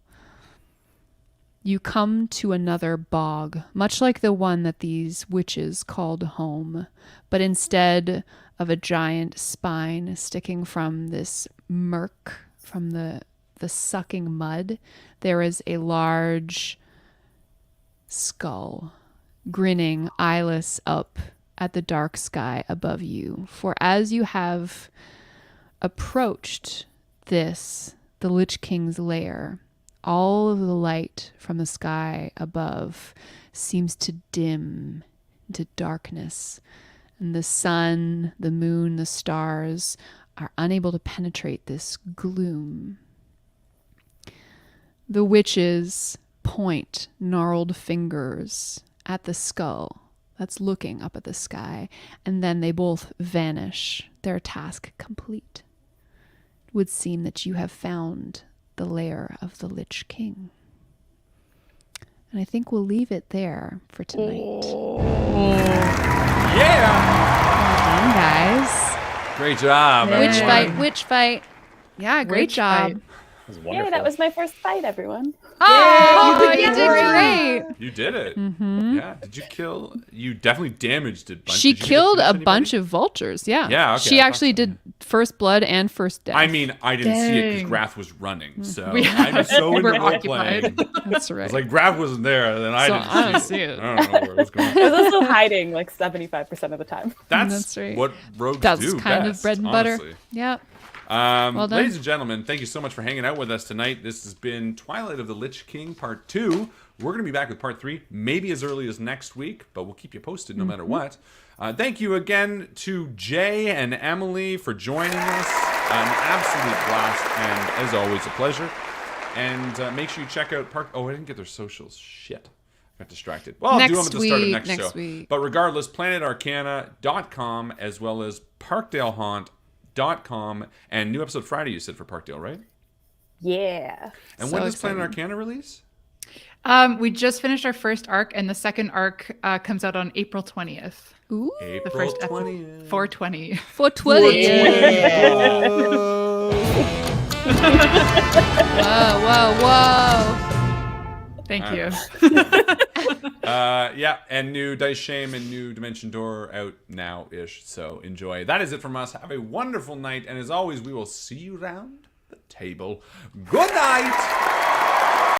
[SPEAKER 3] you come to another bog, much like the one that these witches called home, but instead of a giant spine sticking from this murk, from the sucking mud, there is a large skull, grinning, eyeless up at the dark sky above you. For as you have approached this, the Lich King's lair, all of the light from the sky above seems to dim into darkness, and the sun, the moon, the stars are unable to penetrate this gloom. The witches point gnarled fingers at the skull that's looking up at the sky, and then they both vanish, their task complete. It would seem that you have found the lair of the Lich King. And I think we'll leave it there for tonight.
[SPEAKER 1] Yeah!
[SPEAKER 3] Well done, guys.
[SPEAKER 1] Great job,
[SPEAKER 3] Witch fight. Yeah, great
[SPEAKER 5] Witch
[SPEAKER 3] job.
[SPEAKER 5] fight.
[SPEAKER 2] That was
[SPEAKER 4] Yay,
[SPEAKER 2] wonderful.
[SPEAKER 4] that was my first fight, everyone.
[SPEAKER 3] Oh, you did great.
[SPEAKER 1] You did it. Yeah. Did you kill? You definitely damaged a bunch.
[SPEAKER 3] She
[SPEAKER 1] Did you
[SPEAKER 3] killed
[SPEAKER 1] finish
[SPEAKER 3] a
[SPEAKER 1] anybody?
[SPEAKER 3] bunch of vultures. Yeah.
[SPEAKER 1] Yeah, okay,
[SPEAKER 3] She
[SPEAKER 1] I thought
[SPEAKER 3] actually
[SPEAKER 1] so,
[SPEAKER 3] did first blood and first death.
[SPEAKER 1] I mean, I didn't see it because
[SPEAKER 5] Dang.
[SPEAKER 1] Grath was running, so
[SPEAKER 5] We-
[SPEAKER 1] I was so
[SPEAKER 5] we
[SPEAKER 1] into
[SPEAKER 5] were
[SPEAKER 1] role
[SPEAKER 5] occupied.
[SPEAKER 1] playing.
[SPEAKER 3] that's
[SPEAKER 1] It's
[SPEAKER 3] right.
[SPEAKER 1] like Grath wasn't there, then I
[SPEAKER 3] So
[SPEAKER 1] didn't
[SPEAKER 3] I don't
[SPEAKER 1] see
[SPEAKER 3] see
[SPEAKER 1] it.
[SPEAKER 3] it.
[SPEAKER 1] I don't know where it was going.
[SPEAKER 4] I was also hiding like 75% of the time.
[SPEAKER 3] That's right.
[SPEAKER 1] what rogues
[SPEAKER 3] That's
[SPEAKER 1] do
[SPEAKER 3] kind
[SPEAKER 1] best,
[SPEAKER 3] of bread and butter.
[SPEAKER 1] honestly.
[SPEAKER 3] Yeah. Well done.
[SPEAKER 1] Ladies and gentlemen, thank you so much for hanging out with us tonight. This has been Twilight of the Lich King Part 2. We're going to be back with Part 3, maybe as early as next week, but we'll keep you posted no matter what. Thank you again to Jay and Emily for joining us. An absolute blast, and as always, a pleasure. And make sure you check out Oh, I didn't get their socials. Shit. Got distracted. Well, I'll do them at the start of next show.
[SPEAKER 3] week.
[SPEAKER 1] But regardless, planetarcana.com as well as parkdalehaunt.com, and new episode Friday, you said, for Parkdale, right?
[SPEAKER 4] Yeah.
[SPEAKER 1] And
[SPEAKER 3] So
[SPEAKER 1] when does
[SPEAKER 3] exciting.
[SPEAKER 1] Planet Arcana release?
[SPEAKER 5] We just finished our first arc, and the second arc comes out on April 20th.
[SPEAKER 3] Ooh.
[SPEAKER 1] April
[SPEAKER 5] The first episode.
[SPEAKER 1] 20th.
[SPEAKER 5] 420.
[SPEAKER 3] 420. Whoa.
[SPEAKER 5] Thank
[SPEAKER 1] All
[SPEAKER 5] you.
[SPEAKER 1] Yeah, and new Dice Shame and new Dimension Door out now-ish, so enjoy. That is it from us. Have a wonderful night, and as always, we will see you round the table. Good night!